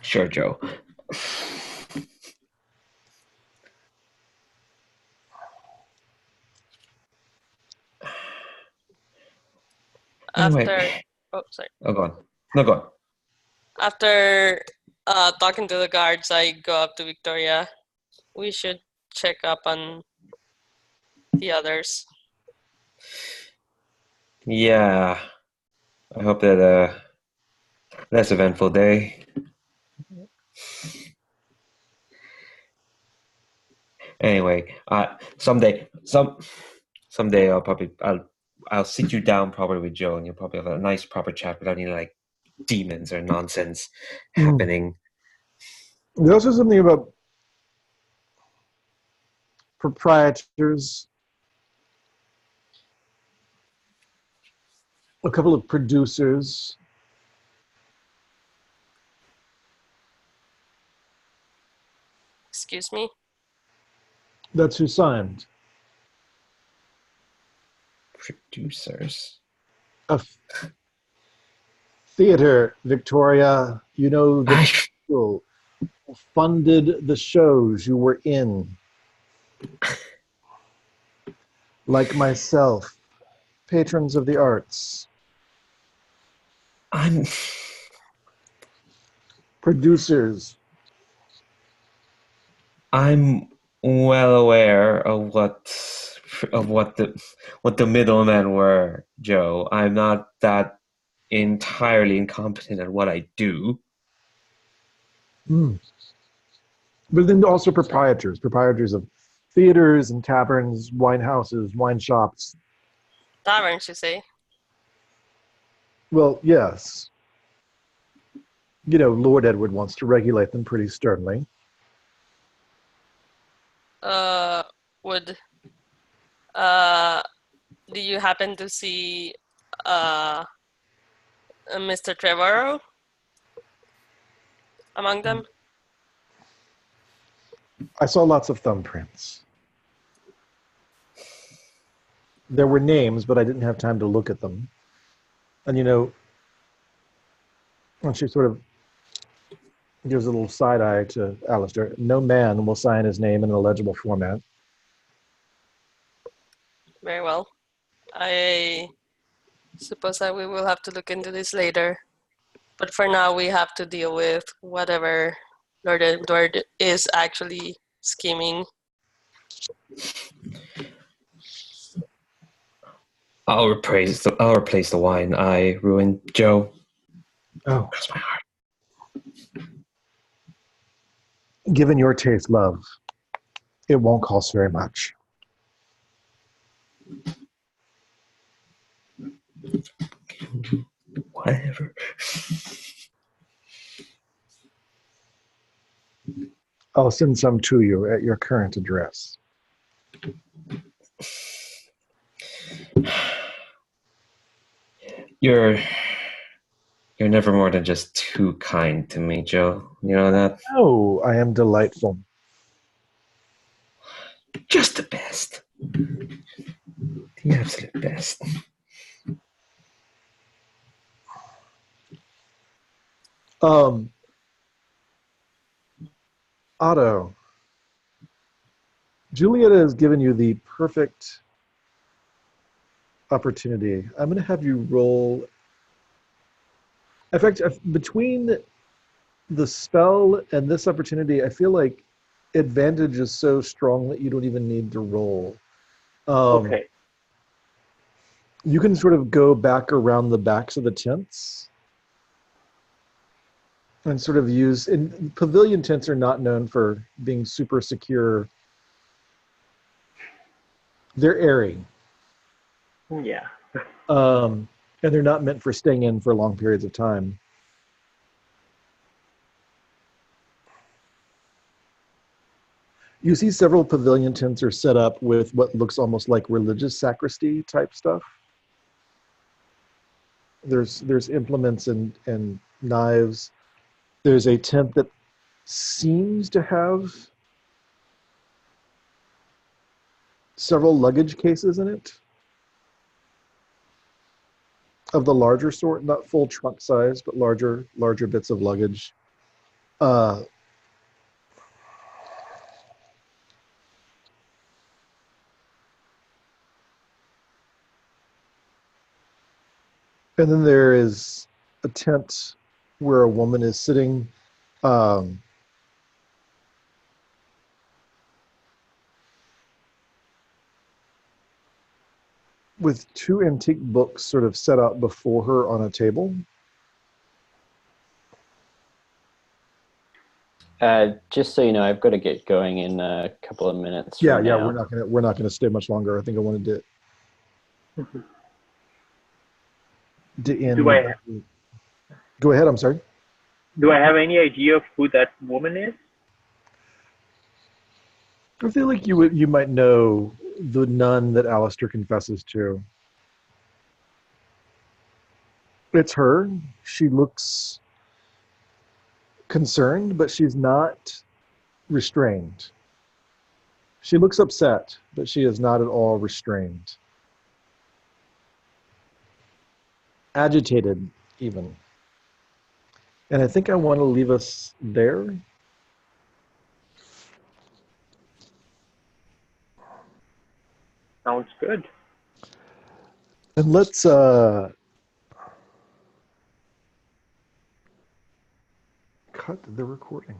Sure, Joe. Anyway. Sorry. Oh, go on. No, go on. After talking to the guards, I go up to Victoria. We should check up on the others. Yeah. I hope that less eventful day. Anyway, someday I'll sit you down probably with Joe, and you'll probably have a nice proper chat without any like demons or nonsense happening. There's also something about proprietors, a couple of producers. Excuse me? That's who signed. Producers. A theater, Victoria. You know, the people who funded the shows you were in. Like myself, patrons of the arts. Producers. I'm well aware of what the middlemen were, Joe. I'm not that entirely incompetent at what I do. But then also proprietors of theaters and taverns, wine houses, wine shops. Taverns, you say? Well, yes. You know, Lord Edward wants to regulate them pretty sternly. Do you happen to see Mr. Trevorrow among them? I saw lots of thumbprints. there were names, but I didn't have time to look at them. And and she sort of gives a little side eye to Alistair. No man will sign his name in an illegible format. Very well. I suppose that we will have to look into this later. But for now, we have to deal with whatever Lord Edward is actually scheming. I'll replace the wine I ruined, Joe. Oh, Cross my heart. given your taste, love, it won't cost very much. Whatever. I'll send some to you at your current address. You're never more than just too kind to me, Joe. You know that? Oh, I am delightful. Just the best. The absolute best. Otto, Julieta has given you the perfect opportunity. I'm going to have you roll. In fact, between the spell and this opportunity, I feel like advantage is so strong that you don't even need to roll. Okay. You can sort of go back around the backs of the tents and sort of use. And pavilion tents are not known for being super secure. They're airy. Yeah. And they're not meant for staying in for long periods of time. You see several pavilion tents are set up with what looks almost like religious sacristy type stuff. There's implements and knives. There's a tent that seems to have several luggage cases in it. Of the larger sort, not full trunk size, but larger bits of luggage. And then there is a tent where a woman is sitting with two antique books sort of set out before her on a table. Just so you know, I've got to get going in a couple of minutes. Yeah, from yeah, now. we're not gonna stay much longer. I think I wanted to end. Go ahead. I'm sorry. Do I have any idea of who that woman is? I feel like you might know the nun that Alistair confesses to. It's her. She looks concerned, but she's not restrained. She looks upset, but she is not at all restrained. Agitated, even. And I think I want to leave us there. Sounds good. And let's cut the recording.